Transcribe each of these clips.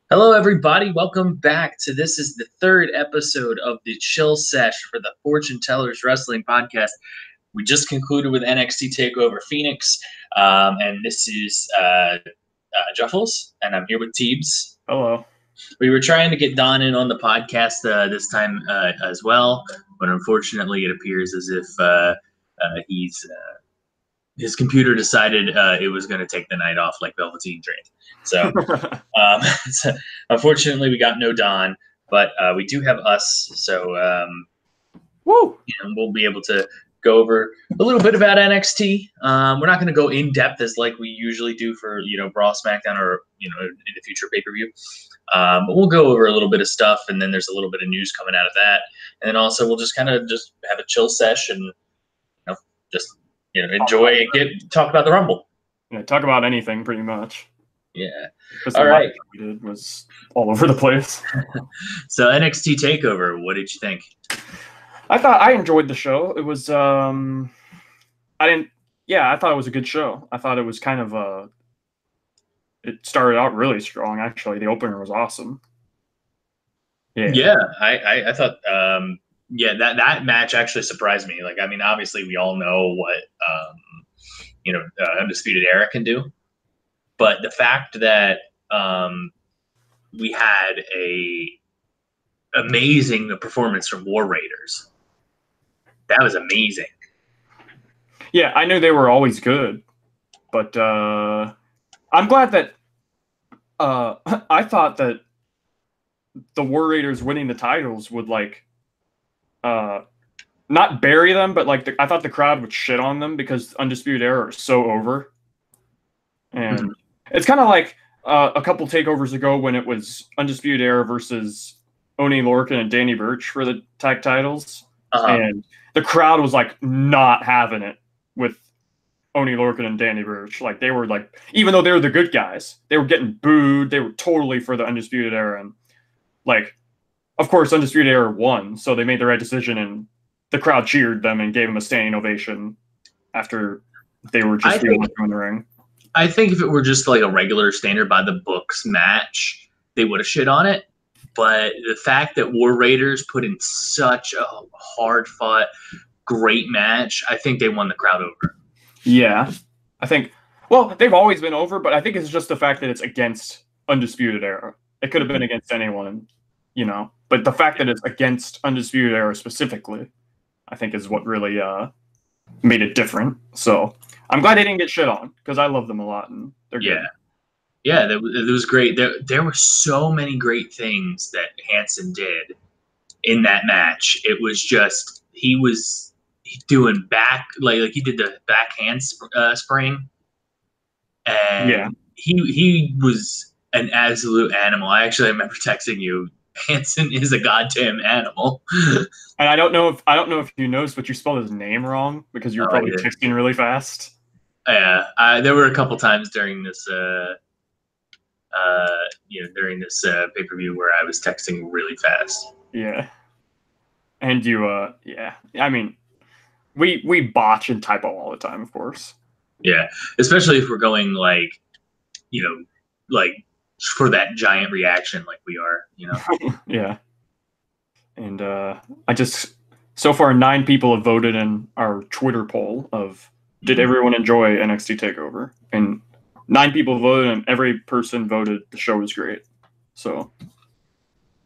Hello, everybody. Welcome back to this is the third episode of the Chill Sesh for the Fortune Tellers Wrestling Podcast. We just concluded with NXT Takeover Phoenix, and this is Juffles, and I'm here with Teebs. Hello. We were trying to get Don in on the podcast this time as well, but unfortunately, it appears as if he's his computer decided it was going to take the night off like Velveteen Dream. So, so unfortunately, we got no Don, but we do have us. So Woo! we'll be able to go over a little bit about NXT. We're not going to go in depth as like we usually do for Raw, SmackDown, or in the future pay per view. But we'll go over a little bit of stuff, and then there's a little bit of news coming out of that, and then also we'll just kind of just have a chill session, just enjoy and talk about the Rumble. Yeah, talk about anything pretty much. Yeah. All right. We did was all over the place. So NXT Takeover, what did you think? I enjoyed the show. It was I thought it was a good show. I thought it was kind of it started out really strong actually. The opener was awesome. Yeah, I thought that match actually surprised me. Like, I mean, obviously we all know what Undisputed Era can do, but the fact that we had a amazing performance from War Raiders, that was amazing. Yeah, I knew they were always good, but I'm glad that I thought that the War Raiders winning the titles would not bury them, but I thought the crowd would shit on them because Undisputed Era is so over. And it's kind of like a couple takeovers ago when it was Undisputed Era versus Oney Lorcan and Danny Burch for the tag titles. And the crowd was not having it with Oney Lorcan and Danny Burch. Like, they were even though they were the good guys, they were getting booed. They were totally for the Undisputed Era. And of course, Undisputed Era won, so they made the right decision, and the crowd cheered them and gave them a standing ovation after they were just in the ring. I think if it were just like a regular standard by the books match, they would have shit on it. But the fact that War Raiders put in such a hard fought, great match, I think they won the crowd over. Yeah. I think, well, they've always been over, but I think it's just the fact that it's against Undisputed Era. It could have been against anyone, but the fact that it's against Undisputed Era specifically, I think is what really made it different. So I'm glad they didn't get shit on because I love them a lot and they're good. Yeah, it was great. There were so many great things that Hanson did in that match. It was just he was doing back like he did the backhand spring, and he was an absolute animal. I actually remember texting you. Hanson is a goddamn animal. And I don't know if you noticed, but you spelled his name wrong because you were probably texting really fast. Yeah, there were a couple times during this pay-per-view where I was texting really fast. Yeah. And you I mean, we botch and typo all the time, of course. Yeah, especially if we're going for that giant reaction like we are, Yeah. And so far 9 people have voted in our Twitter poll of did everyone enjoy NXT TakeOver? And 9 people voted, and every person voted the show was great. So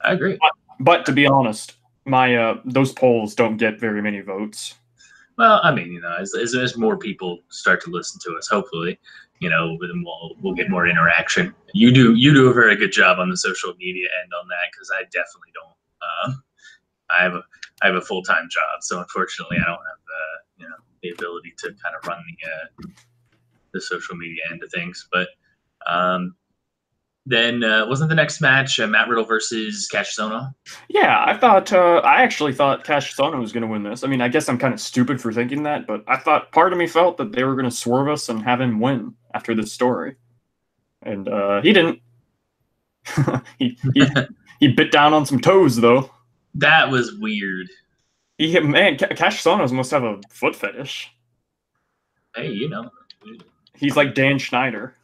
I agree. But to be honest, my those polls don't get very many votes. Well, I mean, as more people start to listen to us, hopefully, we'll get more interaction. You do a very good job on the social media end on that, because I definitely don't. I have a full-time job, so unfortunately, I don't have the ability to kind of run the social media end of things. But then wasn't the next match Matt Riddle versus Cash Sono? Yeah, I actually thought Cash Sono was going to win this. I mean, I guess I'm kind of stupid for thinking that, but I thought part of me felt that they were going to swerve us and have him win after this story, and he didn't. he bit down on some toes though. That was weird. Cash Sonos must have a foot fetish. Hey, he's like Dan Schneider.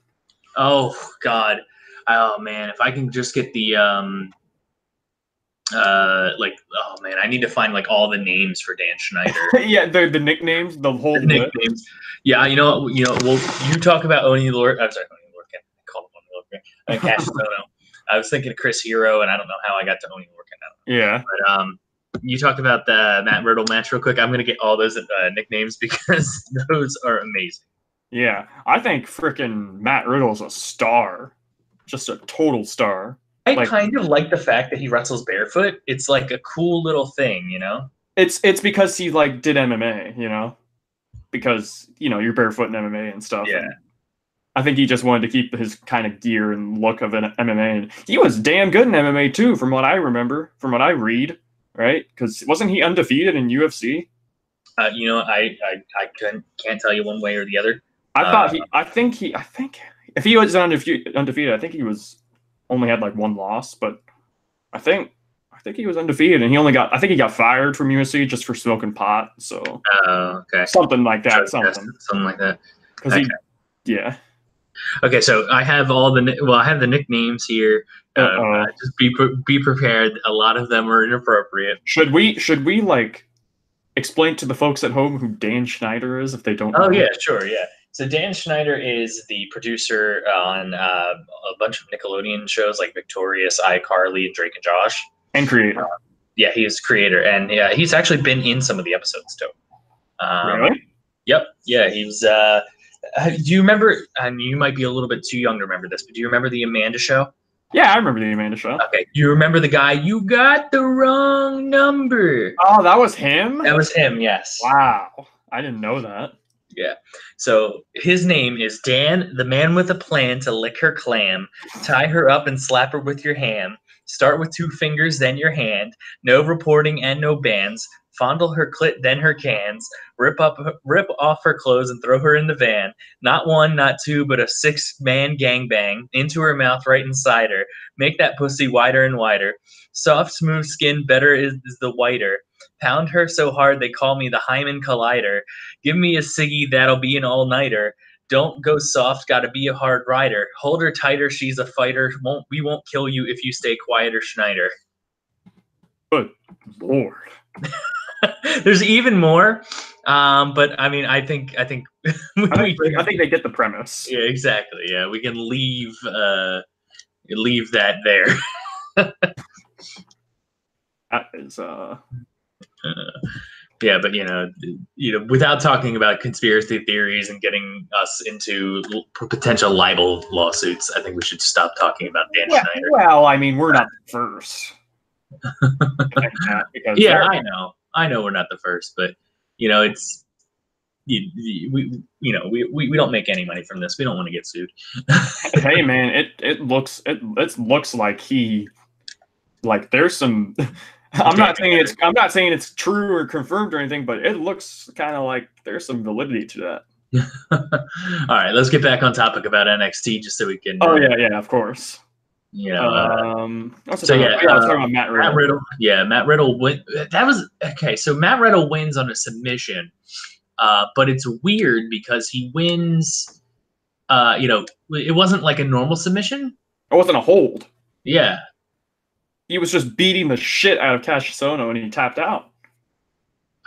Oh God. Oh man, if I can just get the like, oh man, I need to find like all the names for Dan Schneider. Yeah, the nicknames, the whole The nicknames. Yeah, well, you talk about Oni Lord. I'm sorry, Oni Lorcan. I called him Oni Lorcan. And Cassius Ohno. I was thinking of Chris Hero, and I don't know how I got to Oni Lorcan. Yeah. But you talked about the Matt Riddle match real quick. I'm gonna get all those nicknames because those are amazing. Yeah, I think freaking Matt Riddle's a star, just a total star. I kind of like the fact that he wrestles barefoot. It's like a cool little thing, you know. It's because he like did MMA, you know, because you're barefoot in MMA and stuff. Yeah. And I think he just wanted to keep his kind of gear and look of an MMA, and he was damn good in MMA too, from what I remember, from what I read, right? Because wasn't he undefeated in UFC? I can't tell you one way or the other. I think if he was undefeated, I think he was only had like one loss, but I think he was undefeated, and I think he got fired from UFC just for smoking pot. So okay, something like that, something like that. Because yeah. Okay, so I have I have the nicknames here. Just be prepared. A lot of them are inappropriate. Should we like explain to the folks at home who Dan Schneider is if they don't know? Oh yeah, sure, yeah. So Dan Schneider is the producer on a bunch of Nickelodeon shows like Victorious, iCarly, and Drake and Josh. And creator. Yeah, he is creator, and he's actually been in some of the episodes too. Really? Yep. Yeah, he was. Do you remember? And you might be a little bit too young to remember this, but do you remember the Amanda Show? Yeah, I remember the Amanda Show. Okay. Do you remember the guy? You got the wrong number. Oh, that was him? That was him, yes. Wow. I didn't know that. Yeah. So his name is Dan, the man with a plan to lick her clam, tie her up and slap her with your ham. Start with 2 fingers, then your hand. No reporting and no bans. Fondle her clit, then her cans. Rip off her clothes and throw her in the van. Not 1, not 2, but a 6-man gangbang. Into her mouth, right inside her. Make that pussy wider and wider. Soft, smooth skin, better is the whiter. Pound her so hard they call me the Hymen Collider. Give me a ciggy, that'll be an all-nighter. Don't go soft, gotta be a hard rider. Hold her tighter, she's a fighter. We won't kill you if you stay quieter, Schneider. Good Lord. There's even more, but I mean, I think I think they get the premise. Yeah, exactly. Yeah, we can leave that there. That is yeah, but without talking about conspiracy theories and getting us into potential libel lawsuits, I think we should stop talking about Dan Schneider. Well, I mean, we're not the first. Yeah, I know we're not the first, but it's we don't make any money from this. We don't want to get sued. Hey man, it looks like there's some. I'm not saying it's true or confirmed or anything, but it looks kind of like there's some validity to that. All right, let's get back on topic about NXT just so we can. Oh yeah, of course. Let's talk about Matt Riddle. Yeah, Matt Riddle win. That was okay. So Matt Riddle wins on a submission, but it's weird because he wins. It wasn't like a normal submission. It wasn't a hold. Yeah. He was just beating the shit out of Cassius Ohno and he tapped out.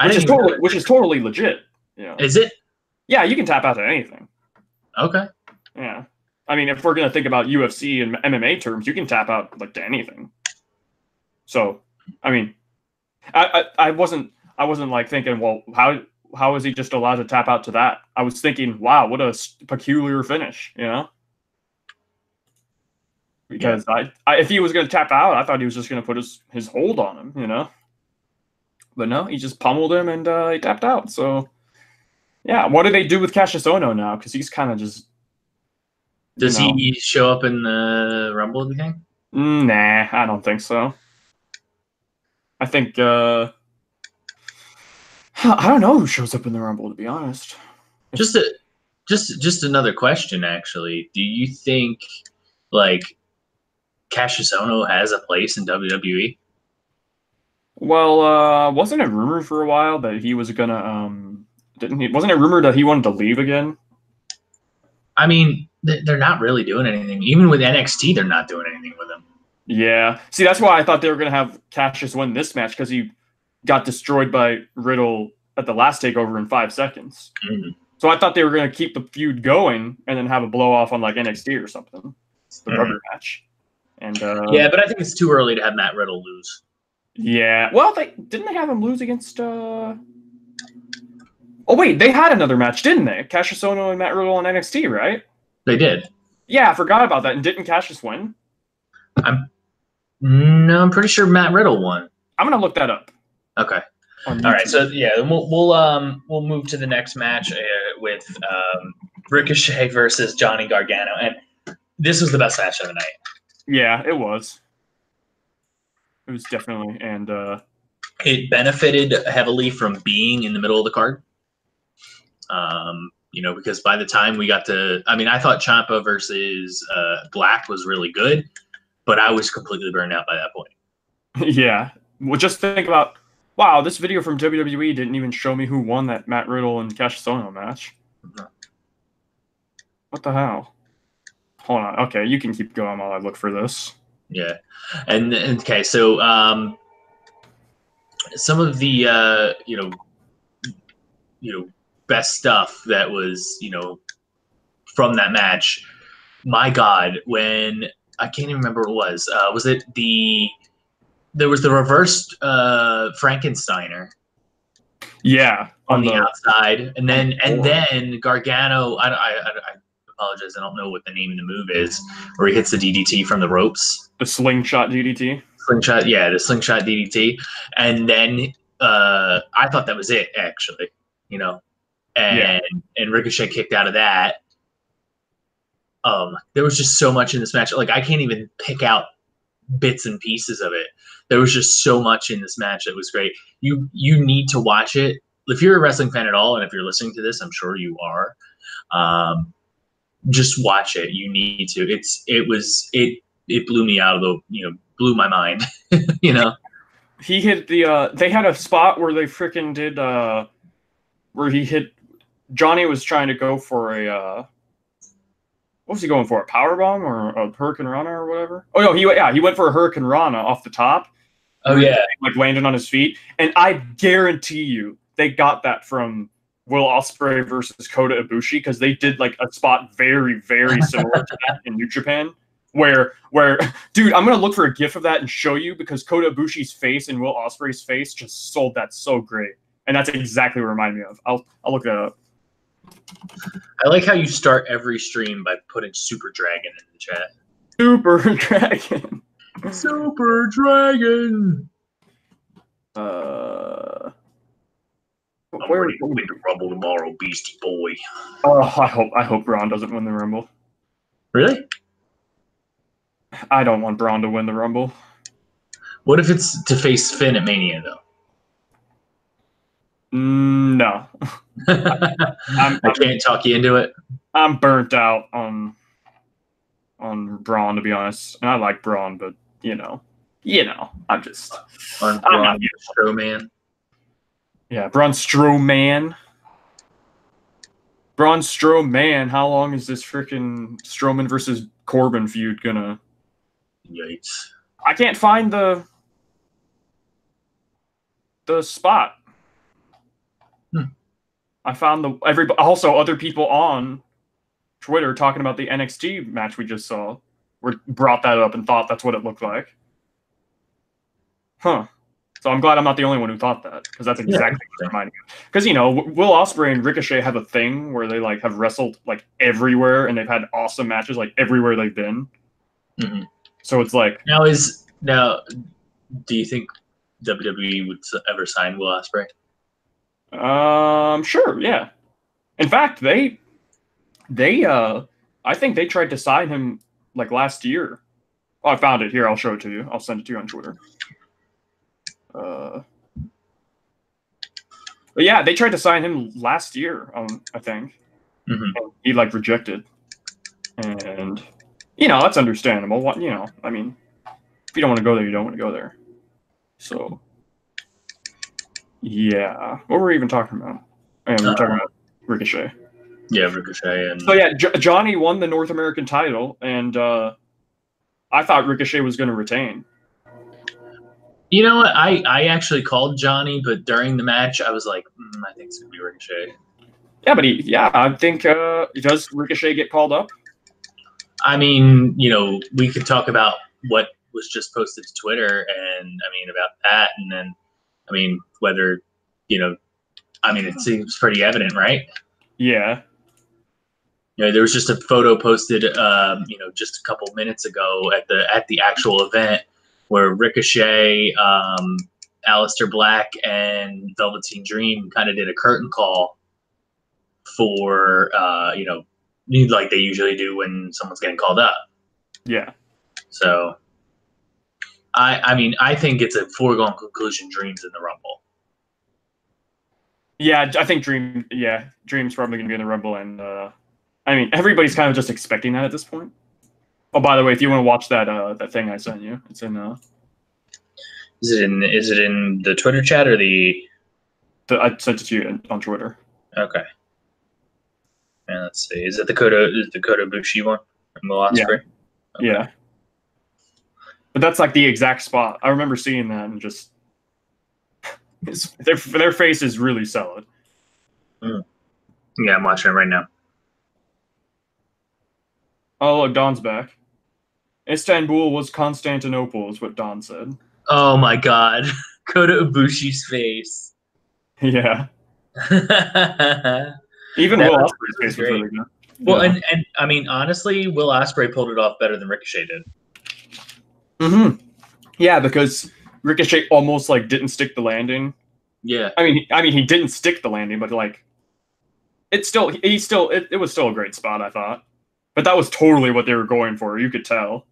Which is totally legit. Is it? Yeah, you can tap out to anything. Okay. Yeah. I mean, if we're gonna think about UFC and MMA terms, you can tap out like to anything. So, I mean, I wasn't like thinking, well, how is he just allowed to tap out to that? I was thinking, wow, what a peculiar finish, Because if he was going to tap out, I thought he was just going to put his hold on him, But no, he just pummeled him and he tapped out. So, yeah, what do they do with Cassius Ohno now? Because he's kind of just. Does he show up in the Rumble, do you think? Nah, I don't think so. I think I don't know who shows up in the Rumble, to be honest. Just another question, actually. Do you think like Cassius Ohno has a place in WWE? Well, wasn't it rumored for a while that he was gonna wasn't it rumored that he wanted to leave again? I mean, they're not really doing anything. Even with NXT, they're not doing anything with him. Yeah. See, that's why I thought they were going to have Cassius win this match because he got destroyed by Riddle at the last takeover in 5 seconds. Mm. So I thought they were going to keep the feud going and then have a blow off on like NXT or something, the rubber match. And yeah, but I think it's too early to have Matt Riddle lose. Yeah. Well, didn't they have him lose against? Oh wait, they had another match, didn't they? Cassius Ohno and Matt Riddle on NXT, right? They did. Yeah, I forgot about that. And didn't Cassius win? I'm pretty sure Matt Riddle won. I'm gonna look that up. Okay. All right. So yeah, we'll move to the next match with Ricochet versus Johnny Gargano, and this was the best match of the night. Yeah, it was. It was definitely, and it benefited heavily from being in the middle of the card. Because by the time we got to, I thought Ciampa versus Black was really good, but I was completely burned out by that point. Yeah. Well, just think about, wow, this video from WWE didn't even show me who won that Matt Riddle and Cassius Ohno match. Mm-hmm. What the hell? Hold on. Okay, you can keep going while I look for this. Yeah. And okay, so some of the best stuff that was, from that match. My God, when I can't even remember what it was it there was the reversed Frankensteiner. Yeah, on the outside, and then Gargano. I apologize, I don't know what the name of the move is, where he hits the DDT from the ropes. The slingshot DDT. The slingshot DDT, and then I thought that was it, actually, and Ricochet kicked out of that. There was just so much in this match. Like, I can't even pick out bits and pieces of it. There was just so much in this match that was great. You need to watch it if you're a wrestling fan at all, and if you're listening to this, I'm sure you are. Just watch it. You need to. It blew me out of the blew my mind. He hit the. They had a spot where they freaking did. Where he hit. Johnny was trying to go for a. What was he going for? A powerbomb or a Hurricane Rana or whatever? Oh no, he went for a Hurricane Rana off the top. Oh yeah, like landed on his feet, and I guarantee you they got that from Will Ospreay versus Kota Ibushi, because they did like a spot very, very similar to that in New Japan. Where, dude, I'm gonna look for a GIF of that and show you, because Kota Ibushi's face and Will Ospreay's face just sold that so great, and that's exactly what it reminded me of. I'll look that up. I like how you start every stream by putting Super Dragon in the chat. Super Dragon. Super Dragon. I'm ready to win the Rumble tomorrow, Beastie Boy. Oh, I hope Braun doesn't win the Rumble. Really? I don't want Braun to win the Rumble. What if it's to face Finn at Mania, though? No. I can't talk you into it. I'm burnt out on Braun, to be honest. And I like Braun, but I'm just on Braun Strowman. Yeah, Braun Strowman. Braun Strowman. How long is this freaking Strowman versus Corbin feud gonna? Yikes! I can't find the spot. I found also other people on Twitter talking about the NXT match we just saw, brought that up and thought that's what it looked like. Huh. So I'm glad I'm not the only one who thought that, because that's exactly what it reminded me of. Because, Will Ospreay and Ricochet have a thing where they like have wrestled like everywhere, and they've had awesome matches like everywhere they've been. Mm-hmm. So it's like now, do you think WWE would ever sign Will Ospreay? Sure, yeah. In fact, I think they tried to sign him like last year. Oh, I found it here. I'll show it to you. I'll send it to you on Twitter. But yeah, they tried to sign him last year. I think. Mm-hmm. And he like rejected, and that's understandable. If you don't want to go there, you don't want to go there. So. Yeah. What were we even talking about? We were talking about Ricochet. Yeah, Ricochet and So yeah, Johnny won the North American title, and I thought Ricochet was going to retain. you know what? I actually called Johnny, but during the match, I was like, I think it's gonna be Ricochet. Yeah, but I think does Ricochet get called up? I mean, we could talk about what was just posted to Twitter, and I mean about that, and then I mean whether it seems pretty evident, right? Yeah. There was just a photo posted, just a couple minutes ago at the actual event where Ricochet, Aleister Black, and Velveteen Dream kind of did a curtain call for, like they usually do when someone's getting called up. Yeah. So, I think it's a foregone conclusion. Dream's in the Rumble. Yeah, I think Dream's probably going to be in the Rumble, and I mean, everybody's kind of just expecting that at this point. Oh, by the way, if you want to watch that thing I sent you, it's in. Is it in the Twitter chat or I sent it to you on Twitter. Okay. And let's see. Is it the Kota Ibushi one from the last Okay. Yeah. But that's like the exact spot. I remember seeing that and just their face is really solid. Yeah, I'm watching it right now. Oh, look, Don's back. Istanbul was Constantinople, is what Don said. Oh my God, Kota Ibushi's face. Yeah. Even Will Ospreay's face was really good. Well, and I mean, honestly, Will Ospreay pulled it off better than Ricochet did. Mm-hmm. Yeah, because Ricochet almost like didn't stick the landing. Yeah. I mean, he didn't stick the landing, but like, it was still a great spot, I thought. But that was totally what they were going for. You could tell.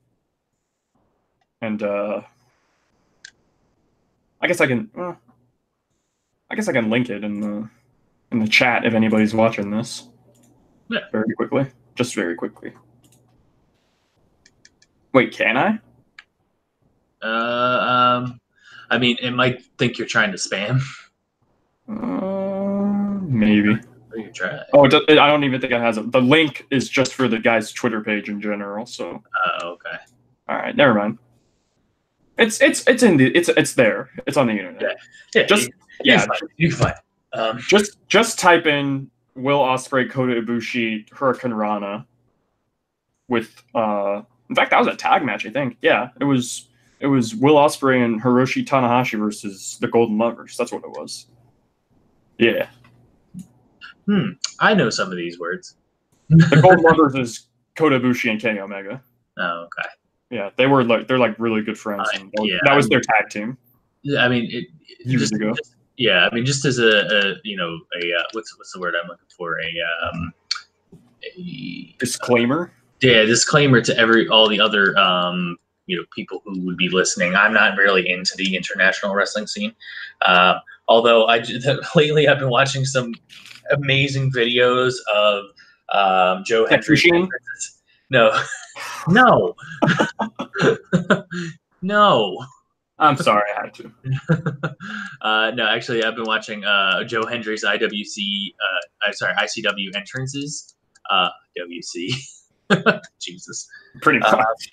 And I guess I can link it in the chat if anybody's watching this. Yeah. Very quickly. Just very quickly. Wait, can I? I mean, it might think you're trying to spam. Maybe. You try. Oh, I don't even think it has it. The link is just for the guy's Twitter page in general. So. Oh, okay. All right, never mind. It's there. It's on the internet. Yeah. You can find. Just type in Will Ospreay, Kota Ibushi, Hurricane Rana. With in fact, that was a tag match. I think. Yeah, it was Will Ospreay and Hiroshi Tanahashi versus the Golden Lovers. That's what it was. Yeah. I know some of these words. The Golden Lovers is Kota Ibushi and Kenny Omega. Oh, okay. Yeah, they're really good friends. And that was their tag team. Yeah, I mean, years ago. I mean, just as a what's the word I'm looking for? A disclaimer. Disclaimer to all the other people who would be listening. I'm not really into the international wrestling scene, although lately I've been watching some amazing videos of Joe Hendry. No. No. I'm sorry, I had to. No, actually, I've been watching Joe Hendry's ICW entrances. WC. Jesus. Pretty much.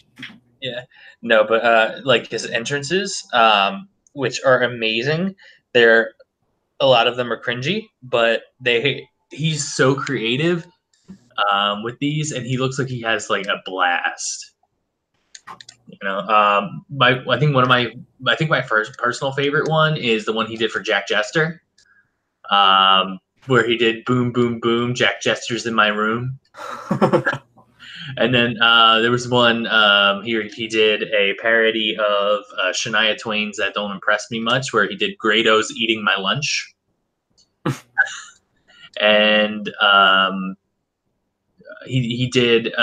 Yeah. No, but like his entrances, which are amazing. A lot of them are cringy, but he's so creative with these, and he looks like he has like a blast. I think my first personal favorite one is the one he did for Jack Jester, where he did "Boom Boom Boom." Jack Jester's in my room. And then there was one here he did a parody of Shania Twain's "That Don't Impress Me Much," where he did Grado's "Eating My Lunch," and he did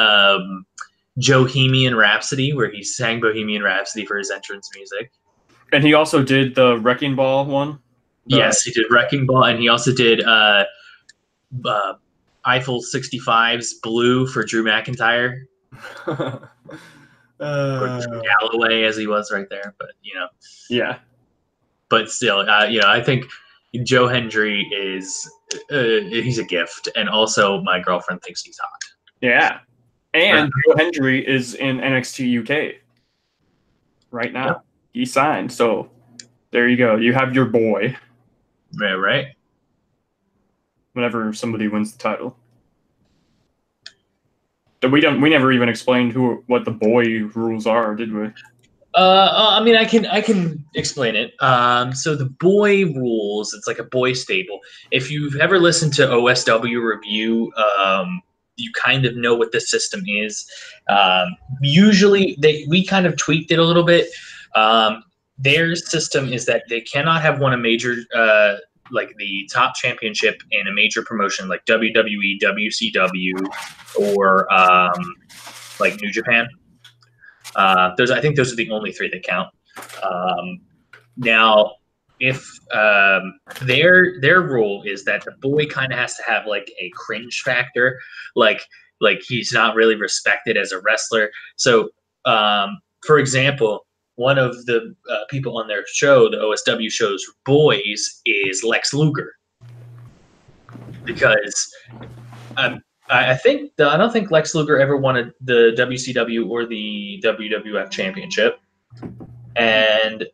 Bohemian Rhapsody, where he sang Bohemian Rhapsody for his entrance music. And he also did the Wrecking Ball one. Yes, he did Wrecking Ball, and he also did Eiffel 65's Blue for Drew McIntyre. Or Drew Galloway, as he was right there, but yeah. But still, I think Joe Hendry is he's a gift, and also my girlfriend thinks he's hot. Yeah, and Joe Hendry is in NXT UK right now. Yep. He signed, so there you go. You have your boy. Yeah, right. Whenever somebody wins the title, we never even explained what the boy rules are, did we? I mean, I can explain it. So the boy rules, it's like a boy stable. If you've ever listened to OSW review, you kind of know what the system is. Usually, we kind of tweaked it a little bit. Their system is that they cannot have won a major, like the top championship in a major promotion like WWE, WCW, or like New Japan. I think those are the only three that count. Now, if their rule is that the boy kind of has to have like a cringe factor, like he's not really respected as a wrestler. So, for example, one of the people on their show, the OSW show's boys, is Lex Luger, because I don't think Lex Luger ever won the WCW or the WWF championship, and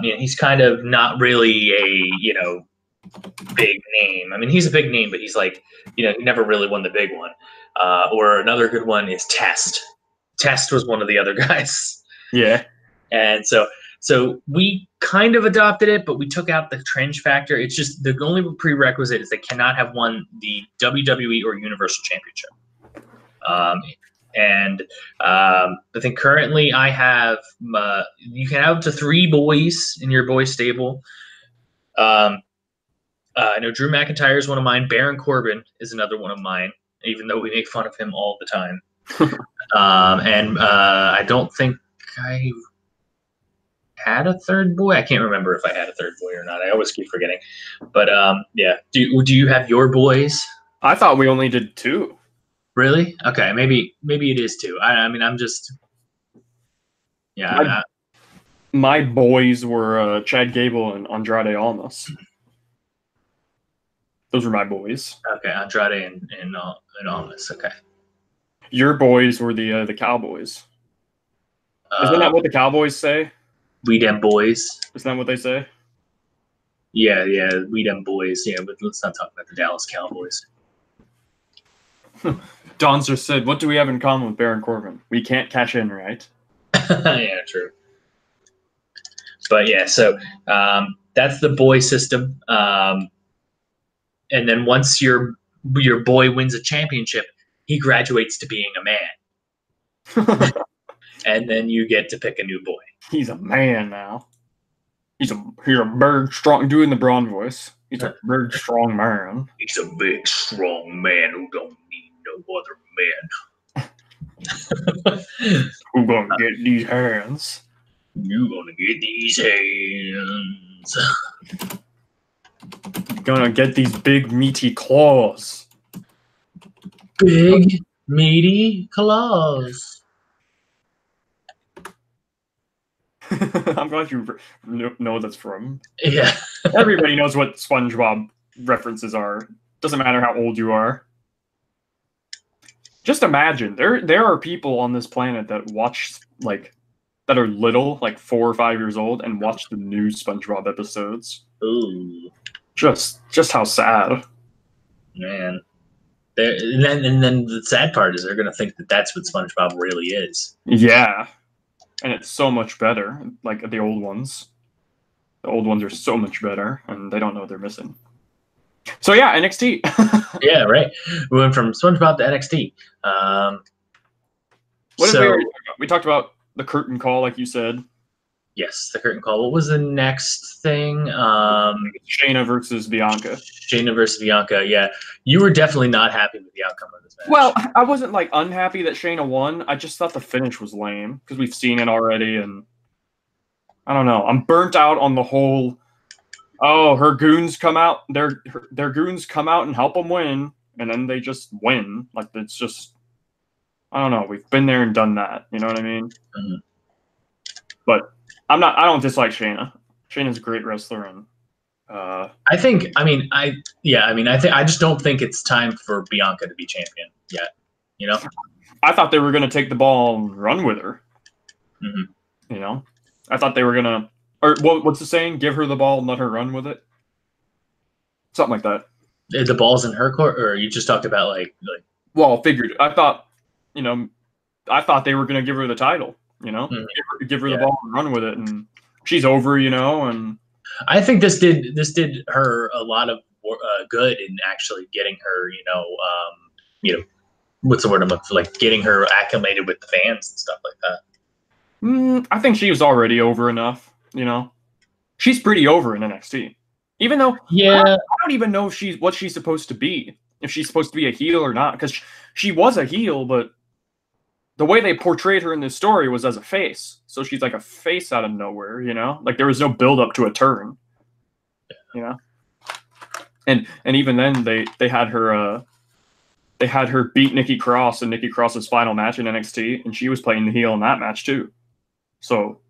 he's kind of not really a big name. I mean, he's a big name, but he's like he never really won the big one. Or another good one is Test. Test was one of the other guys. Yeah, and so we kind of adopted it, but we took out the cringe factor. It's just the only prerequisite is they cannot have won the WWE or Universal Championship. I think currently I have you can have up to 3 boys in your boy stable. I know Drew McIntyre is one of mine. Baron Corbin is another one of mine, even though we make fun of him all the time. I don't think I had a 3rd boy. I can't remember if I had a 3rd boy or not. I always keep forgetting. But yeah, do you have your boys? I thought we only did 2. Really? Okay, maybe it is 2. I mean, I'm just my boys were Chad Gable and Andrade Almas. Those were my boys. Okay, Andrade and Almas. Okay. Your boys were the Cowboys. Isn't that what the Cowboys say? We dem boys. Isn't that what they say? Yeah, we dem boys. Yeah, but let's not talk about the Dallas Cowboys. Donzer said, "What do we have in common with Baron Corbin? We can't cash in, right?" Yeah, true. But yeah, so that's the boy system. And then once your boy wins a championship, he graduates to being a man. And then you get to pick a new boy. He's a man now. He's a big, strong, doing the Braun voice. He's a big, strong man. He's a big, strong man who don't need no other man. Who gonna get these hands? You gonna get these hands. You're gonna get these big, meaty claws. Big, meaty claws. I'm glad you know that's from. Yeah. Everybody knows what SpongeBob references are. Doesn't matter how old you are. Just imagine there are people on this planet that watch that are little, like 4 or 5 years old, and watch the new SpongeBob episodes. Ooh. Just how sad. Man. And then the sad part is they're gonna think that that's what SpongeBob really is. Yeah. And it's so much better, like the old ones. The old ones are so much better, and they don't know what they're missing. So yeah, NXT. Yeah, right. We went from SpongeBob to NXT. We talked about the curtain call, like you said. Yes, the curtain call. What was the next thing? Shayna versus Bianca. Shayna versus Bianca, yeah. You were definitely not happy with the outcome of this match. Well, I wasn't unhappy that Shayna won. I just thought the finish was lame because we've seen it already, and I don't know. I'm burnt out on the whole. Oh, her goons come out. Their goons come out and help them win, and then they just win. Like it's just, I don't know. We've been there and done that. You know what I mean? Mm-hmm. But I don't dislike Shayna. Shayna's a great wrestler, and I think. I mean, I yeah. I mean, I think I just don't think it's time for Bianca to be champion yet. You know. I thought they were going to take the ball and run with her. Mm-hmm. You know, I thought they were going to, or what's the saying? Give her the ball and let her run with it. Something like that. The ball's in her court, or you just talked about like. Well, figured. I thought, you know, I thought they were going to give her the title. You know, give her the ball and run with it, and she's over. You know, and I think this did her a lot of good in actually getting her. What's the word I'm looking for? Like getting her acclimated with the fans and stuff like that. I think she was already over enough. You know, she's pretty over in NXT. Even though I don't even know if what she's supposed to be. If she's supposed to be a heel or not, because she was a heel, but the way they portrayed her in this story was as a face. So she's like a face out of nowhere, you know? Like there was no build up to a turn. You know? And even then they had her beat Nikki Cross in Nikki Cross's final match in NXT, and she was playing the heel in that match too. So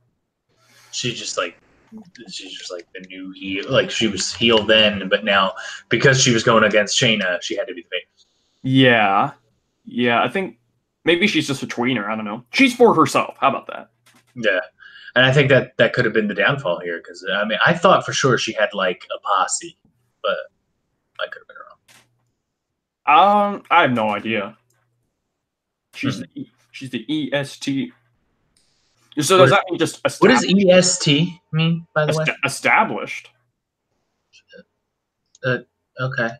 she's just like the new heel. Like she was heel then, but now because she was going against Shayna, she had to be the face. Yeah. I think maybe she's just a tweener. I don't know. She's for herself. How about that? Yeah, and I think that could have been the downfall here because I mean I thought for sure she had like a posse, but I could have been wrong. I have no idea. She's the EST. So does that mean just established? What does EST mean, by the way? Established. Okay.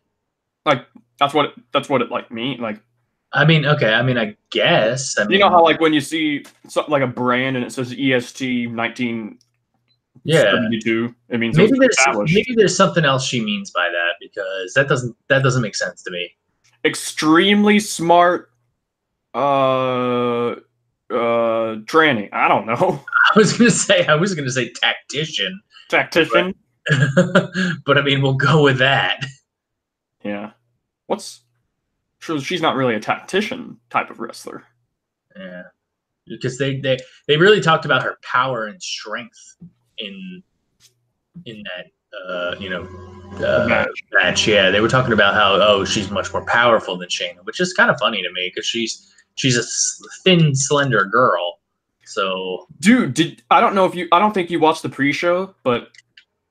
Like that's what it like mean like. I mean, okay. I mean, I guess. I mean, you know how like when you see something like a brand and it says EST 1972, it means maybe there's something else she means by that because that doesn't make sense to me. Extremely smart. Tranny. I don't know. I was gonna say tactician. Tactician. But I mean, we'll go with that. Yeah. She's not really a tactician type of wrestler. Yeah. Because they really talked about her power and strength in that match. Yeah, they were talking about how she's much more powerful than Shayna, which is kind of funny to me because she's a thin, slender girl. So, dude, I don't think you watched the pre-show, but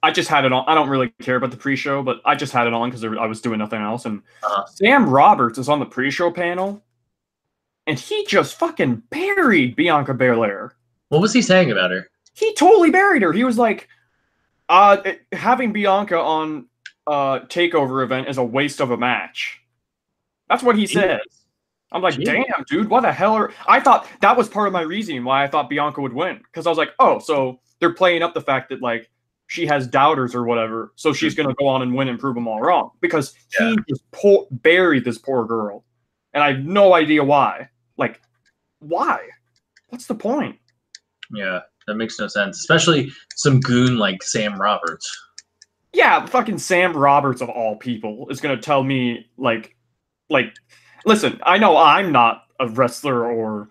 I just had it on. I don't really care about the pre-show, but I just had it on because I was doing nothing else. And Sam Roberts is on the pre-show panel, and he just fucking buried Bianca Belair. What was he saying about her? He totally buried her. He was like, having Bianca on TakeOver event is a waste of a match. That's what he said. I'm like, damn, dude, what the hell I thought that was part of my reasoning why I thought Bianca would win. Because I was like, oh, so they're playing up the fact that, like, she has doubters or whatever, so she's going to go on and win and prove them all wrong. Because he just buried this poor girl. And I have no idea why. Like, why? What's the point? Yeah, that makes no sense. Especially some goon like Sam Roberts. Yeah, fucking Sam Roberts of all people is going to tell me, like, listen, I know I'm not a wrestler or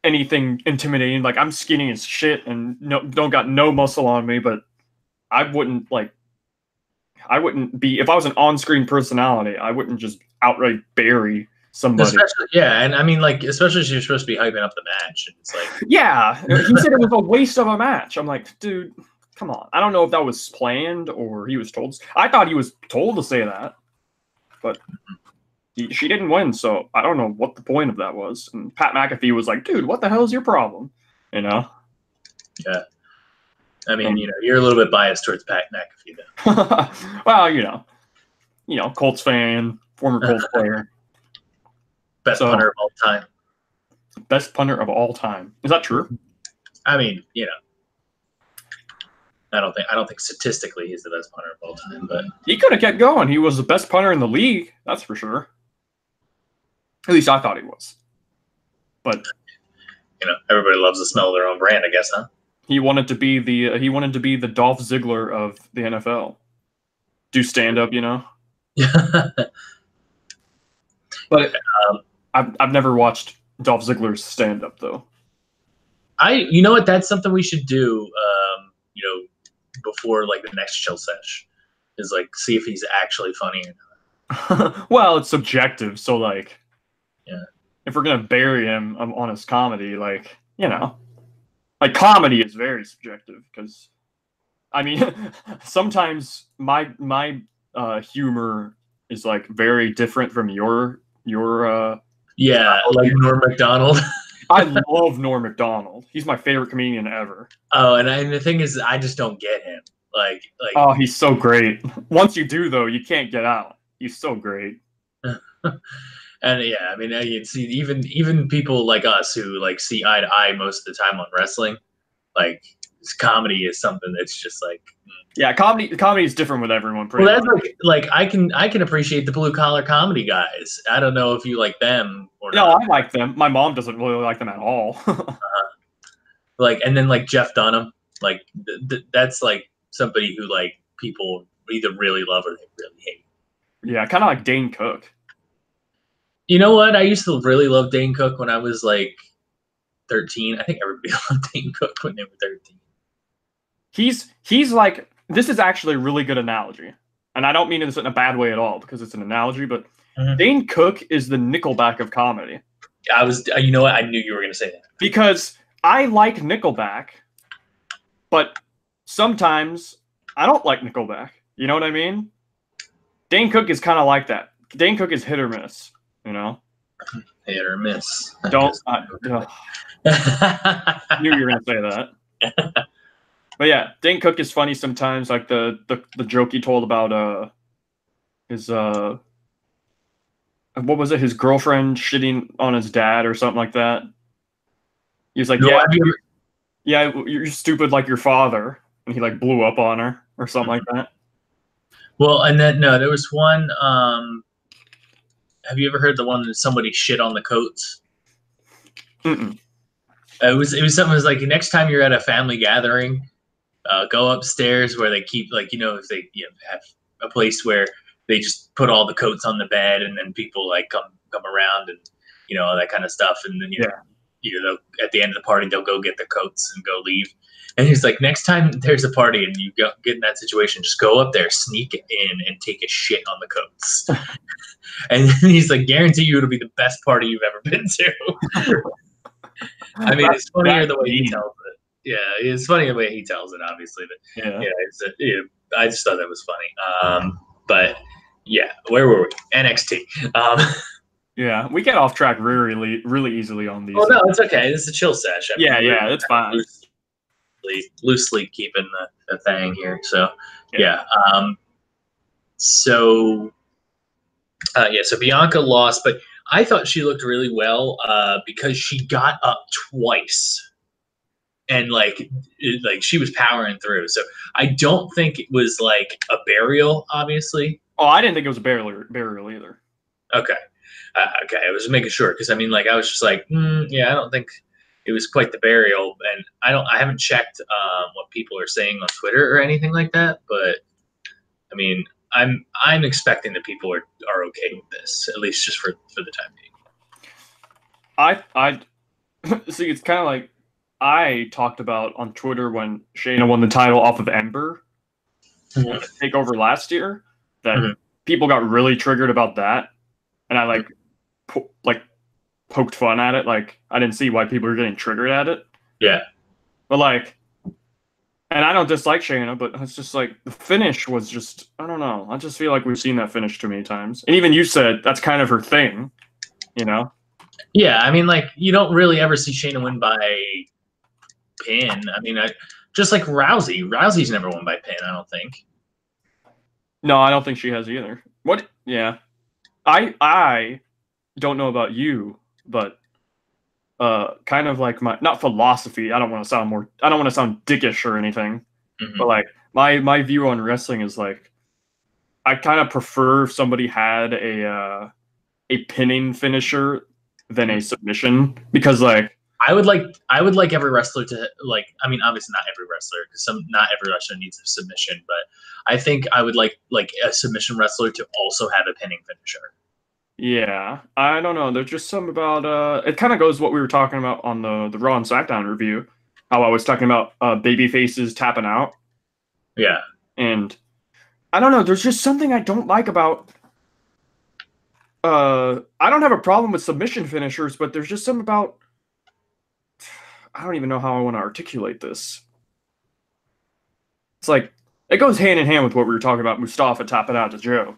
anything intimidating. Like, I'm skinny as shit and don't got no muscle on me, but I wouldn't be, if I was an on-screen personality, I wouldn't just outright bury somebody. And I mean, like, especially if you're supposed to be hyping up the match. And it's like, yeah, he said it was a waste of a match. I'm like, dude, come on. I don't know if that was planned or he was told. I thought he was told to say that, but she didn't win, so I don't know what the point of that was. And Pat McAfee was like, dude, what the hell is your problem? You know? Yeah. I mean, you're a little bit biased towards Pat McAfee, though. Well, Colts fan, former Colts player. Best punter of all time. Best punter of all time. Is that true? I mean, I don't think statistically he's the best punter of all time, but he could have kept going. He was the best punter in the league, that's for sure. At least I thought he was. But everybody loves the smell of their own brand, I guess, huh? He wanted to be the Dolph Ziggler of the NFL. Do stand up, But I've never watched Dolph Ziggler's stand up though. You know what? That's something we should do. Before like the next chill sesh. is like see if he's actually funny or not. Well, it's subjective. So like, yeah, if we're gonna bury him on his comedy, like like comedy is very subjective because I mean, sometimes my humor is like very different from your yeah, like Norm Macdonald. I love Norm Macdonald. He's my favorite comedian ever. Oh, and the thing is, I just don't get him. Like, Oh, he's so great. Once you do, though, you can't get out. He's so great. and yeah, I mean, you see, even people like us who like see eye to eye most of the time on wrestling, like comedy is something that's just like. Yeah, comedy is different with everyone. Well, that's like I can appreciate the blue collar comedy guys. I don't know if you like them or no, not. I like them. My mom doesn't really like them at all. Like, and then like Jeff Dunham, like that's like somebody who like people either really love or they really hate. Yeah, kind of like Dane Cook. You know what? I used to really love Dane Cook when I was like 13. I think everybody loved Dane Cook when they were 13. He's like, this is actually a really good analogy, and I don't mean this in a bad way at all because it's an analogy. But Dane Cook is the Nickelback of comedy. I was, you know what? I knew you were going to say that because I like Nickelback, but sometimes I don't like Nickelback. You know what I mean? Dane Cook is kind of like that. Dane Cook is hit or miss. You know, hit or miss. Don't. Knew you were gonna say that. But yeah, Dane Cook is funny sometimes. Like the joke he told about his what was it? His girlfriend shitting on his dad or something like that. He was like, no, yeah, you're stupid like your father, and he like blew up on her or something like that. Well, and then no, there was one. Have you ever heard the one that somebody shit on the coats? Mm-mm. It was something. It was like next time you're at a family gathering, go upstairs where they keep like if they have a place where they just put all the coats on the bed and then people like come around and all that kind of stuff and then at the end of the party they'll go get the coats and go leave. And he's like, next time there's a party and you get in that situation, just go up there, sneak in, and take a shit on the coats. And he's like, guarantee you it'll be the best party you've ever been to. I mean, it's funnier the way he tells it. Yeah, it's funny the way he tells it, obviously. But I just thought that was funny. But yeah, where were we? NXT. Yeah, we get off track really easily on these. Oh no, it's okay. This is a chill sesh. It's fine. Loosely keeping the thing here. So yeah. So Bianca lost, but I thought she looked really well because she got up twice. And like she was powering through. So I don't think it was like a burial, obviously. Oh, I didn't think it was a burial either. Okay. Okay. I was making sure because I mean, like I was just like, I don't think it was quite the burial, and I haven't checked what people are saying on Twitter or anything like that. But I mean, I'm expecting that people are okay with this, at least just for the time being. I see. It's kind of like I talked about on Twitter when Shayna won the title off of Ember takeover last year that people got really triggered about that, and I like poked fun at it. Like I didn't see why people were getting triggered at it. Yeah, but like, and I don't dislike Shayna, but it's just like the finish was just I don't know. I just feel like we've seen that finish too many times, and even you said that's kind of her thing, Yeah, I mean, like you don't really ever see Shayna win by pin. I mean, just like Rousey. Rousey's never won by pin, I don't think. No, I don't think she has either. What? Yeah, I don't know about you, but kind of like my not philosophy. I don't want to sound dickish or anything, but like my view on wrestling is like I kind of prefer if somebody had a pinning finisher than a submission because like. I would like every wrestler to like. I mean, obviously not every wrestler because not every wrestler needs a submission, but I think I would like a submission wrestler to also have a pinning finisher. Yeah, I don't know. There's just something about it. Kind of goes what we were talking about on the Raw and SmackDown review. How I was talking about baby faces tapping out. Yeah, and I don't know. There's just something I don't like about. I don't have a problem with submission finishers, but there's just something about. I don't even know how I want to articulate this. It's like it goes hand in hand with what we were talking about Mustafa tapping out to Joe,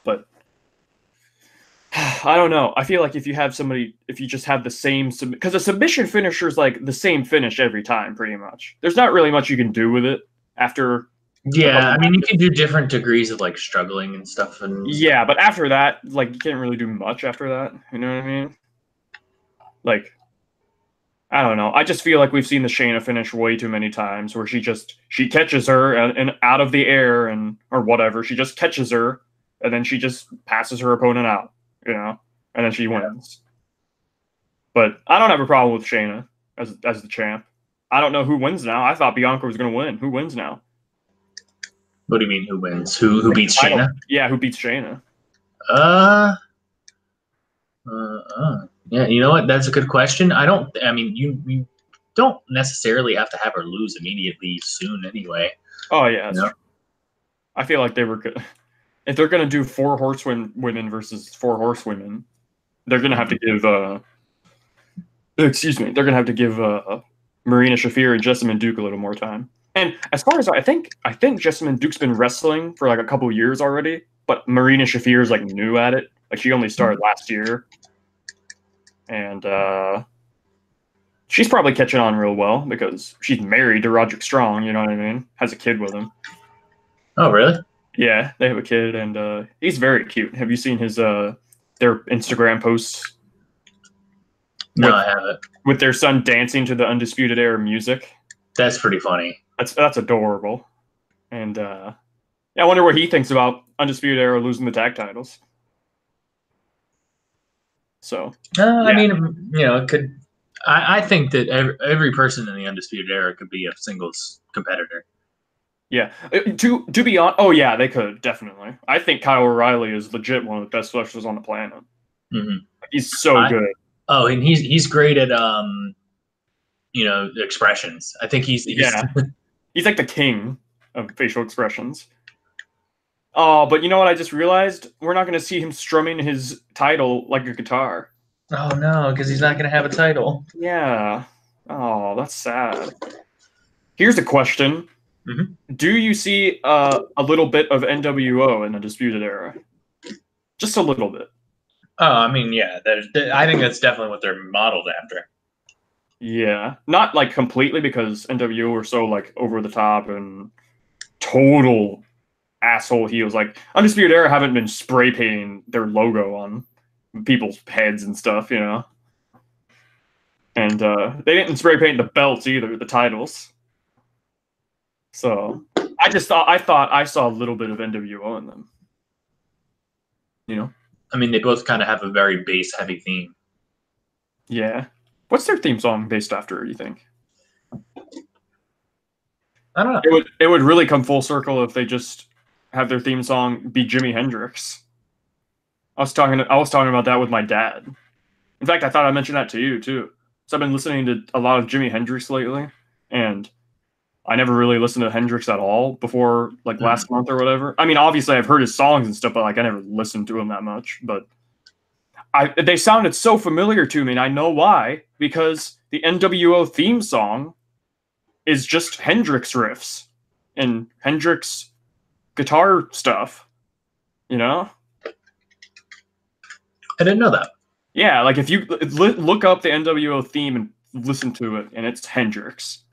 but I don't know. I feel like if you have somebody, if you just have the same because a submission finisher is like the same finish every time, pretty much. There's not really much you can do with it after a Yeah, couple I mean, you matches. can do different degrees of like struggling and stuff and stuff. Yeah, but after that, like you can't really do much after that. You know what I mean? Like I don't know. I just feel like we've seen the Shayna finish way too many times, where she catches her and out of the air and or whatever. She just catches her, and then she just passes her opponent out. You know, and then she wins. But I don't have a problem with Shayna as the champ. I don't know who wins now. I thought Bianca was going to win. Who wins now? What do you mean? Who wins? Who Like, beats I don't. Shayna? Yeah, who beats Shayna? Uh, yeah. You know what? That's a good question. I don't. I mean, you don't necessarily have to have her lose immediately soon, anyway. Oh yeah, You that's know? true. I feel like they were good. If they're going to do four horsewomen versus four horsewomen, they're going to have to give. Excuse me. They're going to have to give Marina Shafir and Jessamine Duke a little more time. And as far as I think Jessamine Duke's been wrestling for like a couple years already, but Marina Shafir is like new at it. Like she only started last year, and she's probably catching on real well because she's married to Roderick Strong. You know what I mean? Has a kid with him. Oh, really? Yeah, they have a kid, and he's very cute. Have you seen his their Instagram posts No, with I haven't. with their son dancing to the Undisputed Era music? That's pretty funny. That's adorable. And yeah, I wonder what he thinks about Undisputed Era losing the tag titles. So I yeah, mean, you know, it could. I think that every person in the Undisputed Era could be a singles competitor. yeah. To be honest, oh yeah, they could definitely. I think Kyle O'Reilly is legit one of the best wrestlers on the planet. Mm-hmm. He's so I, good. oh, and he's great at you know, expressions. I think he's Yeah, he's like the king of facial expressions. Oh, but you know what? I just realized we're not going to see him strumming his title like a guitar. Oh no, because he's not going to have a title. Yeah. Oh, that's sad. Here's a question: Mm-hmm. do you see a little bit of NWO in the Disputed Era? Just a little bit. Oh, I mean, yeah, I think that's definitely what they're modeled after. Yeah, not like completely because NWO were so like over the top and total asshole heels. Like Undisputed Era haven't been spray painting their logo on people's heads and stuff, you know. And they didn't spray paint the belts either, the titles. So I thought I saw a little bit of NWO in them. You know? I mean, they both kind of have a very bass heavy theme. Yeah. What's their theme song based after, you think? I don't know. It would really come full circle if they just have their theme song be Jimi Hendrix. I was talking about that with my dad. In fact, I thought I mentioned that to you too. So I've been listening to a lot of Jimi Hendrix lately, and I never really listened to Hendrix at all before like Mm-hmm. last month or whatever. I mean, obviously I've heard his songs and stuff, but like I never listened to him that much. But they sounded so familiar to me, and I know why, because the NWO theme song is just Hendrix riffs and Hendrix guitar stuff, you know? I didn't know that. Yeah, like if you look up the NWO theme and listen to it, and it's Hendrix.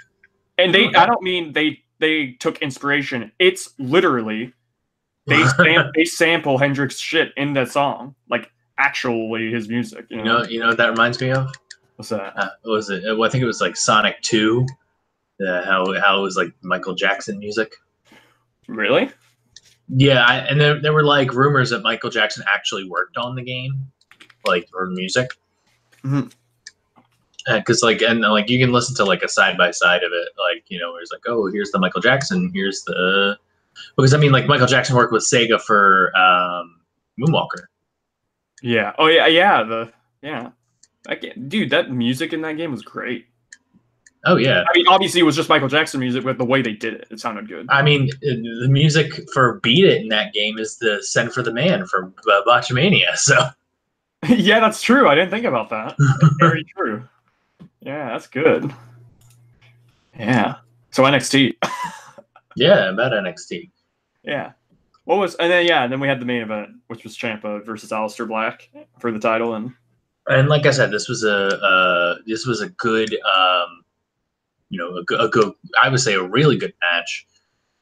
And Okay. I don't mean they took inspiration. It's literally they sample Hendrix shit in that song, like actually his music. You know, You know what that reminds me of? what's that? What was it? I think it was like Sonic 2. How it was like Michael Jackson music. Really? Yeah, and there were like rumors that Michael Jackson actually worked on the game, like or music. Mm-hmm. Because like and like you can listen to like a side by side of it, like you know, where it's like, oh, here's the Michael Jackson, here's the because I mean, like Michael Jackson worked with Sega for Moonwalker. Yeah. Oh yeah. Yeah. Dude, that music in that game was great. Oh yeah. I mean, obviously it was just Michael Jackson music, but the way they did it, it sounded good. I mean, the music for "Beat It" in that game is the "Send for the Man" from Botchamania. So Yeah, that's true. I didn't think about that. That's very true. Yeah, that's good. Yeah. So NXT. yeah, about NXT. Yeah. What was and then we had the main event, which was Ciampa versus Aleister Black for the title, And like I said, this was a good a good, I would say a really good match.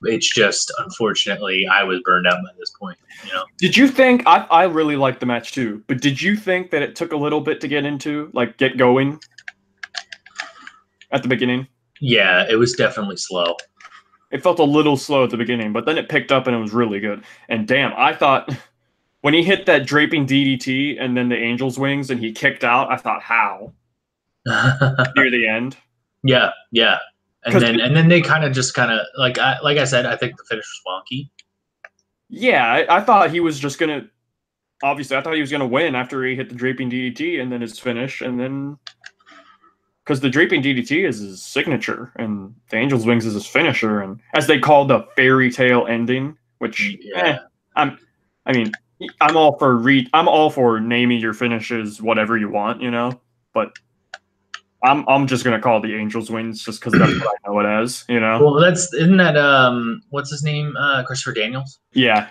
It's just unfortunately I was burned out by this point. Did you think I really liked the match too, but did you think that it took a little bit to get going at the beginning? Yeah, it was definitely slow. It felt a little slow at the beginning, but then it picked up and it was really good. And damn, I thought when he hit that draping DDT and then the Angel's wings and he kicked out, I thought, how? Near the end. Yeah. And then they kind of like I said, I think the finish was wonky. Yeah, I thought he was just gonna. Obviously, I thought he was gonna win after he hit the draping DDT and then his finish, and then because the draping DDT is his signature and the Angel's Wings is his finisher, and as they call the fairy tale ending, which I'm all for naming your finishes whatever you want, but I'm just gonna call the Angel's Wings just because that's what I know it as, Well, isn't that what's his name? Christopher Daniels. Yeah.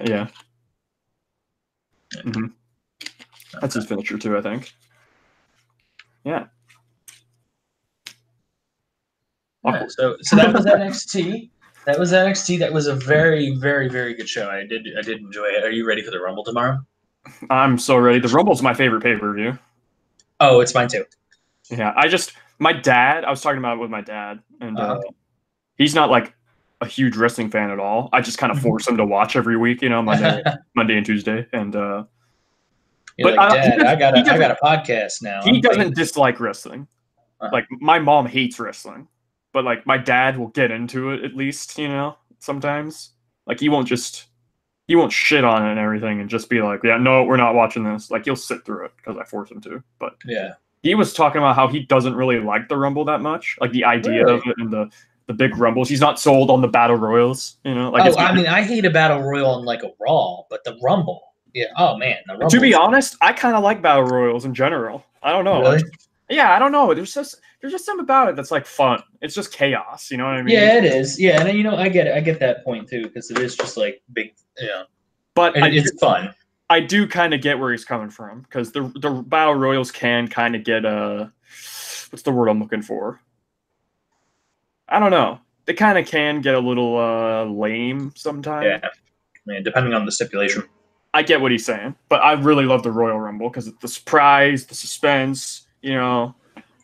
Mm-hmm. That's his finisher too, I think. Yeah. Yeah, so that was NXT. That was NXT. That was a very, very, very good show. I did enjoy it. Are you ready for the Rumble tomorrow? I'm so ready. The Rumble's my favorite pay-per-view. Oh, it's mine too. Yeah, I was talking about it with my dad, and he's not like a huge wrestling fan at all. I just kind of force him to watch every week, Monday and Tuesday, and You're like, Dad, I got a podcast now. He doesn't dislike wrestling. Like my mom hates wrestling, but like my dad will get into it at least, sometimes. Like he won't shit on it and everything and just be like, yeah, no, we're not watching this. Like he'll sit through it because I force him to. But yeah, he was talking about how he doesn't really like the Rumble that much, like the idea of it and the big Rumbles. He's not sold on the Battle Royals, Like I hate a Battle Royal on like a Raw, but the Rumble. Yeah. Oh man. To be honest, I kind of like Battle Royals in general. I don't know. Really? I don't know. There's just something about it that's like fun. It's just chaos. You know what I mean? Yeah, it is. Yeah, and I get it. I get that point too because it is just like big. But it's fun. I do kind of get where he's coming from because the Battle Royals can kind of get what's the word I'm looking for? I don't know. They kind of can get a little lame sometimes. Yeah, man, depending on the stipulation. I get what he's saying, but I really love the Royal Rumble because the surprise, the suspense,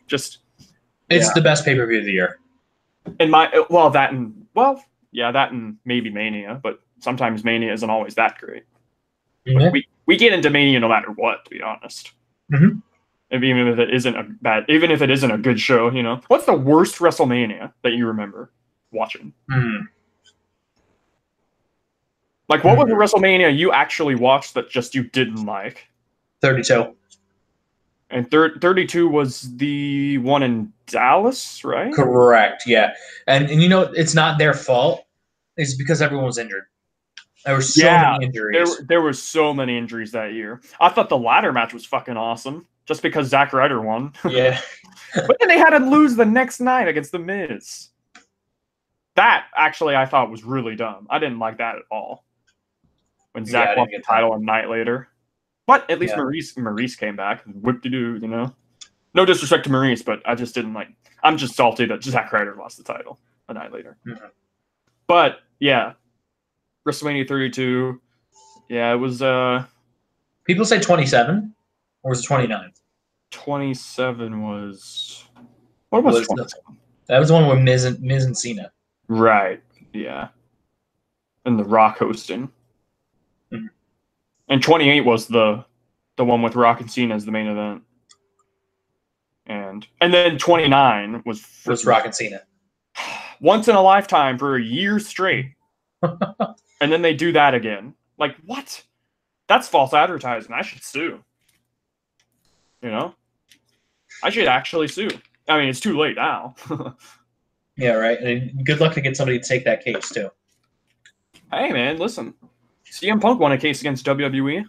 just it's the best pay-per-view of the year. That and maybe Mania, but sometimes Mania isn't always that great. Mm-hmm. We get into Mania no matter what, to be honest. Mm-hmm. Even if it isn't a good show, What's the worst WrestleMania that you remember watching? Mm-hmm. Like, what was the WrestleMania you actually watched that just you didn't like? 32. And 32 was the one in Dallas, right? Correct, yeah. And it's not their fault. It's because everyone was injured. There were so many injuries. There were so many injuries that year. I thought the ladder match was fucking awesome, just because Zack Ryder won. Yeah. But then they had him lose the next night against The Miz. That, actually, I thought was really dumb. I didn't like that at all. When Zack won the title a night later. But at least Maurice came back and whip-de-doo, No disrespect to Maurice, but I just didn't like... I'm just salty that Zack Ryder lost the title a night later. Mm-hmm. But, yeah. WrestleMania 32. Yeah, it was... People say 27. Or was it 29? 27 was... What was 27? That was the one with Miz and Cena. Right, yeah. And The Rock hosting. Mm-hmm. And 28 was the one with Rock and Cena as the main event. And then 29 was Rock and Cena. Once in a lifetime for a year straight. And then they do that again. Like, what? That's false advertising. I should sue. I should actually sue. I mean, it's too late now. Yeah, right. And good luck to get somebody to take that case too. Hey, man, listen. CM Punk won a case against WWE.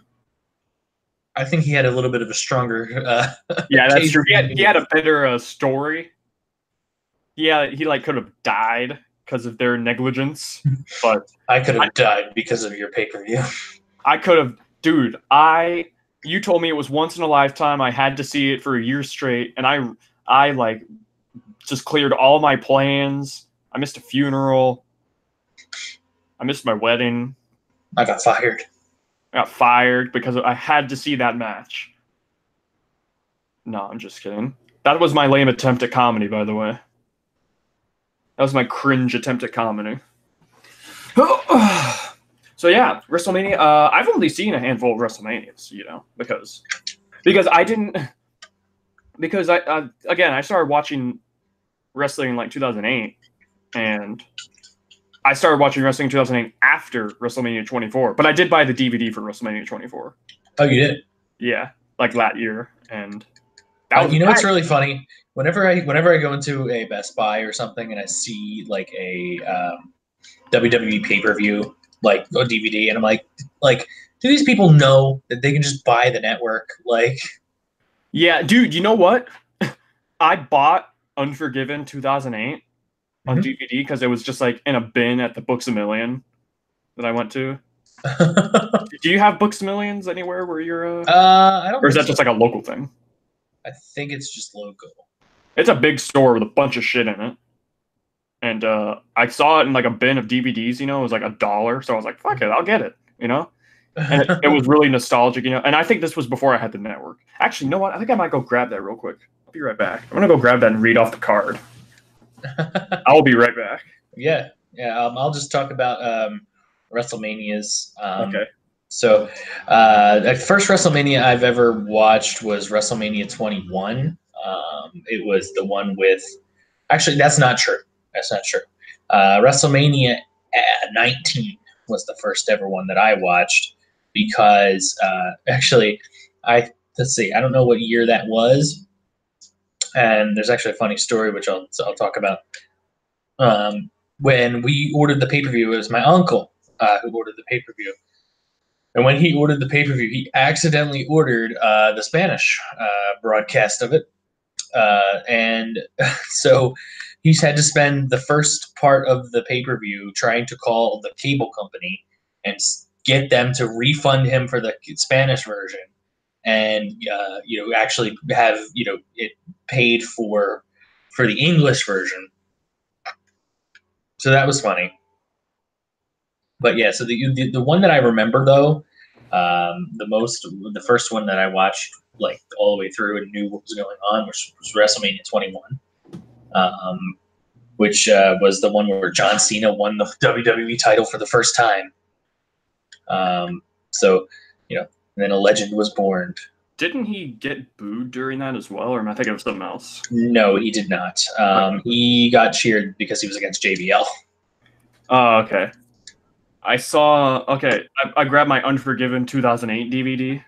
I think he had a little bit of a stronger. Yeah, that's case true. than He had a better story. Yeah, he like could have died because of their negligence, but I could have died because of your pay-per-view. I could have, dude. You told me it was once in a lifetime. I had to see it for a year straight, and I like just cleared all my plans. I missed a funeral. I missed my wedding. I got fired. I got fired because I had to see that match. No, I'm just kidding. That was my lame attempt at comedy, by the way. That was my cringe attempt at comedy. So yeah, WrestleMania. I've only seen a handful of WrestleManias, because I started watching wrestling in like 2008, and I started watching wrestling in 2008 after WrestleMania 24. But I did buy the DVD for WrestleMania 24. Oh, you did? Yeah, like that year, and what's really funny? Whenever I go into a Best Buy or something and I see like a WWE pay-per-view, like a DVD, and I'm like, do these people know that they can just buy the network? Like, yeah, dude, you know what? I bought Unforgiven 2008 on DVD because it was just like in a bin at the Books a Million that I went to. Do you have Books a Millions anywhere where you're? I don't. Or is that just like a local thing? I think it's just local. It's a big store with a bunch of shit in it. And I saw it in like a bin of DVDs, it was like $1. So I was like, fuck it, I'll get it, And it was really nostalgic, And I think this was before I had the network. Actually, you know what? I think I might go grab that real quick. I'll be right back. I'm going to go grab that and read off the card. I'll be right back. Yeah. I'll just talk about WrestleManias. Okay. So, the first WrestleMania I've ever watched was WrestleMania 21. It was the one with. Actually, that's not true. WrestleMania 19 was the first ever one that I watched because let's see. I don't know what year that was, and there's actually a funny story which I'll talk about. When we ordered the pay-per-view, it was my uncle who ordered the pay-per-view. And when he ordered the pay-per-view, he accidentally ordered the Spanish broadcast of it. And so he's had to spend the first part of the pay-per-view trying to call the cable company and get them to refund him for the Spanish version and, actually have, it paid for the English version. So that was funny. But yeah, so the one that I remember though, the first one that I watched like all the way through and knew what was going on was WrestleMania 21, which was the one where John Cena won the WWE title for the first time. And then a legend was born. Didn't he get booed during that as well, or am I thinking of something else? No, he did not. He got cheered because he was against JBL. Oh, okay. I grabbed my Unforgiven 2008 DVD.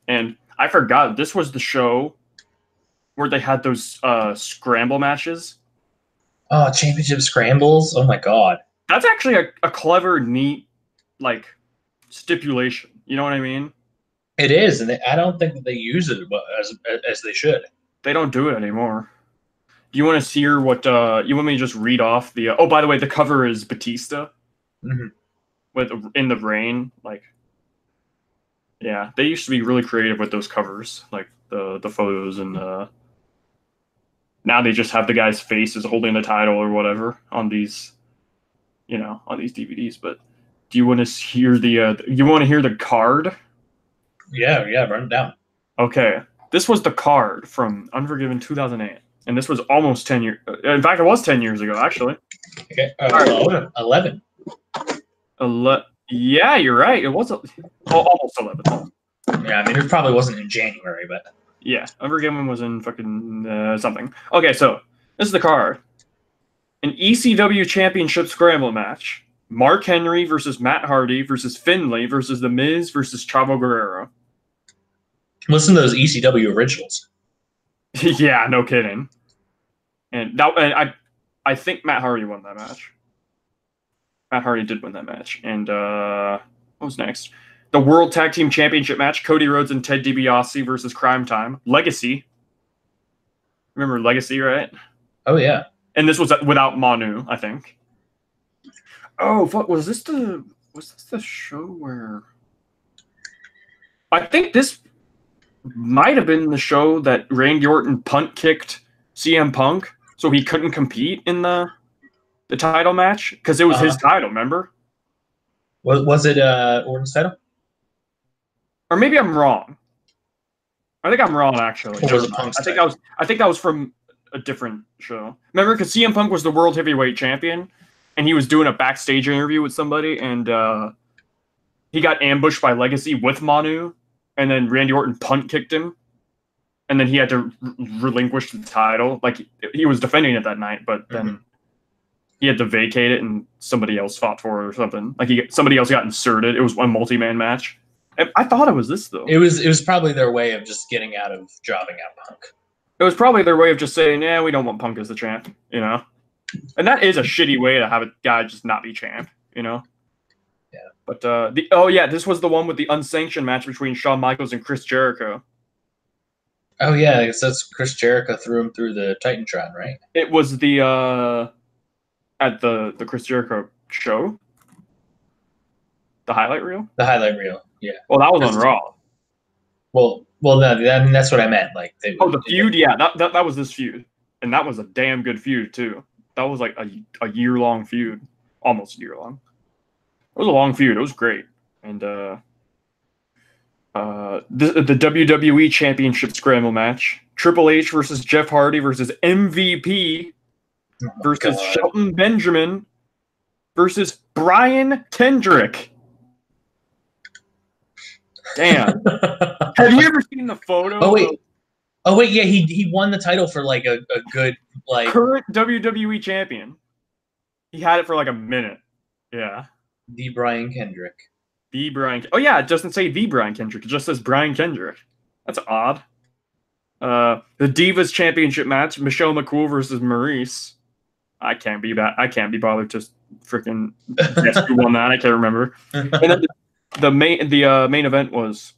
And I forgot this was the show where they had those scramble matches. Oh, championship scrambles! Oh my god. That's actually a clever, neat, like, stipulation. You know what I mean? It is, and I don't think that they use it as they should. They don't do it anymore. Do you want to hear what? You want me to just read off the? Oh, by the way, the cover is Batista. Mm-hmm. With in the rain, like, yeah, they used to be really creative with those covers, like the photos, and now they just have the guy's face as holding the title or whatever on these, on these DVDs. But do you want to hear the card? Yeah, run it down. Okay, this was the card from Unforgiven 2008, and this was almost 10 years. In fact, it was 10 years ago, actually. Okay, right. 11. Yeah, you're right. It was almost 11. Yeah, I mean, it probably wasn't in January, but yeah, Unforgiven was in fucking something. Okay, so this is the card: an ECW Championship Scramble match. Mark Henry versus Matt Hardy versus Finlay versus The Miz versus Chavo Guerrero. Listen to those ECW originals. Yeah, no kidding. And I think Matt Hardy won that match. Matt Hardy did win that match. And what was next? The World Tag Team Championship match: Cody Rhodes and Ted DiBiase versus Crime Time. Legacy. Remember Legacy, right? Oh yeah. And this was without Manu, I think. Oh fuck! Was this the show where? I think this might have been the show that Randy Orton punt kicked CM Punk, so he couldn't compete in the title match because it was his title. Remember? Was it Orton's title? Or maybe I'm wrong. I think I'm wrong actually. Or was it Punk's title? I think that was from a different show. Remember, because CM Punk was the World Heavyweight Champion, and he was doing a backstage interview with somebody, and he got ambushed by Legacy with Manu, and then Randy Orton punt kicked him, and then he had to relinquish the title. Like, he was defending it that night, but then he had to vacate it, and somebody else fought for it or something. Like, somebody else got inserted. It was a multi-man match. I thought it was this, though. It was probably their way of just getting out of jobbing out Punk. It was probably their way of just saying, yeah, we don't want Punk as the champ, you know? And that is a shitty way to have a guy just not be champ, you know? Yeah. But, this was the one with the unsanctioned match between Shawn Michaels and Chris Jericho. Oh, yeah, I guess that's Chris Jericho threw him through the Titantron, right? It was at the Chris Jericho show? The highlight reel? The highlight reel, yeah. Well, that was on Raw. Well, no, I mean, that's what I meant. Like, the feud? Yeah, that was this feud. And that was a damn good feud, too. That was like a year-long feud. Almost a year-long. It was a long feud. It was great. And the WWE Championship Scramble match. Triple H versus Jeff Hardy versus MVP versus Shelton Benjamin versus Brian Kendrick. Damn. Have you ever seen the photo? Oh wait, yeah, he won the title for like a good like current WWE champion. He had it for like a minute. Yeah. The Brian Kendrick. Oh yeah, it doesn't say the Brian Kendrick. It just says Brian Kendrick. That's odd. The Divas Championship match: Michelle McCool versus Maurice. I can't be bothered to freaking guess who won that. I can't remember. And then the main event was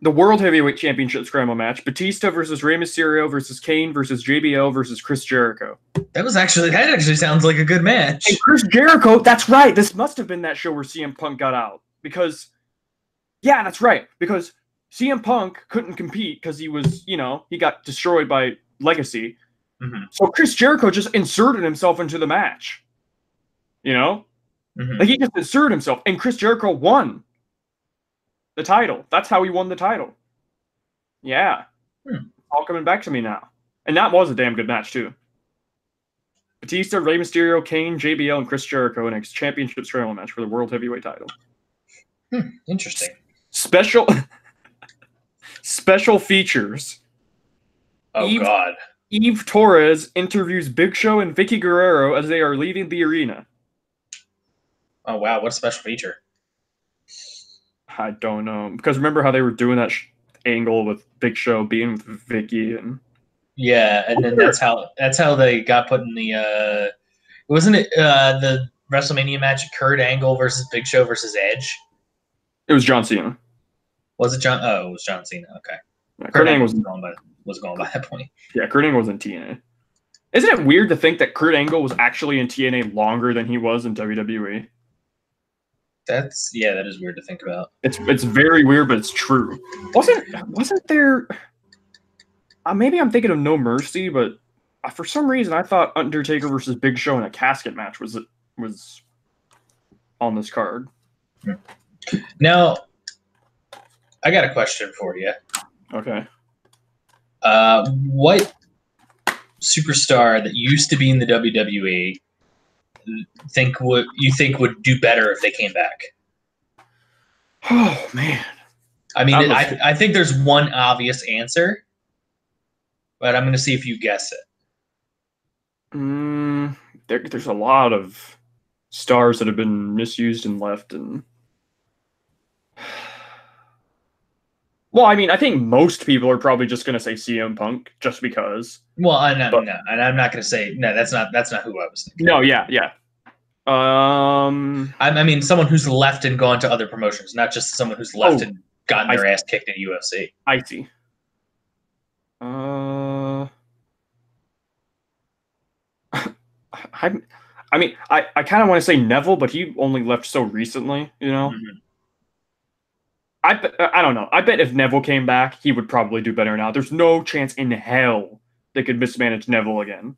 the World Heavyweight Championship Scramble match: Batista versus Rey Mysterio versus Kane versus JBL versus Chris Jericho. That actually sounds like a good match. And Chris Jericho, that's right. This must have been that show where CM Punk got out. Because, yeah, that's right. Because CM Punk couldn't compete because he was, he got destroyed by Legacy. Mm-hmm. So Chris Jericho just inserted himself into the match. Mm-hmm. Like, he just inserted himself. And Chris Jericho won the title. That's how he won the title. Yeah. All coming back to me now. And that was a damn good match, too. Batista, Rey Mysterio, Kane, JBL, and Chris Jericho in a championship scramble match for the World Heavyweight title. Interesting. Special features. Oh, God. Eve Torres interviews Big Show and Vicky Guerrero as they are leaving the arena. Oh, wow. What a special feature. I don't know. Because remember how they were doing that angle with Big Show being with Vicky and... Yeah, and then that's how they got put in the wasn't it the WrestleMania match Kurt Angle versus Big Show versus Edge? It was John Cena. Was it John? Oh, it was John Cena. Okay. Yeah, Kurt Angle was going by that point. Yeah, Kurt Angle was in TNA. Isn't it weird to think that Kurt Angle was actually in TNA longer than he was in WWE? That is weird to think about. It's very weird, but it's true. Wasn't there? Maybe I'm thinking of No Mercy, but for some reason I thought Undertaker versus Big Show in a casket match was on this card. Now, I got a question for you. Okay. What superstar that used to be in the WWE think would do better if they came back? Oh man. I mean, I think there's one obvious answer, but I'm going to see if you guess it. There's a lot of stars that have been misused and left, and Well, I mean, I think most people are probably just going to say CM Punk just because. Well, and But I'm not going to say no. That's not who I was thinking. no, yeah, yeah. I mean, someone who's left and gone to other promotions, not just someone who's left and gotten their ass kicked at UFC. I see. I mean, I kind of want to say Neville, but he only left so recently, you know? Mm-hmm. I don't know. I bet if Neville came back, he would probably do better now. There's no chance in hell they could mismanage Neville again.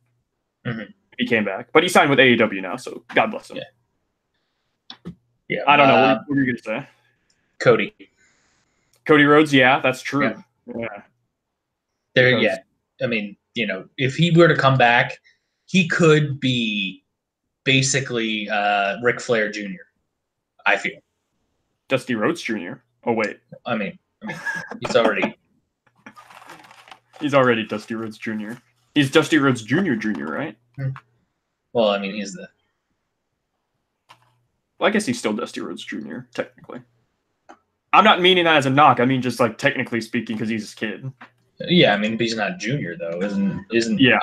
Mm-hmm. If he came back. But he signed with AEW now, so God bless him. Yeah. I don't know. What were you going to say? Cody Rhodes, yeah, that's true. Yeah. Yeah. I mean, if he were to come back, he could be basically Ric Flair Jr., I feel. Dusty Rhodes Jr. Oh, wait. I mean he's already... He's already Dusty Rhodes Jr. He's Dusty Rhodes Jr., right? Well, I mean, he's the... Well, I guess he's still Dusty Rhodes Jr., technically. I'm not meaning that as a knock. I mean, just like technically speaking, because he's a kid. Yeah, I mean, but he's not junior, though. Isn't yeah.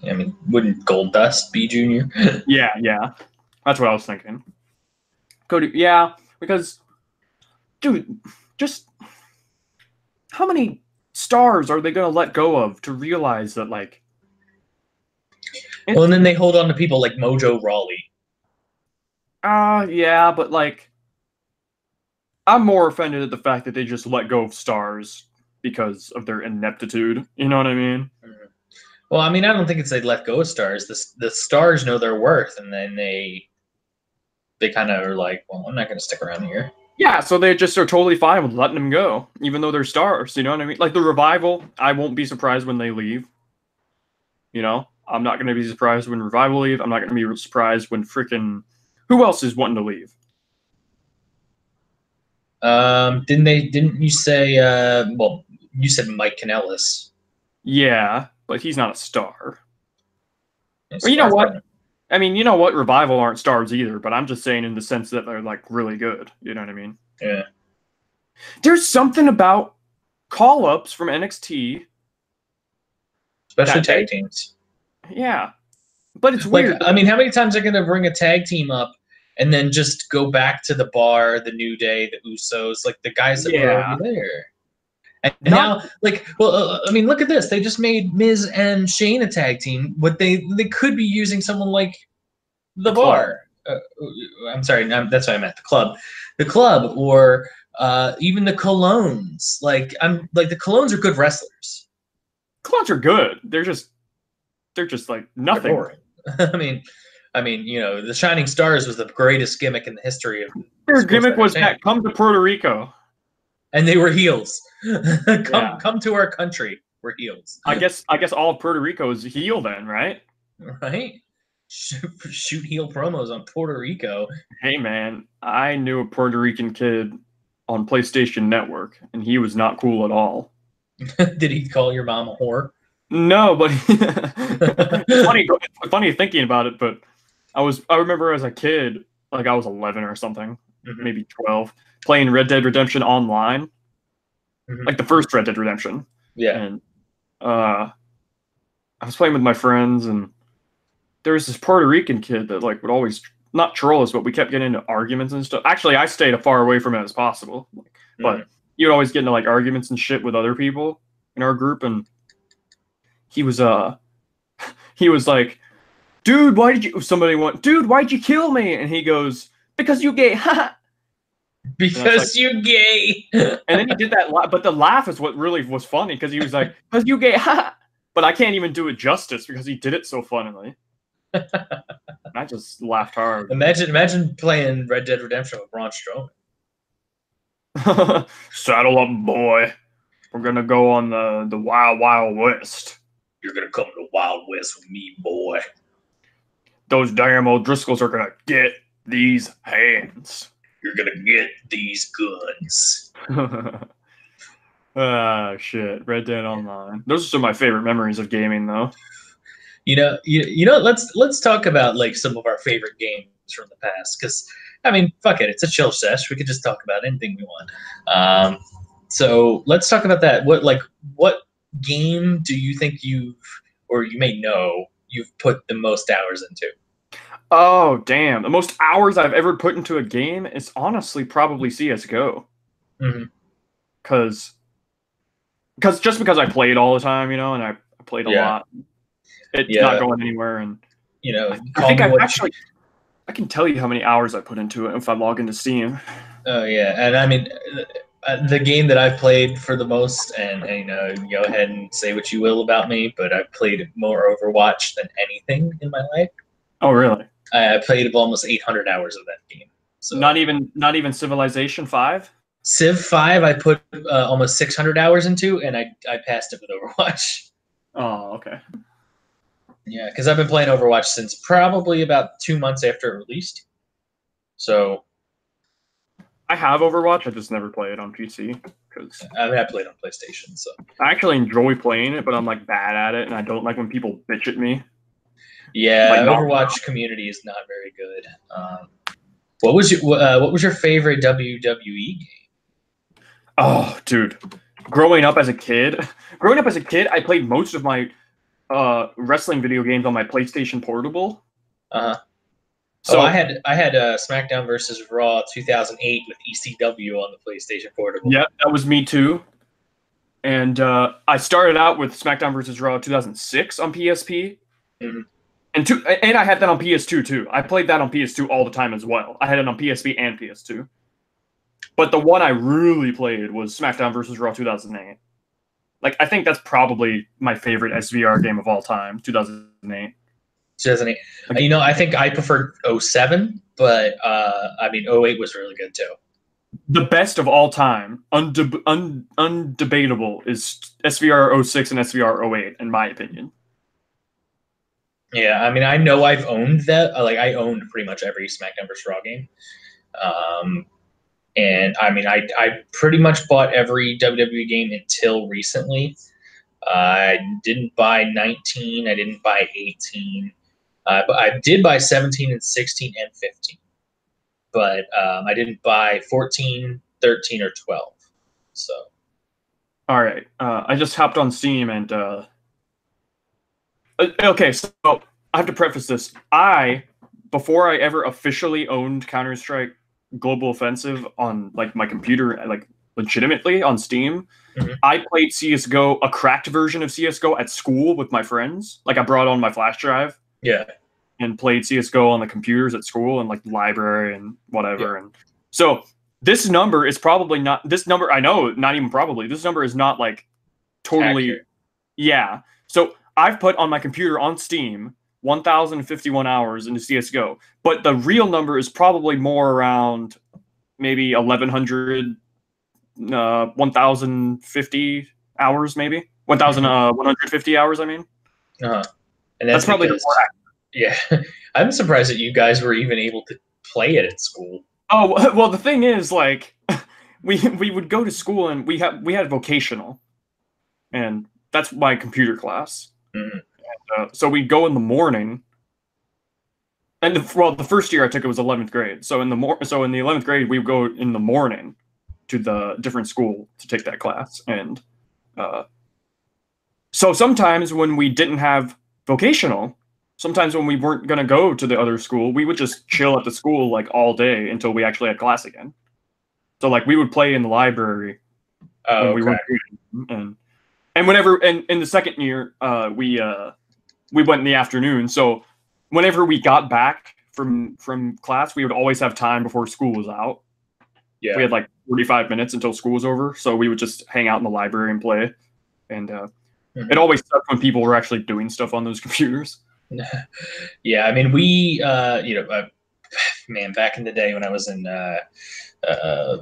I mean, wouldn't Goldust be junior? yeah. That's what I was thinking. Cody, yeah, because... Dude, just how many stars are they going to let go of to realize that, like... Well, and then they hold on to people like Mojo Rawley. Yeah, but, like... I'm more offended at the fact that they just let go of stars because of their ineptitude. You know what I mean? Well, I mean, I don't think it's they let go of stars. The stars know their worth, and then they kind of are like, well, I'm not going to stick around here. Yeah, so they just are totally fine with letting them go, even though they're stars. You know what I mean? Like the Revival, I won't be surprised when they leave. You know? I'm not going to be surprised when Revival leave. I'm not going to be surprised when freaking... Who else is wanting to leave? Didn't you say, well, you said Mike Kanellis. Yeah, but he's not a star. Well, you know what? I mean, you know what? Revival aren't stars either, but I'm just saying in the sense that they're, like, really good. You know what I mean? Yeah. There's something about call-ups from NXT. Especially tag teams. Yeah. But it's weird. I mean, how many times are they going to bring a tag team up and then just go back to the Bar, the New Day, the Usos, like the guys that were already there? And now, like, well, I mean, look at this. They just made Miz and Shane a tag team. What they could be using someone like the Bar. I'm sorry, that's what I meant. The club, or even the Colognes. Like, the Colognes are good wrestlers. Colognes are good. They're just like nothing. I mean, the Shining Stars was the greatest gimmick in the history of. Their gimmick was that come to Puerto Rico. And they were heels. Come to our country. We're heels. I guess all of Puerto Rico is heel then, right? Right? Shoot heel promos on Puerto Rico. Hey man, I knew a Puerto Rican kid on PlayStation Network, and he was not cool at all. Did he call your mom a whore? No, but it's funny thinking about it, but I remember as a kid, like I was 11 or something, maybe 12, playing Red Dead Redemption online, like the first Red Dead Redemption. Yeah. And I was playing with my friends, and there was this Puerto Rican kid that like would always not troll us, but we kept getting into arguments and stuff. Actually, I stayed as far away from it as possible, but you would always get into like arguments and shit with other people in our group, and he was like, dude, why'd you kill me? And he goes, because you gay. Because you gay. And then he did that, but the laugh is what really was funny, because he was like, because you gay. But I can't even do it justice because he did it so funnily. I just laughed hard. Imagine playing Red Dead Redemption with Braun Strowman. Saddle up, boy. We're gonna go on the Wild Wild West. You're gonna come to the Wild West with me, boy. Those damn O'Driscolls are gonna get these hands. You're gonna get these guns. Ah, shit. Red Dead Online. Those are some of my favorite memories of gaming, though. You know. Let's talk about like some of our favorite games from the past, because I mean, fuck it, it's a chill sesh. We could just talk about anything we want. So let's talk about that. What game do you think you've, or you may know, you've put the most hours into? Oh, damn. The most hours I've ever put into a game is honestly probably CS:GO. Hmm. Cause just because I played all the time, you know, and I played a Yeah, lot. It's not yeah. going anywhere, and I Call think me I've what you. actually I can tell you how many hours I put into it if I log into Steam. Oh yeah, and I mean, the game that I've played for the most, and go ahead and say what you will about me, but I've played more Overwatch than anything in my life. Oh, really? I played almost 800 hours of that game. So Not even Civilization 5? Civ 5, I put almost 600 hours into, and I passed it with Overwatch. Oh, okay. Yeah, because I've been playing Overwatch since probably about 2 months after it released. So I have Overwatch, I just never play it on PC because I mean, I played on PlayStation. So I actually enjoy playing it, but I'm like bad at it, and I don't like when people bitch at me. yeah, Like not. Overwatch community is not very good. What was your favorite WWE game? Oh, dude. Growing up as a kid, I played most of my wrestling video games on my PlayStation Portable. Uh, oh, So I had SmackDown versus Raw 2008 with ECW on the PlayStation Portable. yeah, that was me too. And I started out with SmackDown vs. Raw 2006 on PSP, Mm-hmm. and I had that on PS2 too. I played that on PS2 all the time as well. I had it on PSP and PS2. But the one I really played was SmackDown vs. Raw 2008. Like I think that's probably my favorite SVR game of all time, 2008. 2008. Like, I think I preferred '07, but I mean '08 was really good too. the best of all time, undebatable, is SVR 06 and SVR 08, in my opinion. Yeah, I mean, I know I've owned that. Like, I owned pretty much every SmackDown vs. Raw game. Um, and I mean, I pretty much bought every WWE game until recently. I didn't buy 19. I didn't buy 18. But I did buy 17 and 16 and 15. But I didn't buy 14, 13, or 12. So, All right, I just hopped on Steam and okay, so I have to preface this. Before I ever officially owned Counter Strike Global Offensive on like my computer, like legitimately on Steam, mhm. I played CS:GO, a cracked version of CS:GO at school with my friends. Like I brought on my flash drive Yeah. and played CS:GO on the computers at school and like the library and Yeah. whatever. And so this number is probably not this number. I know, not even probably. This number is not like totally. Accurate. Yeah. So I've put on my computer on Steam 1,051 hours into CS:GO, but the real number is probably more around maybe 1,100, 1,050 hours, maybe 1,150 hours. I mean, Uh-huh. And that's that's probably the because, more. yeah, I'm surprised that you guys were even able to play it at school. Oh well, the thing is, like, we would go to school and we had vocational, and that's my computer class. Mhm. So we'd go in the morning. And the first year I took it was 11th grade. So in the 11th grade we would go in the morning to the different school to take that class. And so sometimes when we didn't have vocational, sometimes when we weren't gonna go to the other school, we would just chill at the school like all day until we actually had class again. So like we would play in the library when Oh, we okay. weren't and whenever and in the second year we went in the afternoon. So whenever we got back from class, we would always have time before school was out. Yeah. We had like 45 minutes until school was over, so we would just hang out in the library and play. And it always sucked when people were actually doing stuff on those computers. Yeah, I mean, we, man, back in the day when I was in uh,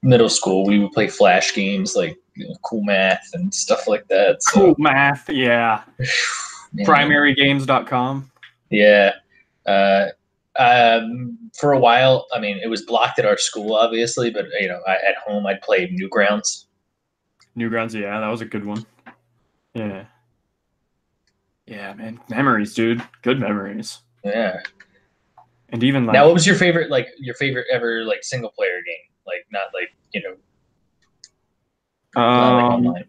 middle school, we would play flash games like Cool Math and stuff like that. So, Cool math, yeah. man, Primarygames.com. yeah. Uh, for a while, I mean, it was blocked at our school, obviously, but at home, I'd play Newgrounds. Newgrounds, yeah, that was a good one. Yeah. Yeah, man. Memories, dude. Good memories. Yeah. And even like Now, what was your favorite ever like single player game? Like not like like Um, online.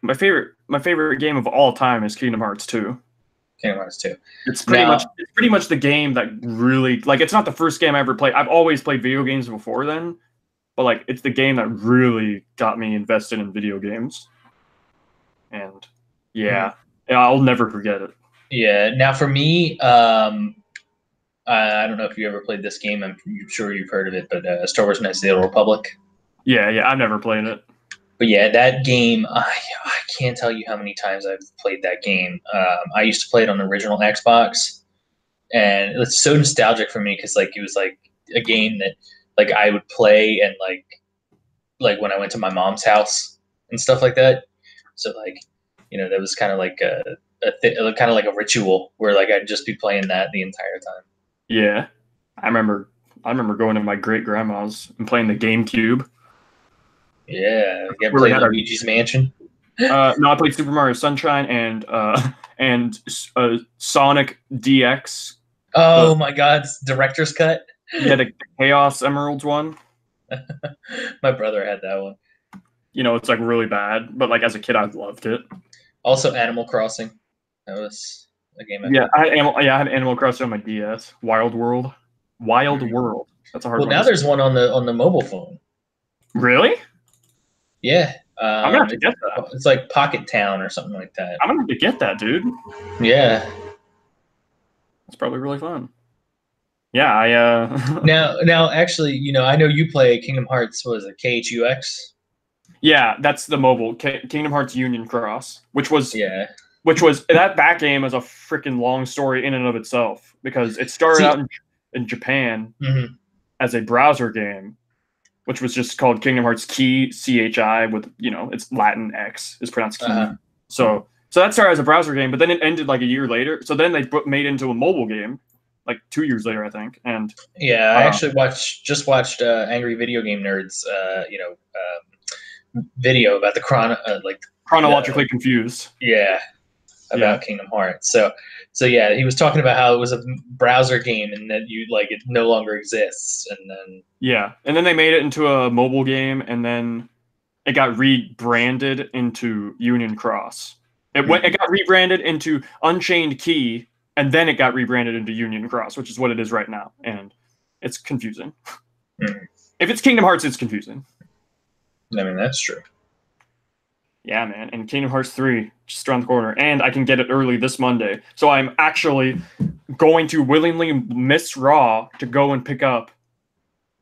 my favorite game of all time is Kingdom Hearts 2. Kingdom Hearts 2. It's Now, pretty much the game that really like it's not the first game I ever played. I've always played video games before then, but like it's the game that really got me invested in video games. And yeah, I'll never forget it. yeah. Now for me, I don't know if you ever played this game. I'm sure you've heard of it, but Star Wars: Knights of the Old Republic. Yeah, I've never played it. But yeah, that game, I can't tell you how many times I've played that game. I used to play it on the original Xbox, and it's so nostalgic for me because like it was like a game that like I would play and like when I went to my mom's house and stuff like that. So like that was kind of like kind of like a ritual where like I'd just be playing that the entire time. Yeah, I remember. I remember going to my great grandma's and playing the GameCube. Yeah, you ever Where we played had our Luigi's Mansion? no, I played Super Mario Sunshine and Sonic DX. Oh my God, it's director's cut. Yeah, the Chaos Emeralds one. My brother had that one. It's like really bad, but like as a kid, I loved it. Also, Animal Crossing. That was a game I Yeah, played. I had Animal Crossing on my DS. Wild World. Wild World. That's a hard Well, one now to say. there's one on the mobile phone. Really? Yeah, I'm gonna have to get that. it's like Pocket Town or something like that. I'm gonna have to get that, dude. Yeah. That's probably really fun. Yeah, Now, actually, I know you play Kingdom Hearts. What was it, KHUX? yeah, that's the mobile Kingdom Hearts Union Cross, which was Yeah. that game is a freaking long story in and of itself because it started See, out in Japan mhm. as a browser game, which was just called Kingdom Hearts Key CHI with it's Latin X is pronounced key. Uh-huh. So that started as a browser game, but then it ended like a year later. So then they made it into a mobile game, like 2 years later, I think. And Yeah, I actually watched Angry Video Game Nerds, video about the chronologically confused. yeah, about Kingdom Hearts. So yeah, he was talking about how it was a browser game and that it no longer exists, and then And then they made it into a mobile game, and then it got rebranded into Union Cross. It got rebranded into Unchained Key, and then it got rebranded into Union Cross, which is what it is right now, and it's confusing. If it's Kingdom Hearts, it's confusing. I mean that's true. Yeah, man. And Kingdom Hearts 3 just around the corner, and I can get it early this Monday. So I'm actually going to willingly miss Raw to go and pick up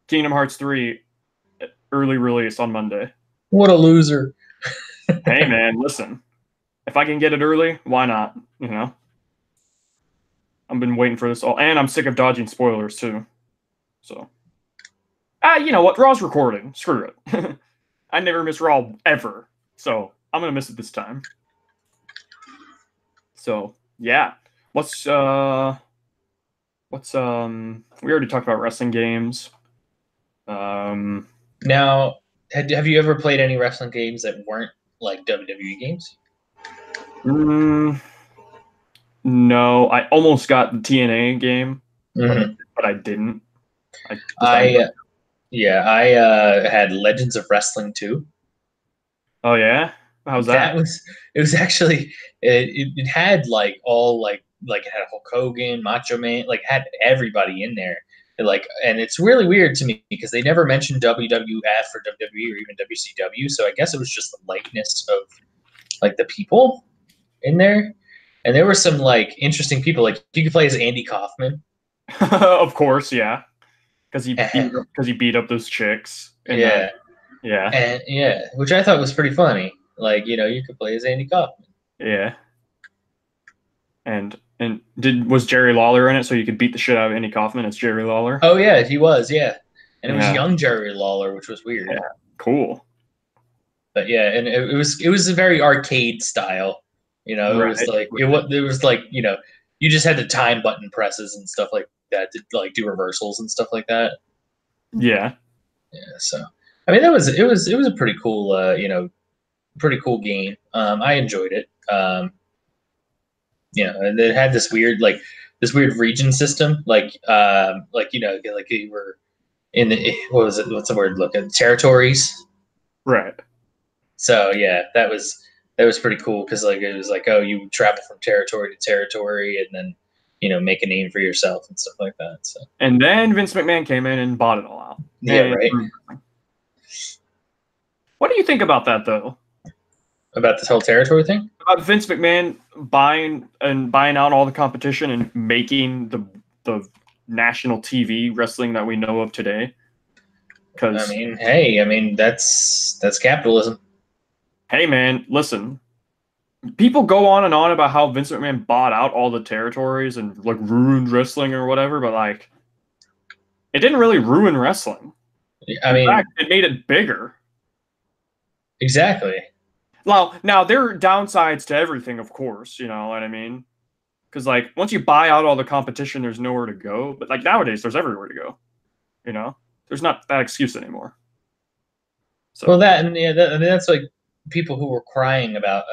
Kingdom Hearts 3 early release on Monday. What a loser. Hey, man, listen. If I can get it early, why not? I've been waiting for this all, and I'm sick of dodging spoilers too. So, you know what? Raw's recording. Screw it. I never miss Raw ever, so I'm gonna miss it this time. So yeah, we already talked about wrestling games. Now, have you ever played any wrestling games that weren't like WWE games? No, I almost got the TNA game, but I didn't. I had Legends of Wrestling 2. Oh yeah, how's that? It was actually it had like all it had Hulk Hogan, Macho Man, had everybody in there. And it's really weird to me because they never mentioned WWF or WWE or even WCW. So I guess it was just the likeness of the people in there. And there were some interesting people. Like you could play as Andy Kaufman. Of course, yeah. Because he beat up those chicks. Yeah. Yeah. And which I thought was pretty funny. You could play as Andy Kaufman. Yeah. And was Jerry Lawler in it so you could beat the shit out of Andy Kaufman as Jerry Lawler? Oh yeah, he was, yeah. And it was young Jerry Lawler, which was weird. Yeah. Cool. But yeah, and it was a very arcade style. It was you just had the time button presses and stuff like that to do reversals and stuff like that. Yeah. Yeah, so I mean it was a pretty cool pretty cool game. I enjoyed it. And it had this weird region system, you were in the what's the word? Territories. Right. So yeah, that was pretty cool because like it was like, oh, you travel from territory to territory and then make a name for yourself and stuff like that. So And then Vince McMahon came in and bought it all out. yeah, And right. what do you think about that, though? About this whole territory thing? About Vince McMahon buying out all the competition and making the national TV wrestling that we know of today? I mean, hey, that's capitalism. Hey, man, listen. People go on and on about how Vince McMahon bought out all the territories and like ruined wrestling or whatever, but like it didn't really ruin wrestling. In fact, it made it bigger. Exactly. Well, now there are downsides to everything, of course, you know what I mean? Because like once you buy out all the competition, there's nowhere to go. But like nowadays, there's everywhere to go. You know, there's not that excuse anymore. So. Well, that and yeah, that's like people who were crying about,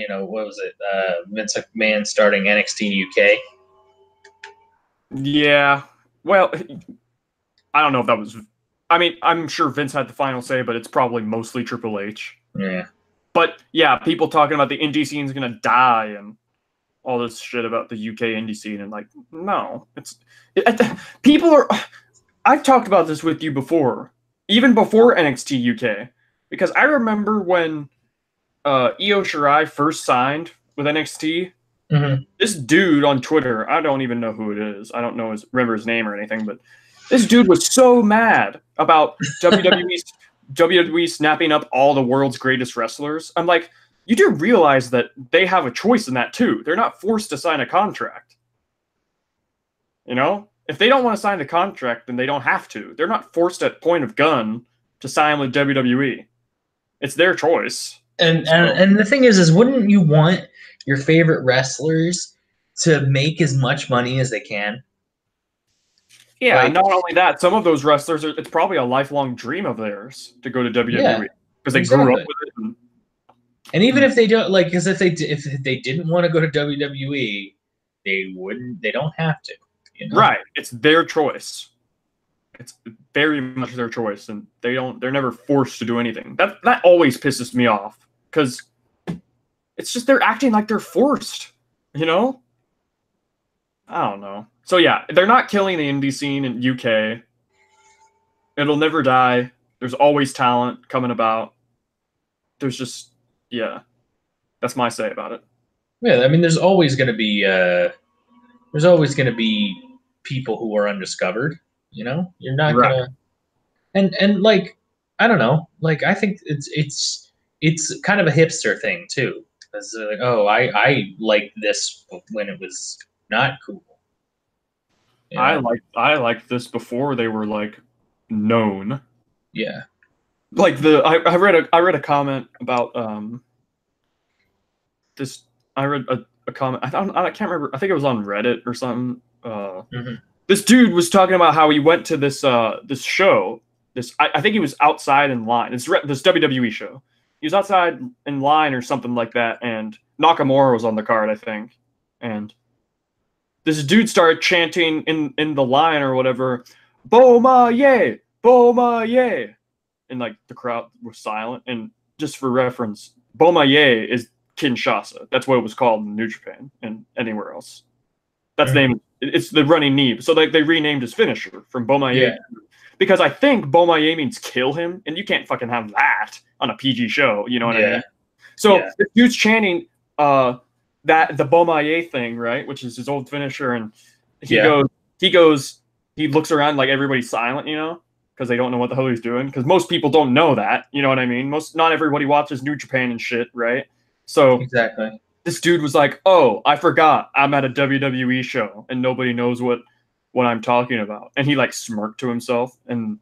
what was it, Vince McMahon starting NXT UK. Yeah, well, I don't know if that was. I mean, I'm sure Vince had the final say, but it's probably mostly Triple H. Yeah. But yeah, people talking about the indie scene is gonna die and all this shit about the UK indie scene, and like, no, people are. I've talked about this with you before, even before NXT UK, because I remember when Io Shirai first signed with NXT. Mm-hmm. This dude on Twitter, I don't even know who it is. I don't remember his name or anything, but this dude was so mad about WWE snapping up all the world's greatest wrestlers. I'm like, you do realize that they have a choice in that too. They're not forced to sign a contract. You know? If they don't want to sign the contract, then they don't have to. They're not forced at point of gun to sign with WWE. It's their choice. And the thing is wouldn't you want your favorite wrestlers to make as much money as they can? Yeah, like, not only that, some of those wrestlers, it's probably a lifelong dream of theirs to go to WWE because they grew up with it. And even if they don't, like, because if they didn't want to go to WWE, they don't have to. You know? Right. It's their choice. It's very much their choice, and they're never forced to do anything. That always pisses me off because it's just they're acting like they're forced, you know? I don't know. So yeah, they're not killing the indie scene in UK. It'll never die. There's always talent coming about. There's just, yeah. That's my say about it. Yeah, I mean there's always gonna be people who are undiscovered. You know? You're not gonna and like I don't know, like I think it's kind of a hipster thing too. Because like, oh, I liked this when it was not cool. You know? I liked this before they were like known. Yeah. Like I read a comment about this. I read a comment. I can't remember. I think it was on Reddit or something. This dude was talking about how he went to this this show. I think he was outside in line. This WWE show. He was outside in line or something like that, and Nakamura was on the card, I think. And this dude started chanting in the line or whatever, "Boma ye, Boma ye," and like the crowd was silent. And just for reference, Boma ye is Kinshasa. That's what it was called in New Japan and anywhere else. That's the name. It's the running knee. So like they renamed his finisher from Boma ye. Yeah. Because I think Bomaye means kill him, and you can't fucking have that on a PG show. You know what I mean? So this dude's chanting that the Bomaye thing, right? Which is his old finisher, and he looks around like everybody's silent, you know, because they don't know what the hell he's doing. Because most people don't know that, you know what I mean? Not everybody watches New Japan and shit, right? So exactly. This dude was like, "Oh, I forgot. I'm at a WWE show, and nobody knows what I'm talking about." And he like smirked to himself, and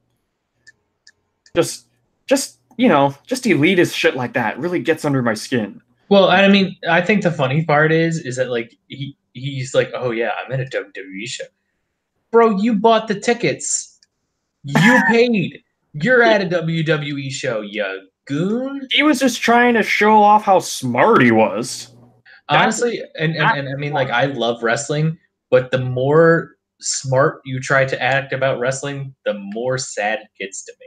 just elitist shit like that really gets under my skin. Well, I mean, I think the funny part is that like he's like, "Oh yeah, I'm at a WWE show." Bro, you bought the tickets. You paid. You're at a WWE show, you goon. He was just trying to show off how smart he was. Honestly, and I mean, like, I love wrestling, but the more smart you try to act about wrestling, the more sad it gets to me.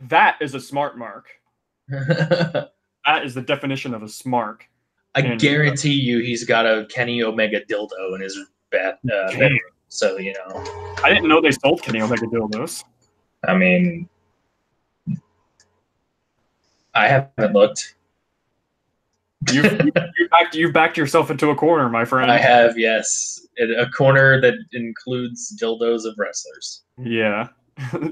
That is a smart mark. That is the definition of a smart. I guarantee you, he's got a Kenny Omega dildo in his bedroom. So I didn't know they sold Kenny Omega dildos. I mean, I haven't looked. You've backed yourself into a corner, my friend. I have, yes, a corner that includes dildos of wrestlers. Yeah,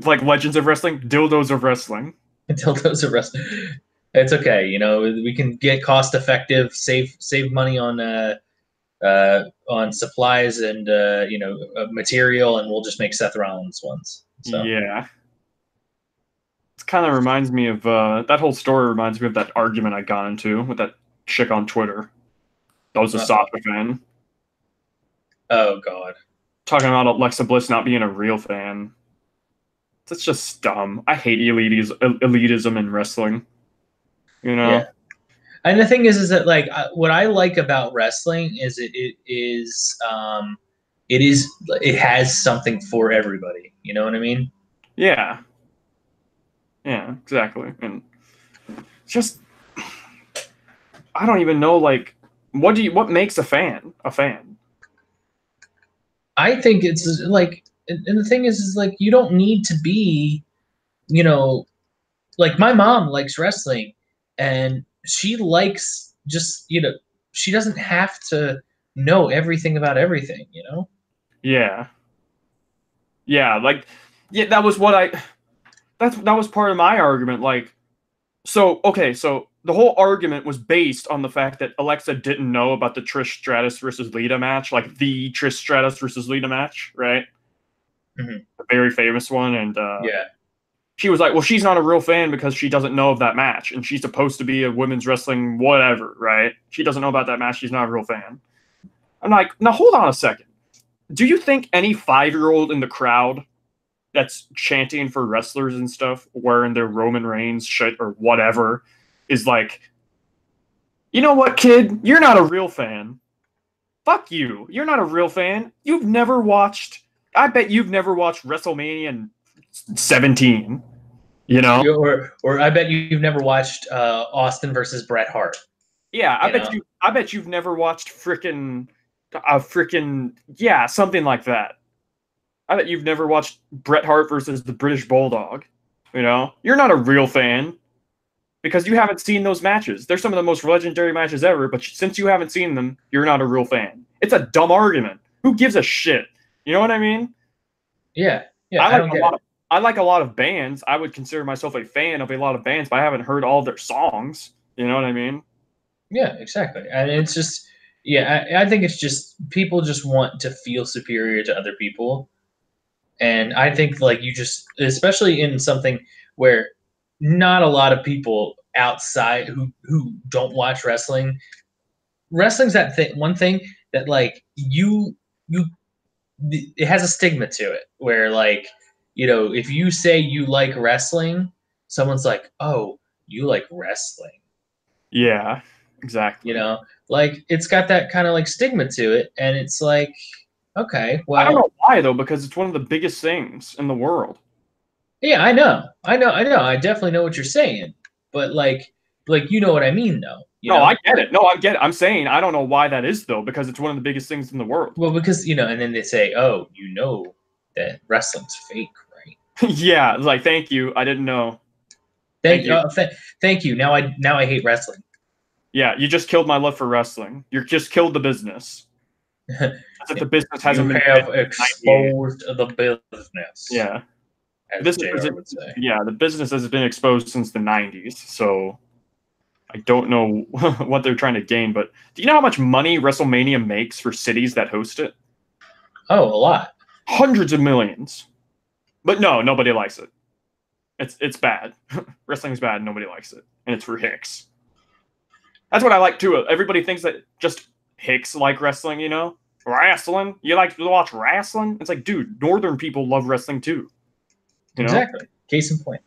like Legends of Wrestling, dildos of wrestling. Dildos of wrestling. It's okay, we can get cost effective, save money on supplies and material, and we'll just make Seth Rollins ones. So. Yeah. It kind of reminds me of that whole story reminds me of that argument I got into with that chick on Twitter. That was a Sasha fan. Oh God. Talking about Alexa Bliss not being a real fan. That's just dumb. I hate elitism in wrestling. Yeah. And the thing is that like what I like about wrestling is it has something for everybody. You know what I mean? Yeah. Yeah, exactly. And just I don't even know like what makes a fan a fan? I think it's like, and the thing is like you don't need to be, like my mom likes wrestling, and she likes just she doesn't have to know everything about everything. Yeah. Yeah, like that was what that was part of my argument. Like, so the whole argument was based on the fact that Alexa didn't know about the Trish Stratus versus Lita match, like the Trish Stratus versus Lita match, right? Mm-hmm. A very famous one, and yeah, she was like, "Well, she's not a real fan because she doesn't know of that match, and she's supposed to be a women's wrestling whatever, right? She doesn't know about that match. She's not a real fan." I'm like, now hold on a second. Do you think any 5-year-old in the crowd that's chanting for wrestlers and stuff, wearing their Roman Reigns shit or whatever, is like, you know what, kid? You're not a real fan. Fuck you. You're not a real fan. You've never watched. I bet you've never watched WrestleMania 17. or I bet you've never watched Austin versus Bret Hart. Yeah, I bet you've never watched something like that. I bet you've never watched Bret Hart versus the British Bulldog. You're not a real fan because you haven't seen those matches. They're some of the most legendary matches ever, but since you haven't seen them, you're not a real fan. It's a dumb argument. Who gives a shit? You know what I mean? Yeah. I like a lot of bands. I would consider myself a fan of a lot of bands, but I haven't heard all their songs. You know what I mean? Yeah, exactly. And it's just, I think it's just people just want to feel superior to other people. And I think like you just, especially in something where not a lot of people outside who don't watch wrestling's that one thing that like it has a stigma to it where like, if you say you like wrestling, someone's like, oh, you like wrestling. Yeah, exactly. Like it's got that kind of like stigma to it. And it's like, okay, well, I don't know why though, because it's one of the biggest things in the world. Yeah, I know. I definitely know what you're saying, but like you know what I mean, though. I get it. No, I get it. I'm saying I don't know why that is though, because it's one of the biggest things in the world. Well, because and then they say, "Oh, you know that wrestling's fake, right?" Yeah, it's like thank you. I didn't know. Thank you. Thank you. Now I hate wrestling. Yeah, you just killed my love for wrestling. You just killed the business. As if the business hasn't been exposed the business. Yeah. As JR would say. Yeah, the business has been exposed since the 90s, so I don't know what they're trying to gain, but do you know how much money WrestleMania makes for cities that host it? Oh, a lot. Hundreds of millions. But no, nobody likes it. It's bad. Wrestling's bad, nobody likes it. And it's for hicks. That's what I like too. Everybody thinks that just hicks like wrestling, Wrestling? You like to watch wrestling? It's like, dude, northern people love wrestling too. Exactly. Case in point.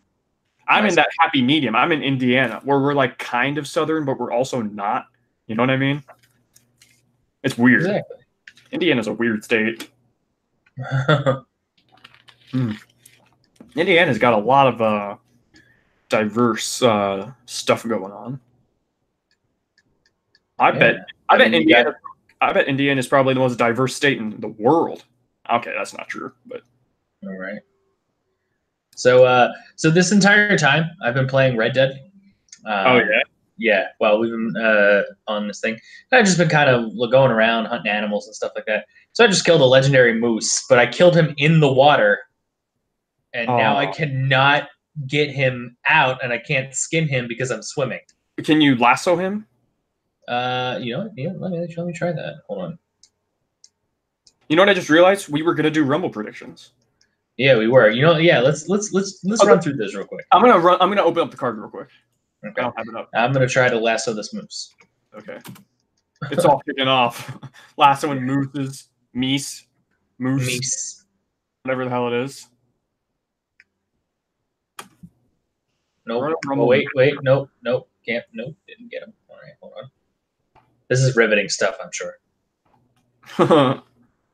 I'm in that happy medium. I'm in Indiana, where we're like kind of southern, but we're also not. You know what I mean? It's weird. Exactly. Indiana's a weird state. Indiana's got a lot of diverse stuff going on. I Yeah. bet. I bet mean, Indiana. I bet Indiana is probably the most diverse state in the world. Okay, that's not true, but all right. So this entire time I've been playing Red Dead. oh yeah. Yeah. Well, we've been on this thing. I've just been kind of going around hunting animals and stuff like that. So I just killed a legendary moose, but I killed him in the water, and now I Oh, cannot get him out, and I can't skin him because I'm swimming. can you lasso him? Yeah, let me try that. Hold on. You know what I just realized? We were gonna do Rumble predictions. Yeah, we were. Yeah. Let's Okay. run through this real quick. I'm gonna open up the card real quick. Okay. I don't have it up. I'm gonna try to lasso this moose. Okay. It's all kicking off. Lassoing mooses, moose, whatever the hell it is. Nope. Oh, wait, nope, can't, nope, didn't get him. All right, hold on. This is riveting stuff, I'm sure.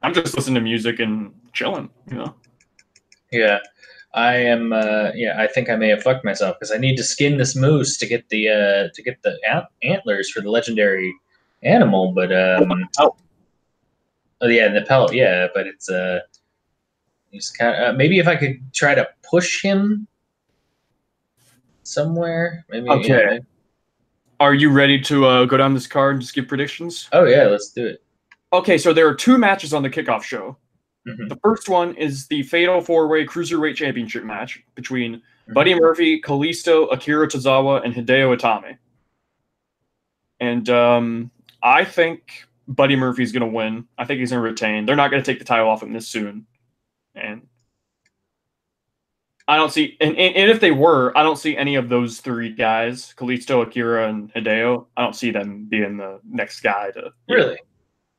I'm just listening to music and chilling, you know. Yeah, I am. I think I may have fucked myself because I need to skin this moose to get the antlers for the legendary animal. But oh yeah, the pelt. Yeah, but he's kind of maybe if I could try to push him somewhere. Maybe. Okay. Yeah, maybe. Are you ready to go down this card and just give predictions? Oh yeah, let's do it. Okay, so there are 2 matches on the kickoff show. Mm-hmm. The first one is the Fatal 4-Way Cruiserweight Championship match between Buddy Murphy, Kalisto, Akira Tozawa, and Hideo Itami. And I think Buddy Murphy's going to win. I think he's going to retain. They're not going to take the title off him this soon. And I don't see, and if they were, I don't see any of those 3 guys, Kalisto, Akira, and Hideo. I don't see them being the next guy to. Really?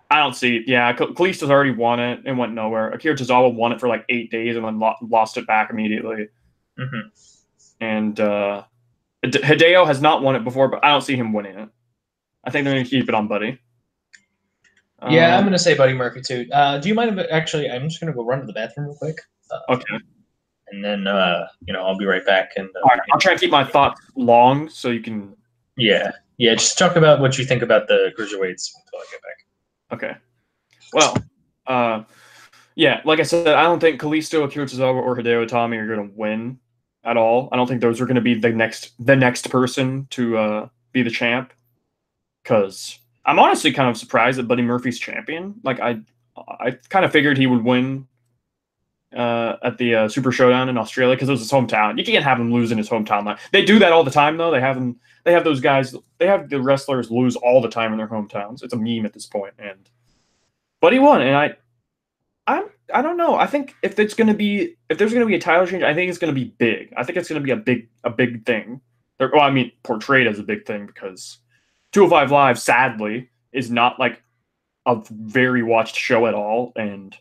I don't see. Yeah, Kalisto's already won it and went nowhere. Akira Tozawa won it for like 8 days and then lost it back immediately. Mm-hmm. And Hideo has not won it before, but I don't see him winning it. I think they're going to keep it on Buddy. Yeah, I'm going to say Buddy Murphy too. Do you mind if actually? I'm just going to go run to the bathroom real quick. Okay. And then I'll be right back. And all right, I'll try to keep my thoughts long so you can. Yeah. Just talk about what you think about the cruiserweights until I get back. Okay. Well, yeah, like I said, I don't think Kalisto, Akira Tozawa, or Hideo Itami are going to win at all. I don't think those are going to be the next person to be the champ. Because I'm honestly kind of surprised that Buddy Murphy's champion. Like I kind of figured he would win at the Super Showdown in Australia because it was his hometown. You can't have him lose in his hometown. Like, they do that all the time, though. They have those guys. They have the wrestlers lose all the time in their hometowns. It's a meme at this point. But he won, and I don't know. I think if there's gonna be a title change, I think it's gonna be big. I think it's gonna be a big thing. Well, I mean, portrayed as a big thing because 205 Live, sadly, is not like a very watched show at all, and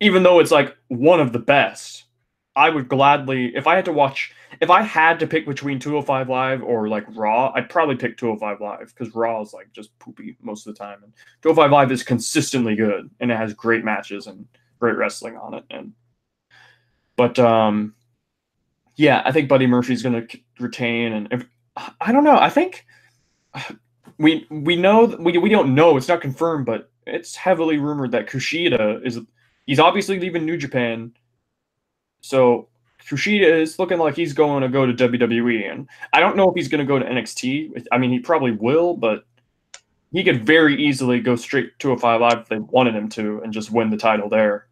even though it's like one of the best, I would gladly, if I had to pick between 205 Live or like Raw, I'd probably pick 205 Live because Raw is like just poopy most of the time, and 205 Live is consistently good and it has great matches and great wrestling on it. But yeah, I think Buddy Murphy's going to retain, and I don't know. I think we know we don't know. It's not confirmed, but it's heavily rumored that Kushida he's obviously leaving New Japan. So Kushida is looking like he's going to go to WWE, and I don't know if he's going to go to NXT. I mean, he probably will, but he could very easily go straight to 205 Live if they wanted him to and just win the title there.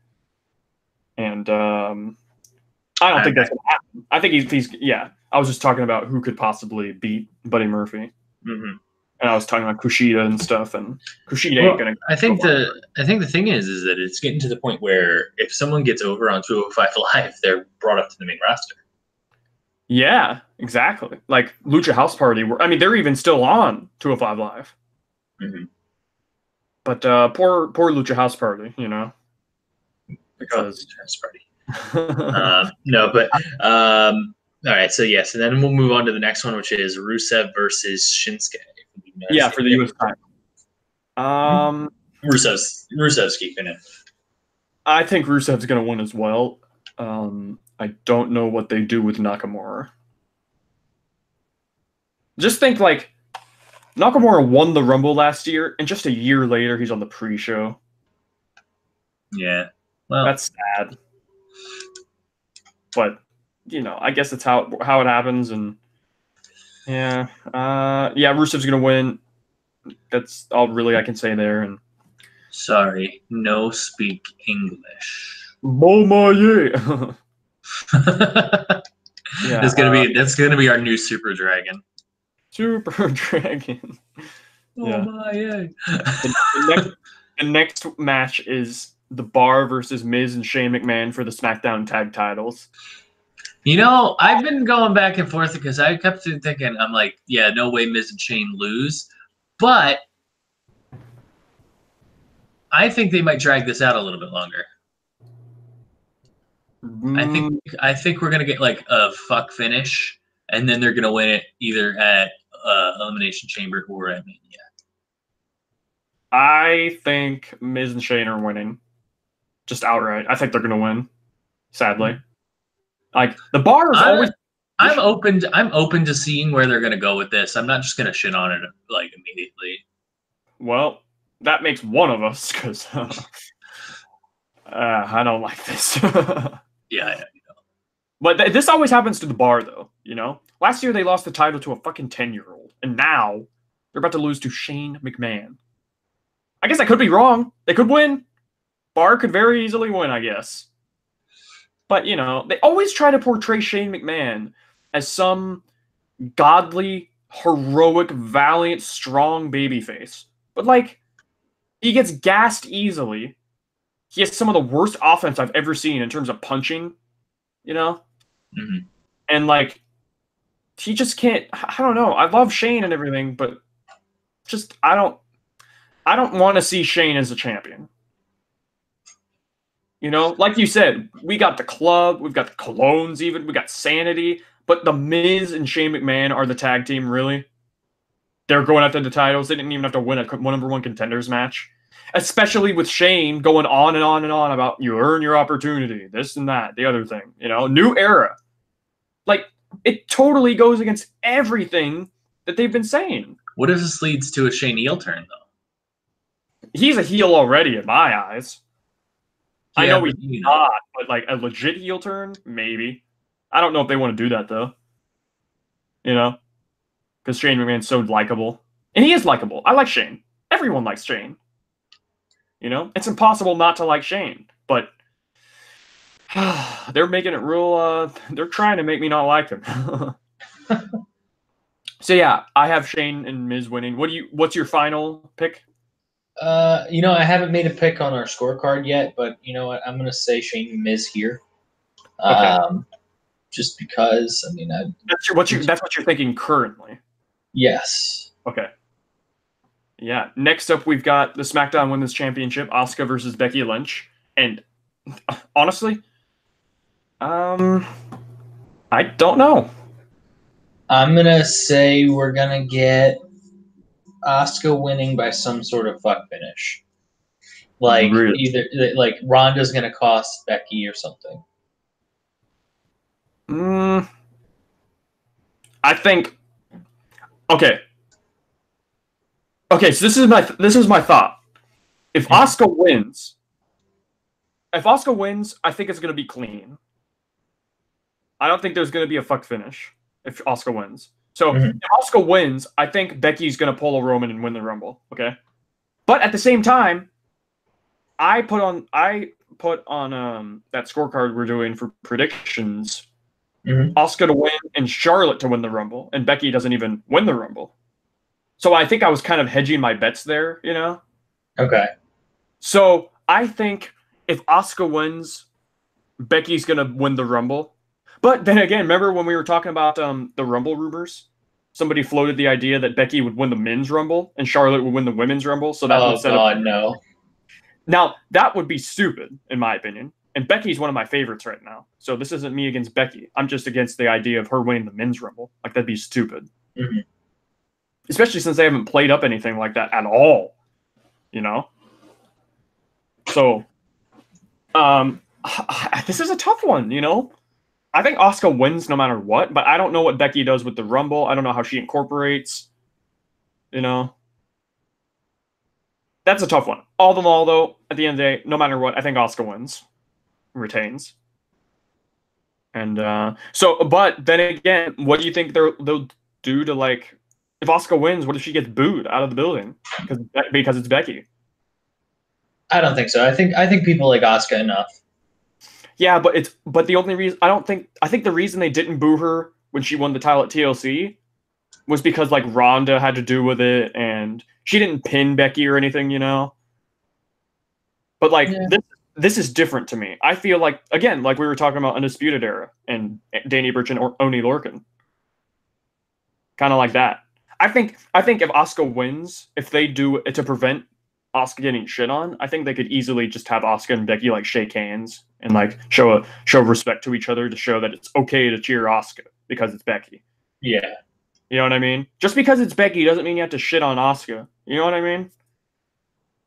And I don't think that's going to happen. I think he's yeah. I was just talking about who could possibly beat Buddy Murphy. Mm-hmm. And I was talking about Kushida and stuff, and Kushida ain't gonna. I think the thing is that it's getting to the point where if someone gets over on 205 Live, they're brought up to the main roster. Yeah, exactly. Like Lucha House Party. They're even still on 205 Live. Mm-hmm. But poor Lucha House Party, you know, because House Party. No, but all right. So yes, and then we'll move on to the next one, which is Rusev versus Shinsuke. Yeah, for the US title. Rusev's keeping it. I think Rusev's going to win as well. I don't know what they do with Nakamura. Just think like Nakamura won the Rumble last year, and just a year later, he's on the pre-show. Yeah. Well, that's sad. But I guess that's how it happens, and yeah, Rusev's gonna win. That's all really I can say there. And sorry, no speak English. Bomaye. Yeah, that's gonna be our new Super Dragon. Super Dragon. Yeah. Bomaye. The next match is The Bar versus Miz and Shane McMahon for the SmackDown Tag Titles. I've been going back and forth because I kept thinking, I'm like, yeah, no way Miz and Shane lose. But I think they might drag this out a little bit longer. I think we're gonna get like a fuck finish, and then they're gonna win it either at Elimination Chamber or at Mania. I think Miz and Shane are winning, just outright. I think they're gonna win. Sadly, like The Bar is always. I'm open to seeing where they're gonna go with this. I'm not just gonna shit on it like immediately. Well, that makes one of us because I don't like this. Yeah. But this always happens to The Bar, though. Last year they lost the title to a fucking 10-year-old, and now they're about to lose to Shane McMahon. I guess I could be wrong. They could win. Bar could very easily win, I guess. But they always try to portray Shane McMahon as some godly, heroic, valiant, strong babyface. But he gets gassed easily. He has some of the worst offense I've ever seen in terms of punching, Mm-hmm. And he just can't. I don't know. I love Shane and everything, but just I don't want to see Shane as a champion. Like you said, we got the Club, we've got the Colognes, even we got Sanity, but the Miz and Shane McMahon are the tag team. Really, they're going after the titles. They didn't even have to win a number one contenders match. Especially with Shane going on and on and on about you earn your opportunity, this and that, the other thing, new era. It totally goes against everything that they've been saying. What if this leads to a Shane heel turn, though? He's a heel already in my eyes. Yeah, I know he's not, but a legit heel turn, maybe. I don't know if they want to do that, though. Because Shane McMahon's so likable. And he is likable. I like Shane. Everyone likes Shane. It's impossible not to like Shane, but they're making it real. They're trying to make me not like him. So yeah, I have Shane and Miz winning. What's your final pick? I haven't made a pick on our scorecard yet, but you know what? I'm gonna say Shane and Miz here. Okay. Just because that's what you're thinking currently. Yes. Okay. Yeah. Next up, we've got the SmackDown Women's Championship: Asuka versus Becky Lynch. And honestly, I don't know. I'm gonna say we're gonna get Asuka winning by some sort of fuck finish. Really? Either Ronda's gonna cost Becky or something. I think. Okay. Okay, so this is my thought. If Asuka wins, I think it's gonna be clean. I don't think there's gonna be a fuck finish if Asuka wins. So if Asuka wins, I think Becky's gonna pull a Roman and win the Rumble. Okay, but at the same time, I put on that scorecard we're doing for predictions. Asuka to win and Charlotte to win the Rumble, and Becky doesn't even win the Rumble. So I think I was kind of hedging my bets there, Okay. So I think if Asuka wins, Becky's going to win the Rumble. But then again, remember when we were talking about the Rumble rumors? Somebody floated the idea that Becky would win the men's Rumble and Charlotte would win the women's Rumble. So that would set up. No. Now, that would be stupid, in my opinion. And Becky's one of my favorites right now. So this isn't me against Becky. I'm just against the idea of her winning the men's Rumble. That'd be stupid. Mm-hmm. Especially since they haven't played up anything like that at all. So, this is a tough one, I think Asuka wins no matter what, but I don't know what Becky does with the Rumble. I don't know how she incorporates. You know, that's a tough one. All in all, though, at the end of the day, no matter what, I think Asuka wins, retains. And but then again, what do you think they'll do to like if Asuka wins? What if she gets booed out of the building because it's Becky? I don't think so. I think people like Asuka enough. Yeah, but the only reason I think the reason they didn't boo her when she won the title at TLC was because like Ronda had to do with it, and she didn't pin Becky or anything, you know. But like Yeah. this is different to me. I feel like again, like we were talking about Undisputed Era and Danny Burch and Oni Lorcan, kind of like that. I think if Asuka wins, if they do it to prevent Asuka getting shit on, I think they could easily just have Asuka and Becky like shake hands and like show respect to each other to show that it's okay to cheer Asuka because it's Becky. Yeah. You know what I mean? Just because it's Becky doesn't mean you have to shit on Asuka. You know what I mean?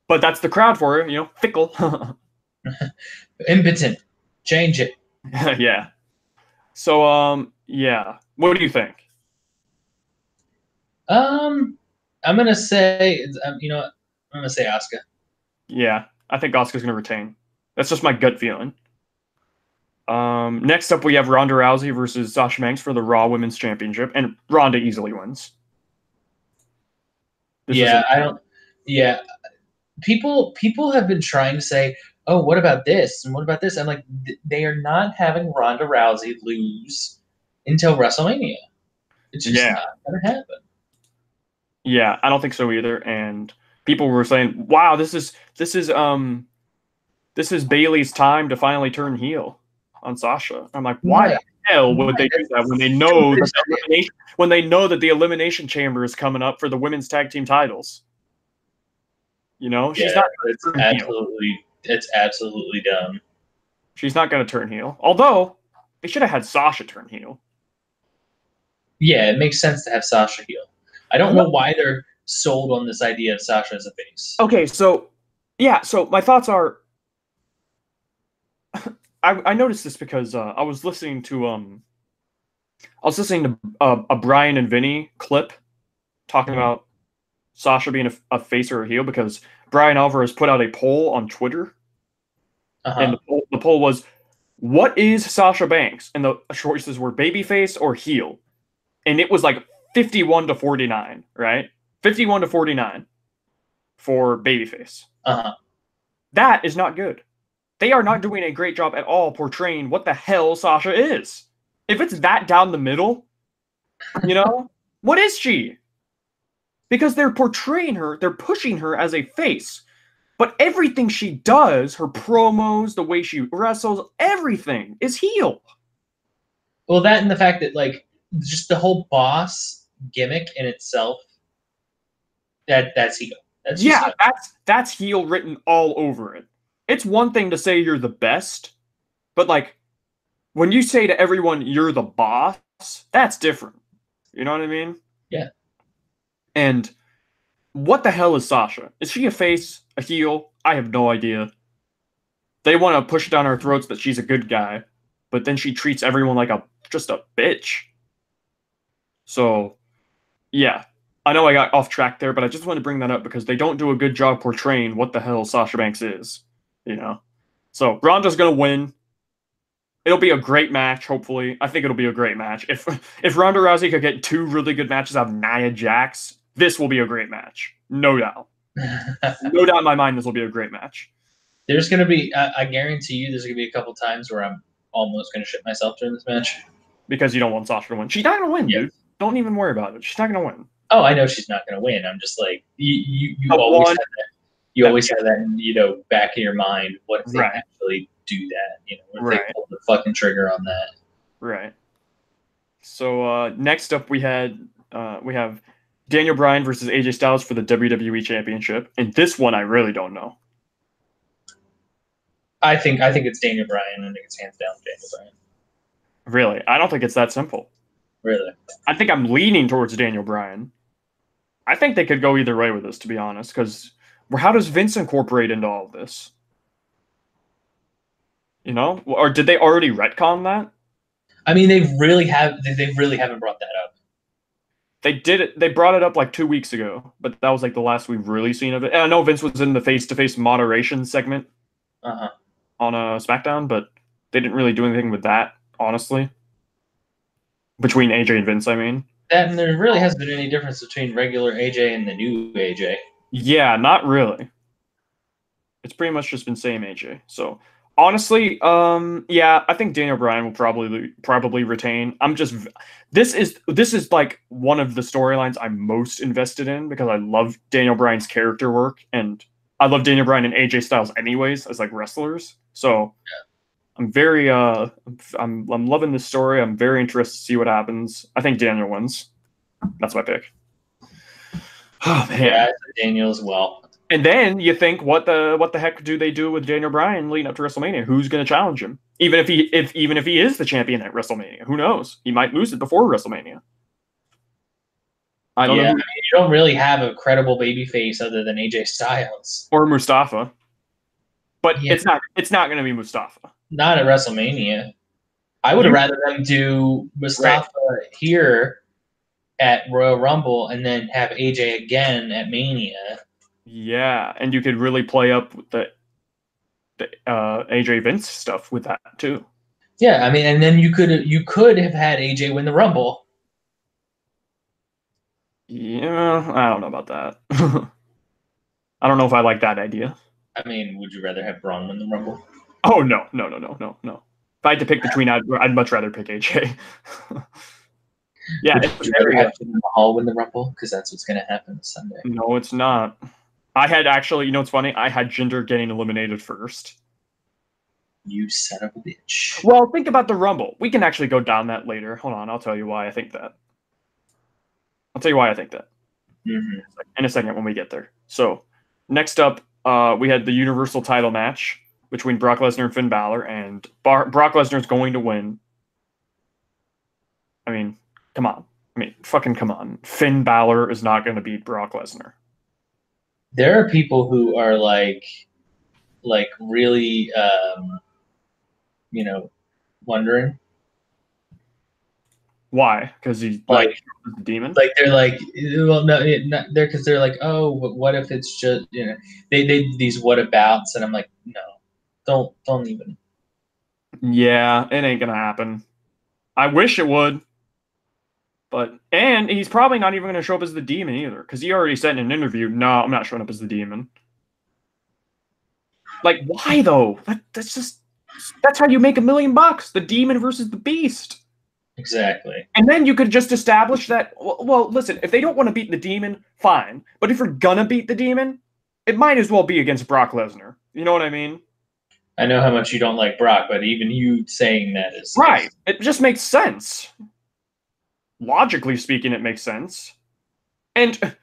But that's the crowd for her, you know, fickle. Impotent. Change it. Yeah. So yeah. What do you think? I'm gonna say, you know what? I'm gonna say Asuka. Yeah, I think Asuka's gonna retain. That's just my gut feeling. Next up we have Ronda Rousey versus Sasha Banks for the Raw Women's Championship, and Ronda easily wins. Yeah, I don't. Yeah, people have been trying to say, oh, what about this and what about this? I'm like, they are not having Ronda Rousey lose until WrestleMania. It's just not gonna happen. Yeah, I don't think so either. And people were saying, "Wow, this is Bailey's time to finally turn heel on Sasha." I'm like, why the hell would they do that when they know that the elimination chamber is coming up for the women's tag team titles? You know, she's not. It's absolutely dumb. She's not going to turn heel. Although they should have had Sasha turn heel. Yeah, it makes sense to have Sasha heel. I don't know why they're sold on this idea of Sasha as a face. Okay, so yeah, so my thoughts are. I noticed this because I was listening to a Brian and Vinny clip talking about Sasha being a face or a heel because Brian Alvarez put out a poll on Twitter, and the poll was, "What is Sasha Banks?" And the choices were babyface or heel, and it was like 51-49, right? 51-49 for babyface. That is not good. They are not doing a great job at all portraying what the hell Sasha is. If it's that down the middle, you know, what is she? Because they're portraying her, they're pushing her as a face. But everything she does, her promos, the way she wrestles, everything is heel. Well, that and the fact that, like, just the whole boss gimmick in itself, that's heel. That's heel written all over it. It's one thing to say you're the best, but like when you say to everyone you're the boss, that's different. You know what I mean? Yeah. And what the hell is Sasha? Is she a face, a heel? I have no idea. They want to push down our throats that she's a good guy, but then she treats everyone like just a bitch. So, yeah. I know I got off track there, but I just want to bring that up because they don't do a good job portraying what the hell Sasha Banks is, you know? So, Ronda's going to win. It'll be a great match, hopefully. I think it'll be a great match. If Ronda Rousey could get 2 really good matches out of Nia Jax, this will be a great match. No doubt. No doubt in my mind this will be a great match. There's going to be, I guarantee you, there's going to be a couple times where I'm almost going to shit myself during this match. Because you don't want Sasha to win. She's not going to win, dude. Don't even worry about it. She's not going to win. Oh, I know she's not going to win. I'm just like, you always have that. You always have that, back in your mind. What if they actually do that? What if they pull the fucking trigger on that? Right. So next up, we have Daniel Bryan versus AJ Styles for the WWE Championship, and this one I really don't know. I think it's Daniel Bryan. I think it's hands down Daniel Bryan. Really, I don't think it's that simple. Really, I think I'm leaning towards Daniel Bryan. I think they could go either way with this, to be honest, because how does Vince incorporate into all of this? You know, or did they already retcon that? I mean, they really haven't brought that up. They did it. They brought it up like 2 weeks ago, but that was like the last we've really seen of it. And I know Vince was in the face-to-face moderation segment on SmackDown, but they didn't really do anything with that, honestly. Between AJ and Vince, I mean. That and there really hasn't been any difference between regular AJ and the new AJ. Yeah, not really. It's pretty much just been same AJ. So honestly, yeah, I think Daniel Bryan will probably retain. This is like one of the storylines I'm most invested in because I love Daniel Bryan's character work and I love Daniel Bryan and AJ Styles anyways as like wrestlers. So I'm very I'm loving this story. I'm very interested to see what happens. I think Daniel wins. That's my pick. Oh man. Yeah, Daniel as well. And then you think, what the heck do they do with Daniel Bryan leading up to WrestleMania? Who's going to challenge him? Even if he is the champion at WrestleMania, who knows? He might lose it before WrestleMania. I don't know. You don't really have a credible babyface other than AJ Styles or Mustafa, but it's not going to be Mustafa. Not at WrestleMania. I would have rather them do Mustafa here at Royal Rumble and then have AJ again at Mania. Yeah, and you could really play up the AJ Vince stuff with that too. Yeah, I mean, and then you could have had AJ win the Rumble. Yeah, I don't know about that. I don't know if I like that idea. I mean, would you rather have Braun win the Rumble? Oh no. If I had to pick between, I'd much rather pick AJ. Yeah, would you rather have Jinder Mahal win the Rumble? Because that's what's going to happen Sunday. No, it's not. I had actually, you know what's funny? I had Jinder getting eliminated first. You son of a bitch. Well, think about the Rumble. We can actually go down that later. Hold on, I'll tell you why I think that. Mm-hmm. In a second when we get there. So, next up, we had the Universal title match between Brock Lesnar and Finn Balor, and Brock Lesnar is going to win. I mean, come on. Fucking come on. Finn Balor is not going to beat Brock Lesnar. There are people who are like really, wondering why. Because he's like the demon. Like they're like, well, no, they're because they're like, oh, what if it's just they these what abouts, and I'm like, no, don't even. Yeah, it ain't gonna happen. I wish it would. And he's probably not even going to show up as the demon either, because he already said in an interview, no, I'm not showing up as the demon. Like, why though? That's how you make $1 million, the demon versus the beast. Exactly. And then you could just establish that, well, listen, if they don't want to beat the demon, fine. But if you're gonna beat the demon, it might as well be against Brock Lesnar. You know what I mean? I know how much you don't like Brock, but even you saying that is... Right. It just makes sense. Logically speaking, it makes sense. And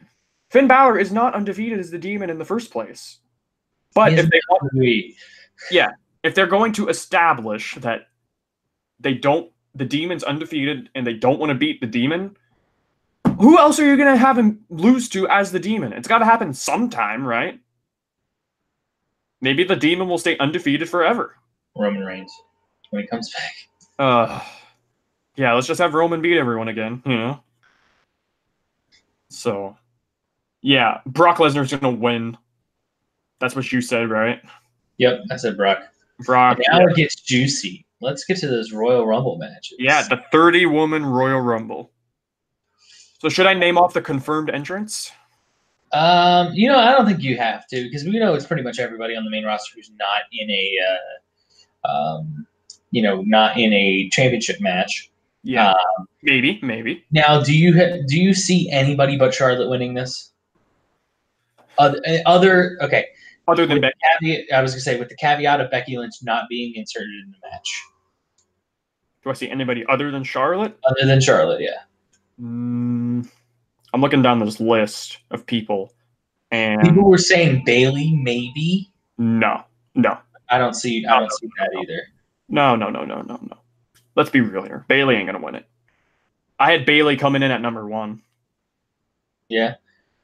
Finn Balor is not undefeated as the demon in the first place. But if they want, if they're going to establish that the demon's undefeated and they don't want to beat the demon, who else are you going to have him lose to as the demon? It's got to happen sometime, right? Maybe the demon will stay undefeated forever. Roman Reigns, when he comes back. Yeah, let's just have Roman beat everyone again, So, yeah, Brock Lesnar's going to win. That's what you said, right? Yep, I said Brock. And now it gets juicy. Let's get to those Royal Rumble matches. Yeah, the 30-woman Royal Rumble. So should I name off the confirmed entrants? I don't think you have to, because we know it's pretty much everybody on the main roster who's not in a championship match. Yeah, maybe. Now, do you see anybody but Charlotte winning this? Other than Becky, I was gonna say with the caveat of Becky Lynch not being inserted in the match. Do I see anybody other than Charlotte? Other than Charlotte, yeah. I'm looking down this list of people, and people were saying Bayley maybe. No. I don't see that either. No. Let's be real here. Bayley ain't gonna win it. I had Bayley coming in at number 1. Yeah,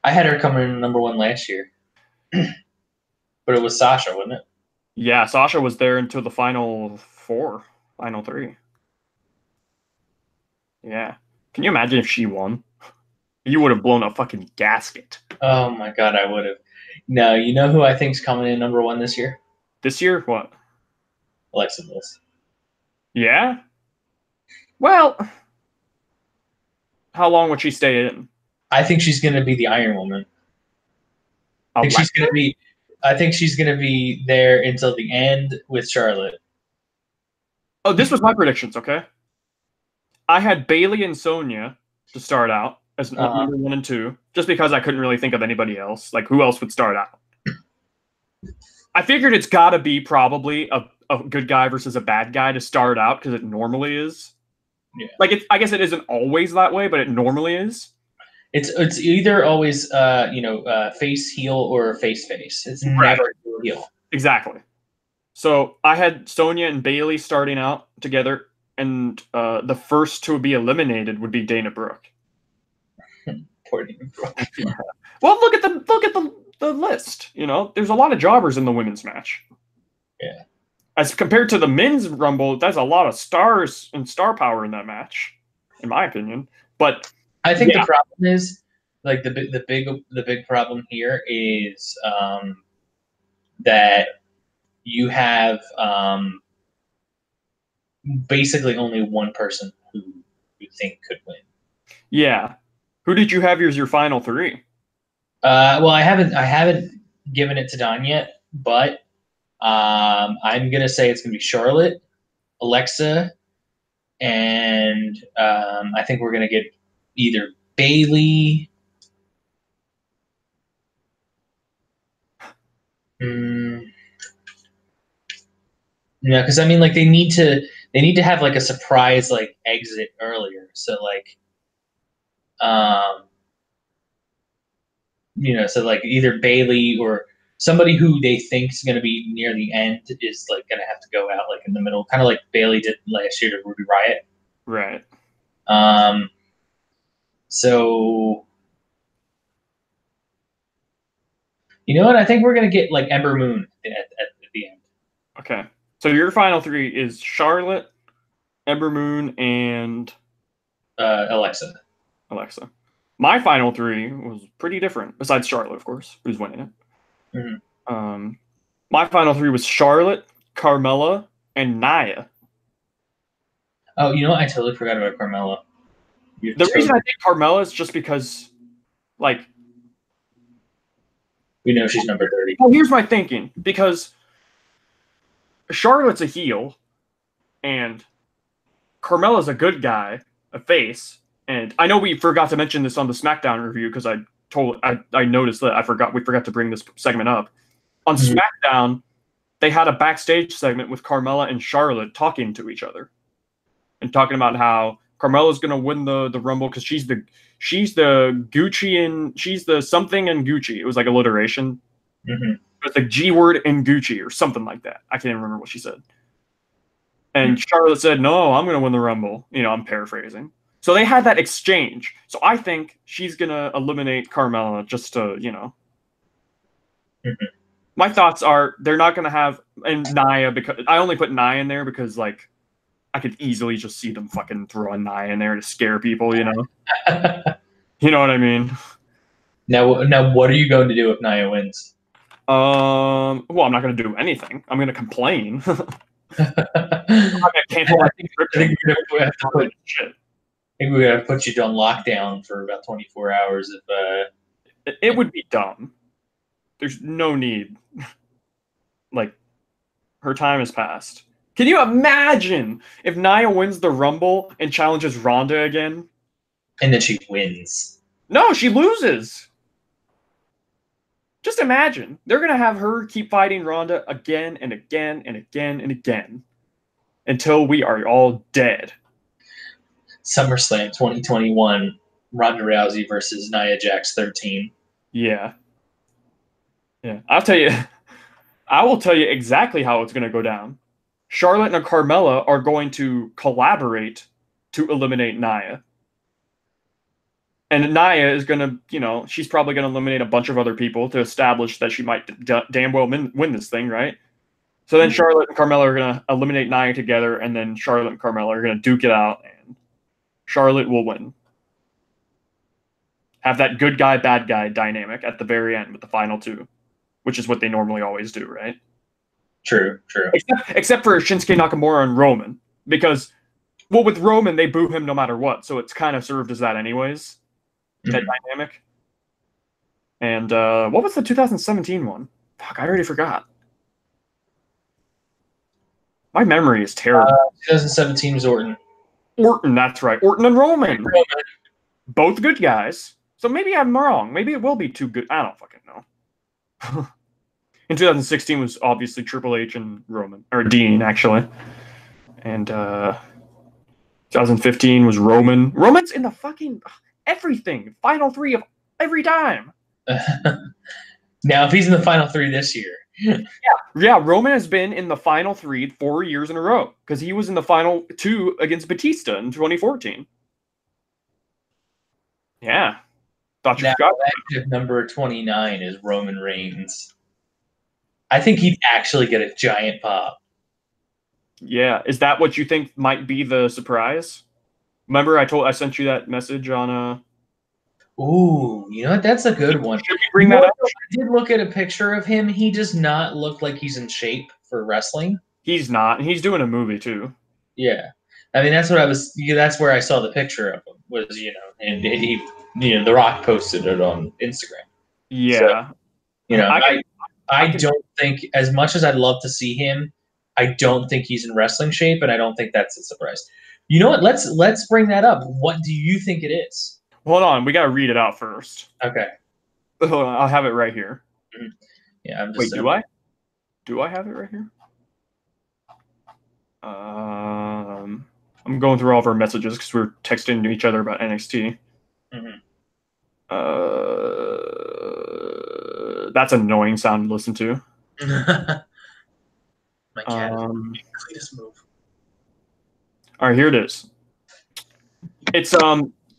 I had her coming in number 1 last year, but it was Sasha, wasn't it? Yeah, Sasha was there until the final 3. Yeah, can you imagine if she won? You would have blown a fucking gasket. Oh my god, I would have. No, you know who I think's coming in number one this year? This year, what? Alexa Bliss. Yeah. Well, how long would she stay in? I think she's going to be the Iron Woman. I think she's going to be. I think she's going to be there until the end with Charlotte. Oh, this was my predictions. Okay, I had Bailey and Sonya to start out as number 1 and 2, just because I couldn't really think of anybody else. Like, who else would start out? I figured it's got to be probably a good guy versus a bad guy to start out, because it normally is. Yeah. Like, I guess it isn't always that way, but it normally is. It's either always face heel or face. It's never heel. Exactly. So I had Sonya and Bailey starting out together, and the first to be eliminated would be Dana Brooke. Poor Dana Brooke. Well, look at the list. You know, there's a lot of jobbers in the women's match. Yeah. As compared to the men's rumble, that's a lot of stars and star power in that match, in my opinion. But I think the problem is, like, the big problem here is that you have basically only one person who you think could win. Yeah. Who did you have as your final 3? Well, I haven't given it to Don yet, but I'm gonna say it's gonna be Charlotte, Alexa, and I think we're gonna get either Bailey. No, because I mean, like, they need to have like a surprise like exit earlier. So like, so like either Bailey or somebody who they think is going to be near the end is like going to have to go out like in the middle, kind of like Bailey did last year to Ruby Riott. Right. So you know what? I think we're going to get like Ember Moon at the end. Okay. So your final 3 is Charlotte, Ember Moon, and Alexa. My final 3 was pretty different, besides Charlotte, of course, who's winning it. Mm-hmm. My final 3 was Charlotte, Carmella, and Nia. Oh, you know what? I totally forgot about Carmella. The reason I think Carmella is just because, like, we know she's number 30. Well, here's my thinking. Because Charlotte's a heel, and Carmella's a good guy, a face. And I know we forgot to mention this on the SmackDown review, because I noticed that we forgot to bring this segment up. On SmackDown, they had a backstage segment with Carmella and Charlotte talking to each other and talking about how Carmella's going to win the Rumble because she's the Gucci and she's the something and Gucci. It was like alliteration. It was like G word and Gucci or something like that. I can't even remember what she said. And Charlotte said, "No, I'm going to win the Rumble." You know, I'm paraphrasing. So they had that exchange. So I think she's going to eliminate Carmella just to, you know. My thoughts are they're not going to have and Nia, because I only put Nia in there because, like, I could easily just see them fucking throw a Nia in there to scare people, you know? You know what I mean? Now, what are you going to do if Nia wins? Well, I'm not going to do anything. I'm going to complain. I think we're gonna put you on lockdown for about 24 hours. It would be dumb. There's no need. Like, her time has passed. Can you imagine if Nia wins the Rumble and challenges Ronda again? And then she wins. No, she loses. Just imagine. They're going to have her keep fighting Ronda again and again and again and again until we are all dead. SummerSlam 2021, Ronda Rousey versus Nia Jax 13. Yeah. I will tell you exactly how it's going to go down. Charlotte and Carmella are going to collaborate to eliminate Nia. And Nia is going to, you know, she's probably going to eliminate a bunch of other people to establish that she might damn well win this thing, right? So then Charlotte and Carmella are going to eliminate Nia together, and then Charlotte and Carmella are going to duke it out, and Charlotte will win. have that good guy, bad guy dynamic at the very end with the final two, which is what they normally always do, right? True. Except for Shinsuke Nakamura and Roman, because, well, with Roman, they boo him no matter what, so it's kind of served as that anyways, that dynamic. And what was the 2017 one? Fuck, I already forgot. My memory is terrible. 2017 was Orton. Orton, that's right. Orton and Roman. Both good guys. So maybe I'm wrong. Maybe it will be too good. I don't fucking know. In 2016 was obviously Triple H and Roman. Or Dean, actually. And 2015 was Roman. Roman's in the fucking everything. Final three of every time. Now, if he's in the final three this year. Yeah, Roman has been in the final three 4 years in a row because he was in the final two against Batista in 2014. Yeah. Thought you forgot. Active number 29 is Roman Reigns. I think he'd actually get a giant pop. Yeah. Is that what you think might be the surprise? Remember I sent you that message on Ooh, you know what? That's a good one. Should we bring that up? I did look at a picture of him. He does not look like he's in shape for wrestling. He's not. He's doing a movie too. Yeah. I mean, that's what I was. That's where I saw the picture of him. Was and he, The Rock posted it on Instagram. Yeah. So, I don't think, as much as I'd love to see him, I don't think he's in wrestling shape, and I don't think that's a surprise. You know what? Let's bring that up. What do you think it is? Hold on, we gotta read it out first. Okay. Hold on, I'll have it right here. Mm-hmm. Yeah, I'm just. Wait, do I? Do I have it right here? I'm going through all of our messages because we're texting to each other about NXT. Mm-hmm. That's an annoying sound to listen to. My cat is the cleanest move. All right, here it is. It's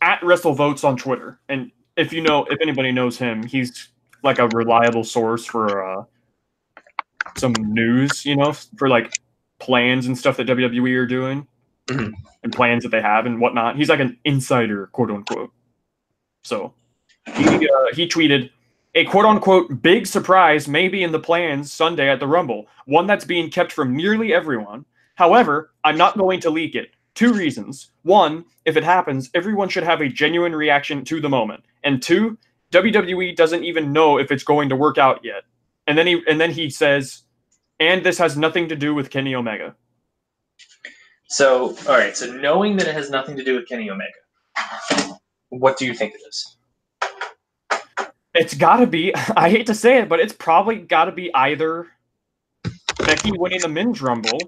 at WrestleVotes on Twitter, and if anybody knows him, he's like a reliable source for some news, for like plans and stuff that WWE are doing, and plans that they have and whatnot. He's like an insider, quote unquote. So he tweeted, a quote unquote big surprise may be in the plans Sunday at the Rumble, one that's being kept from nearly everyone. However, I'm not going to leak it. 2 reasons. 1, if it happens, everyone should have a genuine reaction to the moment. And 2, WWE doesn't even know if it's going to work out yet. And then he says, and this has nothing to do with Kenny Omega. So, all right. So, knowing that it has nothing to do with Kenny Omega, what do you think it is? It's got to be, I hate to say it, but it's probably got to be either Becky winning the Men's Rumble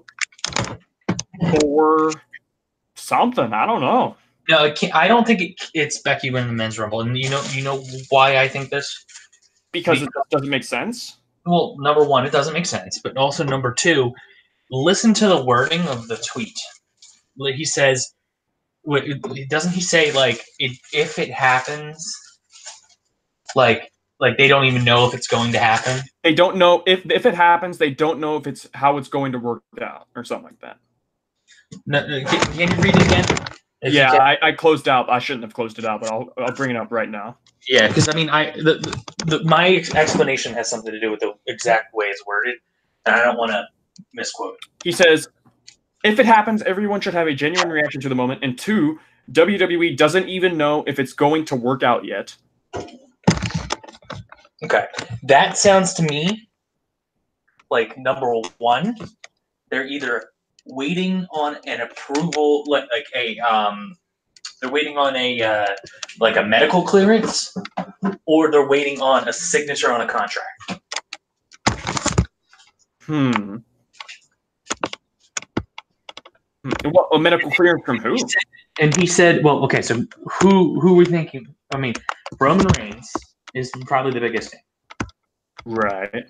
or something. I don't know. No, I don't think it's Becky winning the Men's Rumble. And you know why I think this? Because it doesn't make sense? Well, number 1, it doesn't make sense. But also, number 2, listen to the wording of the tweet. He says, doesn't he say, like, if it happens, like they don't even know if it's going to happen? They don't know if it happens. They don't know if it's how it's going to work out or something like that. No, can you read it again? I closed out. I shouldn't have closed it out, but I'll bring it up right now. Yeah, because I mean, my explanation has something to do with the exact way it's worded, and I don't want to misquote it. He says, if it happens, everyone should have a genuine reaction to the moment. And 2, WWE doesn't even know if it's going to work out yet. Okay, that sounds to me like number 1, they're either waiting on an approval, they're waiting on a medical clearance, or they're waiting on a signature on a contract. What, a medical clearance from who? He said, well, okay, so who we thinking? I mean, Roman Reigns is probably the biggest thing. Right.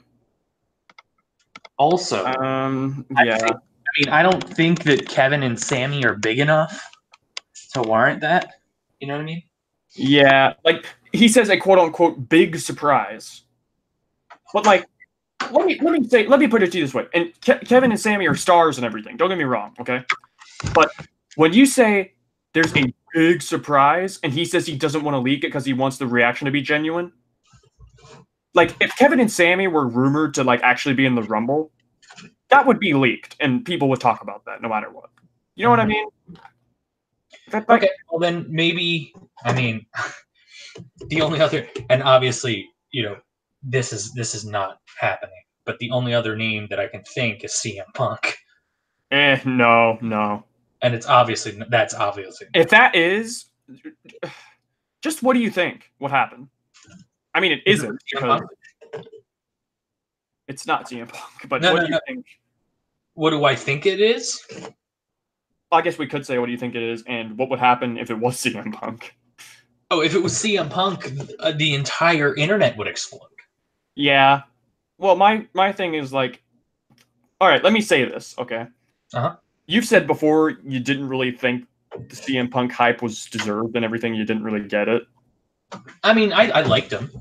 Also, I don't think that Kevin and Sammy are big enough to warrant that. You know what I mean? Yeah, like he says a quote unquote big surprise. But like, let me put it to you this way. And Kevin and Sammy are stars and everything. Don't get me wrong, okay? But when you say there's a big surprise, and he says he doesn't want to leak it because he wants the reaction to be genuine. Like, if Kevin and Sammy were rumored to like actually be in the Rumble, that would be leaked, and people would talk about that no matter what. You know what I mean? Okay, well then maybe, I mean, the only other, and obviously, this is not happening, but the only other name that I can think is CM Punk. No. And that's obviously. If that is, just what do you think? What happened? I mean, it isn't because it's not CM Punk. But what do you think? What do I think it is? I guess we could say what do you think it is, and what would happen if it was CM Punk? Oh, if it was CM Punk, the entire internet would explode. Yeah. Well, my thing is like, all right, let me say this, okay? You've said before you didn't really think the CM Punk hype was deserved and everything. You didn't really get it. I mean, I liked him.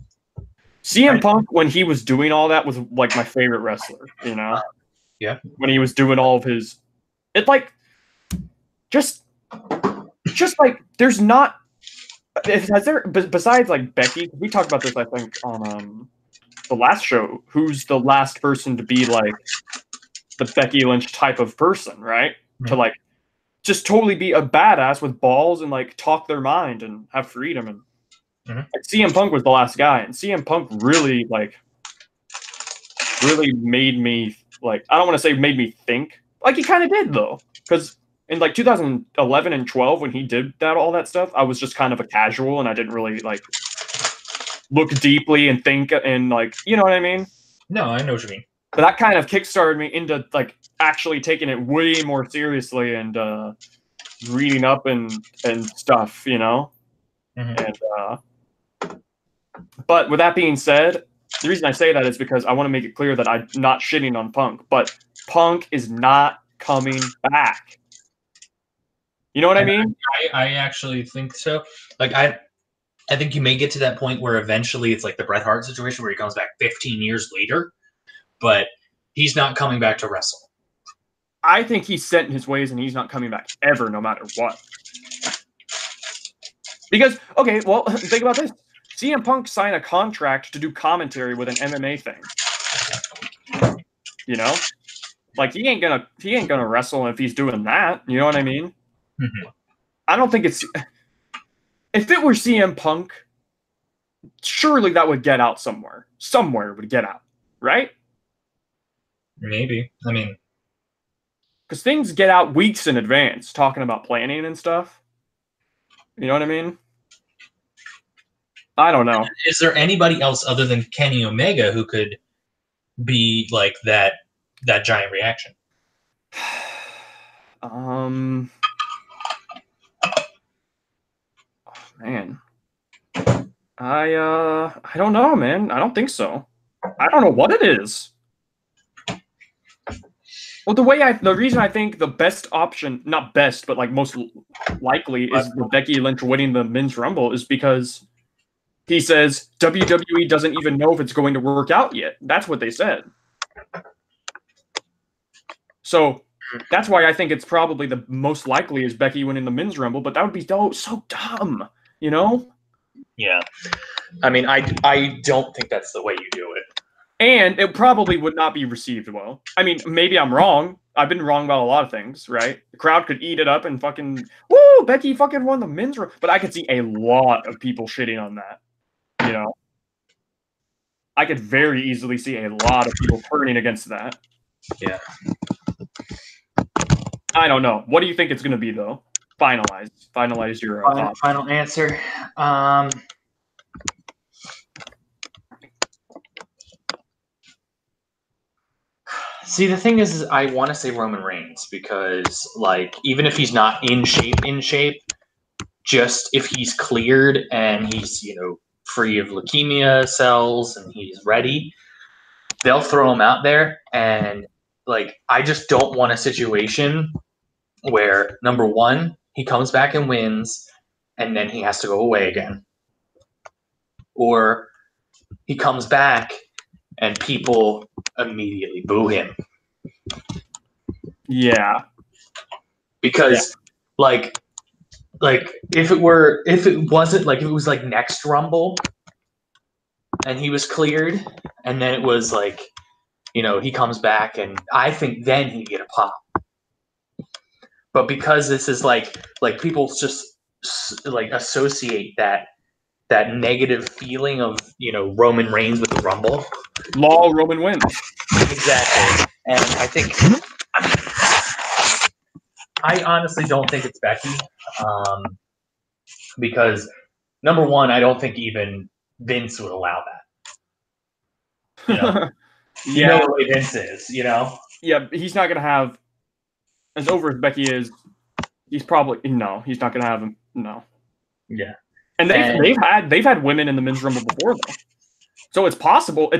CM Punk, when he was doing all that, was like my favorite wrestler. Yeah. When he was doing all of his, it like, just like there's not. Has there besides like Becky? We talked about this, I think, on the last show. Who's the last person to be like the Becky Lynch type of person, right? Mm-hmm. To like just totally be a badass with balls and like talk their mind and have freedom. And like, CM Punk was the last guy, and CM Punk really made me like, I don't want to say made me think, like he kind of did though, because in like 2011 and 12 when he did all that stuff, I was just kind of a casual and I didn't really like look deeply and think and like, you know what I mean? No, I know what you mean. But that kind of kickstarted me into like actually taking it way more seriously and reading up and stuff, And but with that being said, the reason I say that is because I want to make it clear that I'm not shitting on Punk, but Punk is not coming back. You know what I mean? I actually think so. Like I think you may get to that point where eventually it's like the Bret Hart situation where he comes back 15 years later, but he's not coming back to wrestle. I think he's set in his ways and he's not coming back ever, no matter what. Because, okay, well, think about this. CM Punk signed a contract to do commentary with an MMA thing. Like he ain't gonna wrestle if he's doing that. You know what I mean? Mm-hmm. I don't think it's. If it were CM Punk, surely that would get out somewhere. Somewhere would get out, right? Maybe. I mean, because things get out weeks in advance, talking about planning and stuff. You know what I mean? I don't know. Is there anybody else other than Kenny Omega who could be like that giant reaction? Oh, man. I don't know, man. I don't think so. I don't know what it is. Well, the reason I think the best option, not best, but like most likely is Becky Lynch winning the Men's Rumble is because he says WWE doesn't even know if it's going to work out yet. That's what they said. So that's why I think it's probably the most likely is Becky winning the Men's Rumble, but that would be so dumb, Yeah. I mean, I don't think that's the way you do it. And it probably would not be received well. I mean, maybe I'm wrong. I've been wrong about a lot of things, right? The crowd could eat it up and fucking, woo, Becky fucking won the Men's Rumble. But I could see a lot of people shitting on that, I could very easily see a lot of people turning against that. Yeah. I don't know. What do you think it's going to be, though? Finalize your final answer. See, the thing is I want to say Roman Reigns because, like, even if he's not in shape, just if he's cleared and he's, free of leukemia cells and he's ready, they'll throw him out there. And, like, I just don't want a situation where, number one, he comes back and wins and then he has to go away again. Or he comes back and people immediately boo him. Yeah. Because, like, like if it wasn't like if it was like next Rumble and he was cleared, and then it was like, you know, he comes back, and I think then he'd get a pop. But because this is like people just like associate that negative feeling of, you know, Roman Reigns with the Rumble. Law Roman wins. Exactly. And I think, I honestly don't think it's Becky, because number one, I don't think even Vince would allow that. You know, you know the way Vince is. You know. Yeah, he's not gonna have, as over as Becky is. He's probably he's not gonna have him. No. Yeah. And they've had women in the men's rumble before though, so it's possible.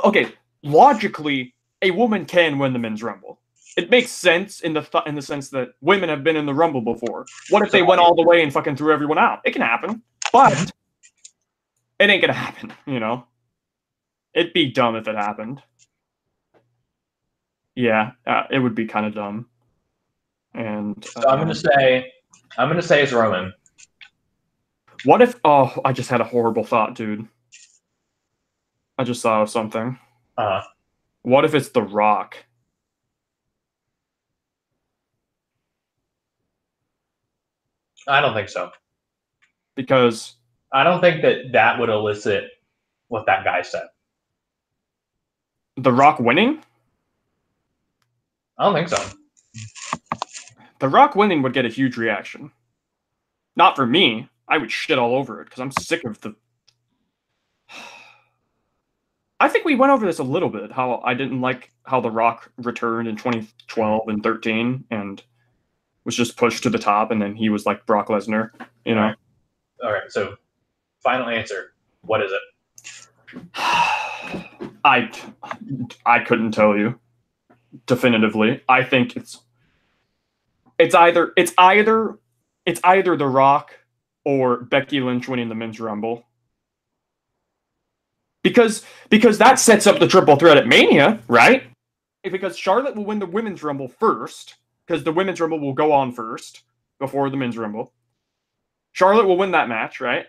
Okay. Logically, a woman can win the men's rumble. It makes sense in the sense that women have been in the rumble before. What if they went all the way and fucking threw everyone out? It can happen, but it ain't gonna happen. You know, it'd be dumb if it happened. Yeah, it would be kind of dumb. And so I'm gonna say it's Roman. What if? Oh, I just had a horrible thought, dude. I just thought of something. What if it's The Rock? I don't think so. Because I don't think that would elicit what that guy said. The Rock winning? I don't think so. The Rock winning would get a huge reaction. Not for me. I would shit all over it because I'm sick of the... I think we went over this a little bit, how I didn't like how The Rock returned in 2012 and 13 and was just pushed to the top, and then he was like Brock Lesnar, you know? All right, so final answer. What is it? I couldn't tell you definitively. I think it's either The Rock or Becky Lynch winning the men's rumble. Because that sets up the triple threat at Mania, right? Because Charlotte will win the women's rumble first, because the women's rumble will go on first before the men's rumble. Charlotte will win that match, right?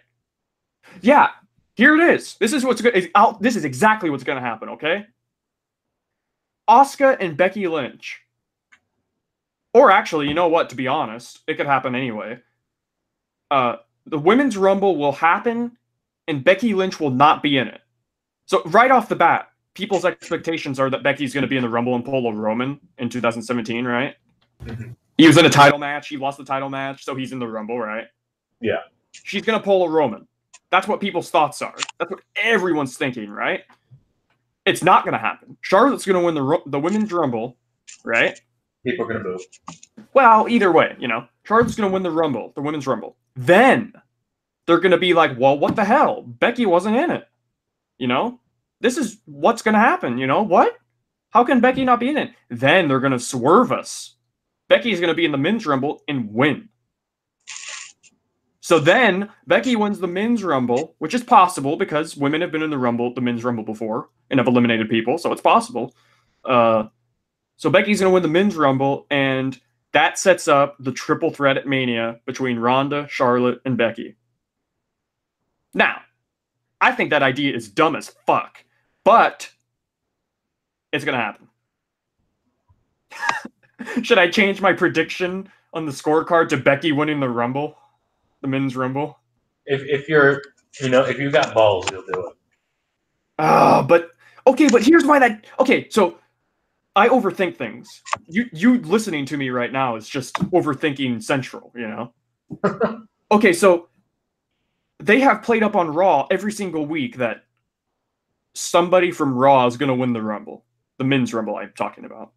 Yeah, here it is. This is this is exactly what's going to happen, okay? Asuka and Becky Lynch. Or actually, you know what, to be honest, it could happen anyway. The women's rumble will happen and Becky Lynch will not be in it. So right off the bat, people's expectations are that Becky's going to be in the Rumble and pull a Roman in 2017, right? Mm-hmm. He was in a title match. He lost the title match, so he's in the Rumble, right? Yeah. She's going to pull a Roman. That's what people's thoughts are. That's what everyone's thinking, right? It's not going to happen. Charlotte's going to win the Women's Rumble, right? People are going to move. Well, either way, you know. Charlotte's going to win the Rumble, the Women's Rumble. Then they're going to be like, well, what the hell? Becky wasn't in it. You know? This is what's going to happen, you know? What? How can Becky not be in it? Then they're going to swerve us. Becky's going to be in the Men's Rumble and win. So then Becky wins the Men's Rumble, which is possible because women have been in the Men's Rumble before and have eliminated people, so it's possible. So Becky's going to win the Men's Rumble, and that sets up the triple threat at Mania between Ronda, Charlotte, and Becky. Now, I think that idea is dumb as fuck, but it's going to happen. Should I change my prediction on the scorecard to Becky winning the Rumble? The Men's Rumble? If you're, you know, if you got balls, you'll do it. But here's why that... Okay, so I overthink things. You listening to me right now is just overthinking central, you know? Okay, so they have played up on Raw every single week that somebody from Raw is going to win the Rumble. The Men's Rumble I'm talking about.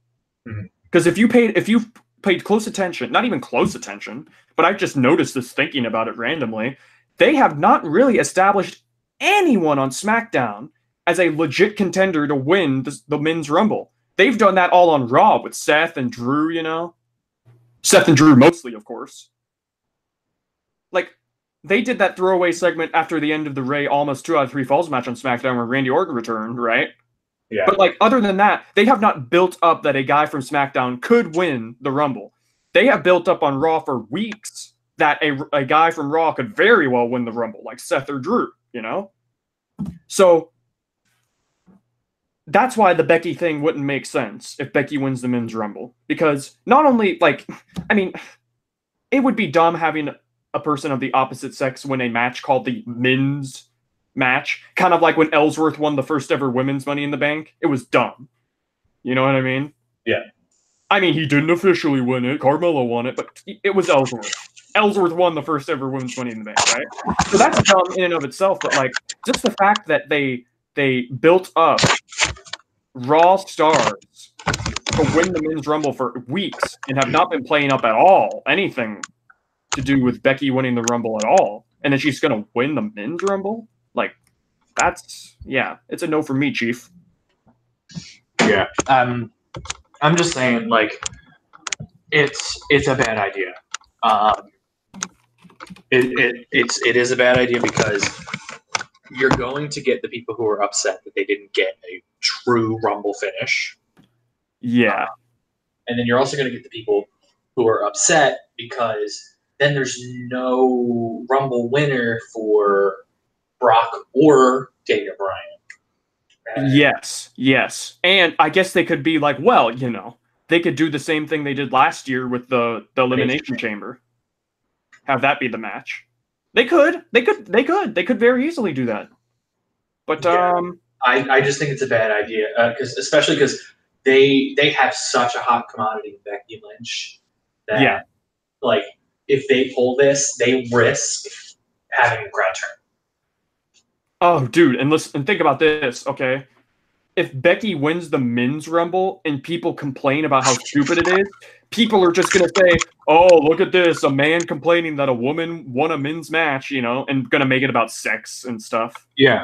Because if you paid close attention, not even close attention, but I've just noticed this thinking about it randomly, they have not really established anyone on SmackDown as a legit contender to win the Men's Rumble. They've done that all on Raw with Seth and Drew, you know? Seth and Drew mostly, of course. Like, they did that throwaway segment after the end of the Ray almost 2 out of 3 Falls match on SmackDown where Randy Orton returned, right? Yeah. But, like, other than that, they have not built up that a guy from SmackDown could win the Rumble. They have built up on Raw for weeks that a guy from Raw could very well win the Rumble, like Seth or Drew, you know? So that's why the Becky thing wouldn't make sense if Becky wins the Men's Rumble. Because not only, like, I mean, it would be dumb having a person of the opposite sex win a match called the Men's match. Kind of like when Ellsworth won the first ever Women's Money in the Bank. It was dumb. You know what I mean? Yeah. I mean, he didn't officially win it. Carmella won it, but it was Ellsworth. Ellsworth won the first ever Women's Money in the Bank, right? So that's dumb in and of itself, but like just the fact that they built up Raw stars to win the Men's Rumble for weeks and have not been playing up at all anything to do with Becky winning the Rumble at all, and then she's gonna win the Men's Rumble? Like, yeah, it's a no for me, Chief. Yeah. I'm just saying, like, it's a bad idea. It is a bad idea because you're going to get the people who are upset that they didn't get a true Rumble finish. Yeah. And then you're also going to get the people who are upset because then there's no Rumble winner for Brock or Daniel Bryan. Yes. And I guess they could be like, well, you know, they could do the same thing they did last year with the Elimination Chamber. Have that be the match. They could very easily do that. But yeah. I just think it's a bad idea especially because they have such a hot commodity in Becky Lynch that like if they pull this, they risk having the crowd turn. Oh, dude, and listen, and think about this, okay? If Becky wins the Men's Rumble and people complain about how stupid it is, people are just going to say, oh, look at this, a man complaining that a woman won a men's match, you know, and going to make it about sex and stuff. Yeah.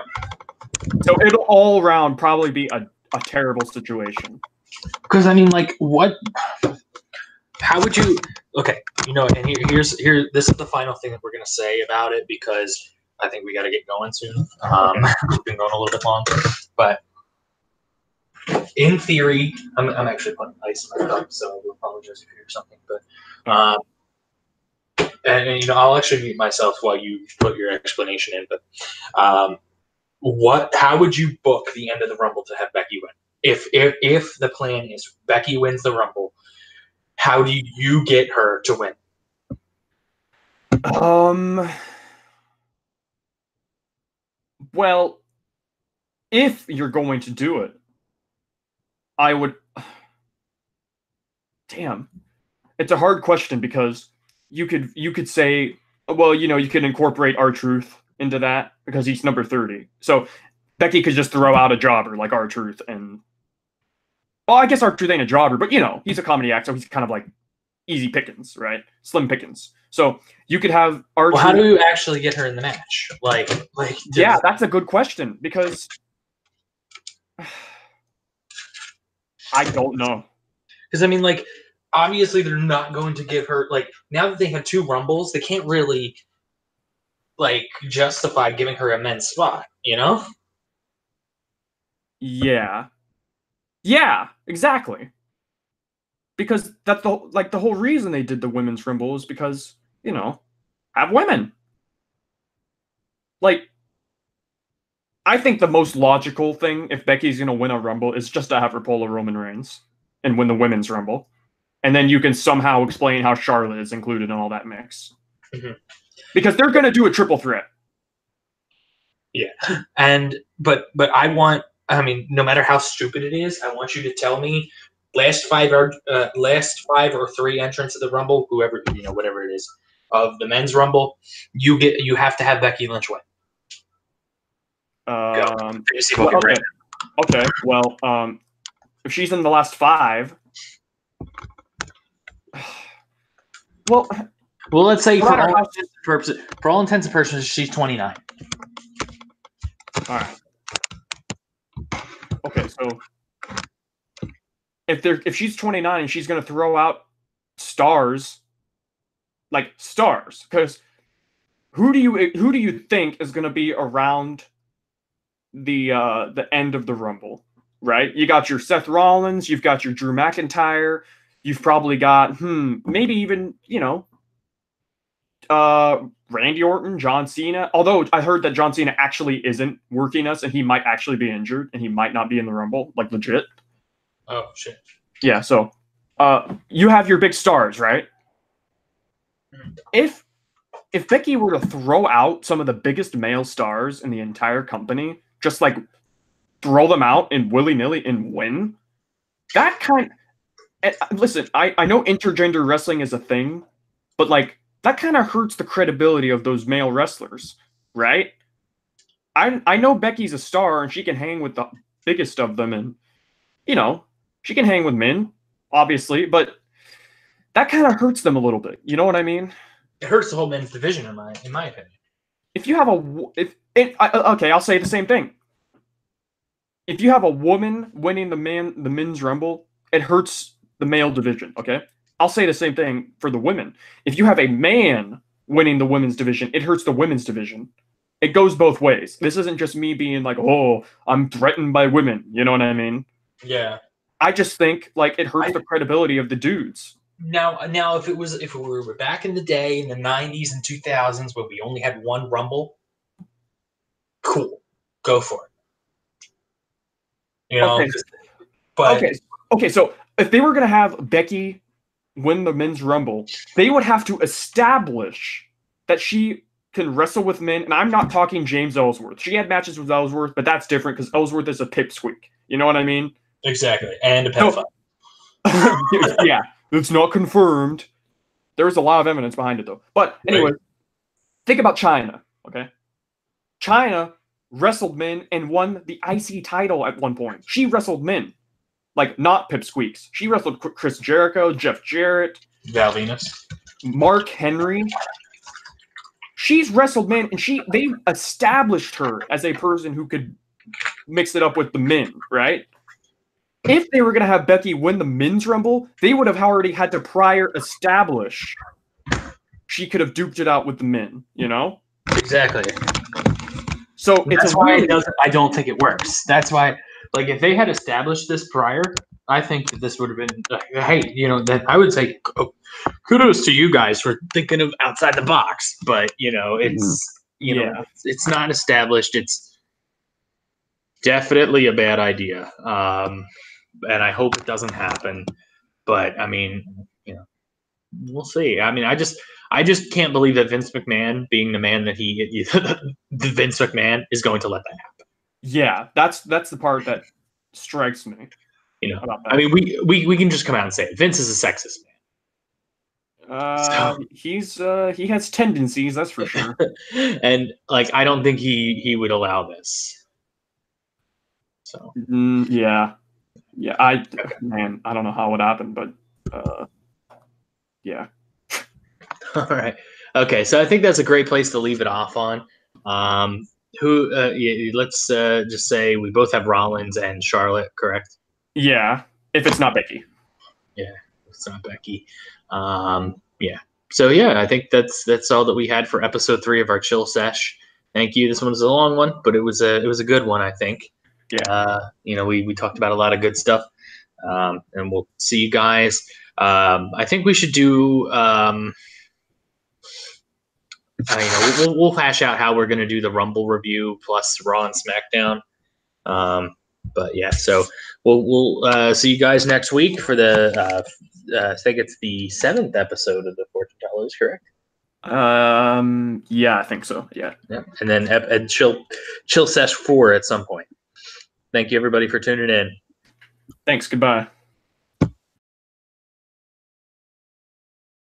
So it'll all around probably be a terrible situation. Because, I mean, like, how would you, okay, you know, and this is the final thing that we're going to say about it because I think we got to get going soon. We've been going a little bit long, but in theory, I'm actually putting ice in my cup, so I apologize if you hear something. But and you know, I'll actually mute myself while you put your explanation in. But how would you book the end of the Rumble to have Becky win? If the plan is Becky wins the Rumble, how do you get her to win? Well, if you're going to do it, I would. Damn, it's a hard question because you could say, well, you know, you could incorporate R-Truth into that because he's number 30. So Becky could just throw out a jobber like R-Truth and, well, I guess R-Truth ain't a jobber, but you know, he's a comedy act, so he's kind of like easy pickings, right? Slim pickings. So you could have R-Truth. Well, how do you actually get her in the match? Yeah, that's a good question because I don't know. Because, I mean, like, obviously they're not going to give her, like, now that they have 2 Rumbles, they can't really, like, justify giving her a men's spot, you know? Yeah, exactly. Because that's the whole reason they did the Women's Rumble is because, you know, have women. Like, I think the most logical thing if Becky's going to win a Rumble is just to have her pull a Roman Reigns and win the Women's Rumble. And then you can somehow explain how Charlotte is included in all that mix. Mm-hmm. Because they're going to do a triple threat. Yeah. But I mean, no matter how stupid it is, I want you to tell me last 5 or 3 entrants of the Rumble, whoever, you know, whatever it is, of the Men's Rumble, you have to have Becky Lynch win. Okay. Well, if she's in the last 5, well, let's say for all intents and purposes, she's 29. All right. Okay, so if she's 29 and she's going to throw out stars, because who do you think is going to be around the end of the Rumble, right? You got your Seth Rollins, you've got your Drew McIntyre, you've probably got maybe even, you know, Randy Orton, John Cena. Although I heard that John Cena actually isn't working us, and he might actually be injured, and he might not be in the Rumble, like legit. Oh shit. Yeah. So, you have your big stars, right? If Becky were to throw out some of the biggest male stars in the entire company, just like throw them out and willy-nilly and win, that kind. Listen, I know intergender wrestling is a thing, but like that kind of hurts the credibility of those male wrestlers, right? I know Becky's a star and she can hang with the biggest of them, and you know she can hang with men, obviously, but that kind of hurts them a little bit. You know what I mean? It hurts the whole men's division, in my opinion. If you have okay, I'll say the same thing. If you have a woman winning the men's rumble, it hurts the male division. Okay, I'll say the same thing for the women. If you have a man winning the women's division, it hurts the women's division. It goes both ways. This isn't just me being like, oh, I'm threatened by women. You know what I mean? Yeah. I just think like it hurts the credibility of the dudes. Now, if we were back in the day in the 90s and 2000s where we only had one Rumble, cool, go for it. You know, Okay. but okay. So if they were gonna have Becky win the men's Rumble, they would have to establish that she can wrestle with men. And I'm not talking James Ellsworth. She had matches with Ellsworth, but that's different because Ellsworth is a pipsqueak. You know what I mean? Exactly, and a pedophile. Yeah, it's not confirmed. There's a lot of evidence behind it, though. But anyway, think about China, okay? China wrestled men and won the IC title at one point. She wrestled men, like not pipsqueaks. She wrestled Chris Jericho, Jeff Jarrett, Val Venus, Mark Henry. She's wrestled men, and they established her as a person who could mix it up with the men, right? If they were going to have Becky win the men's Rumble, they would have already had to prior establish she could have duped it out with the men, you know? Exactly. So that's why it doesn't. I don't think it works. That's why, like, if they had established this prior, I think that this would have been, hey, you know, that I would say, kudos to you guys for thinking of outside the box. But you know, it's you know, it's not established. It's definitely a bad idea. And I hope it doesn't happen. But I mean, you know, we'll see. I mean, I just can't believe that Vince McMahon, being the man that Vince McMahon, is going to let that happen. Yeah, that's the part that strikes me. You know, I mean, we can just come out and say it. Vince is a sexist man. He has tendencies, that's for sure. And like, I don't think he would allow this. So yeah. Man, I don't know how it would happen, but yeah. All right. Okay, so I think that's a great place to leave it off on. Let's just say we both have Rollins and Charlotte, correct? Yeah, if it's not Becky. Yeah, it's not Becky. Yeah. So yeah, I think that's all that we had for episode 3 of our Chill Sesh. Thank you. This one was a long one, but it was a good one, I think. Yeah. You know, we talked about a lot of good stuff. And we'll see you guys. I think we should do you know, we'll hash out how we're going to do the Rumble review plus Raw and SmackDown. But yeah, so we'll see you guys next week for the I think it's the 7th episode of the Fortune Tellers, correct? Yeah, I think so. Yeah. And then Chill Sesh 4 at some point. Thank you everybody for tuning in. Thanks. Goodbye.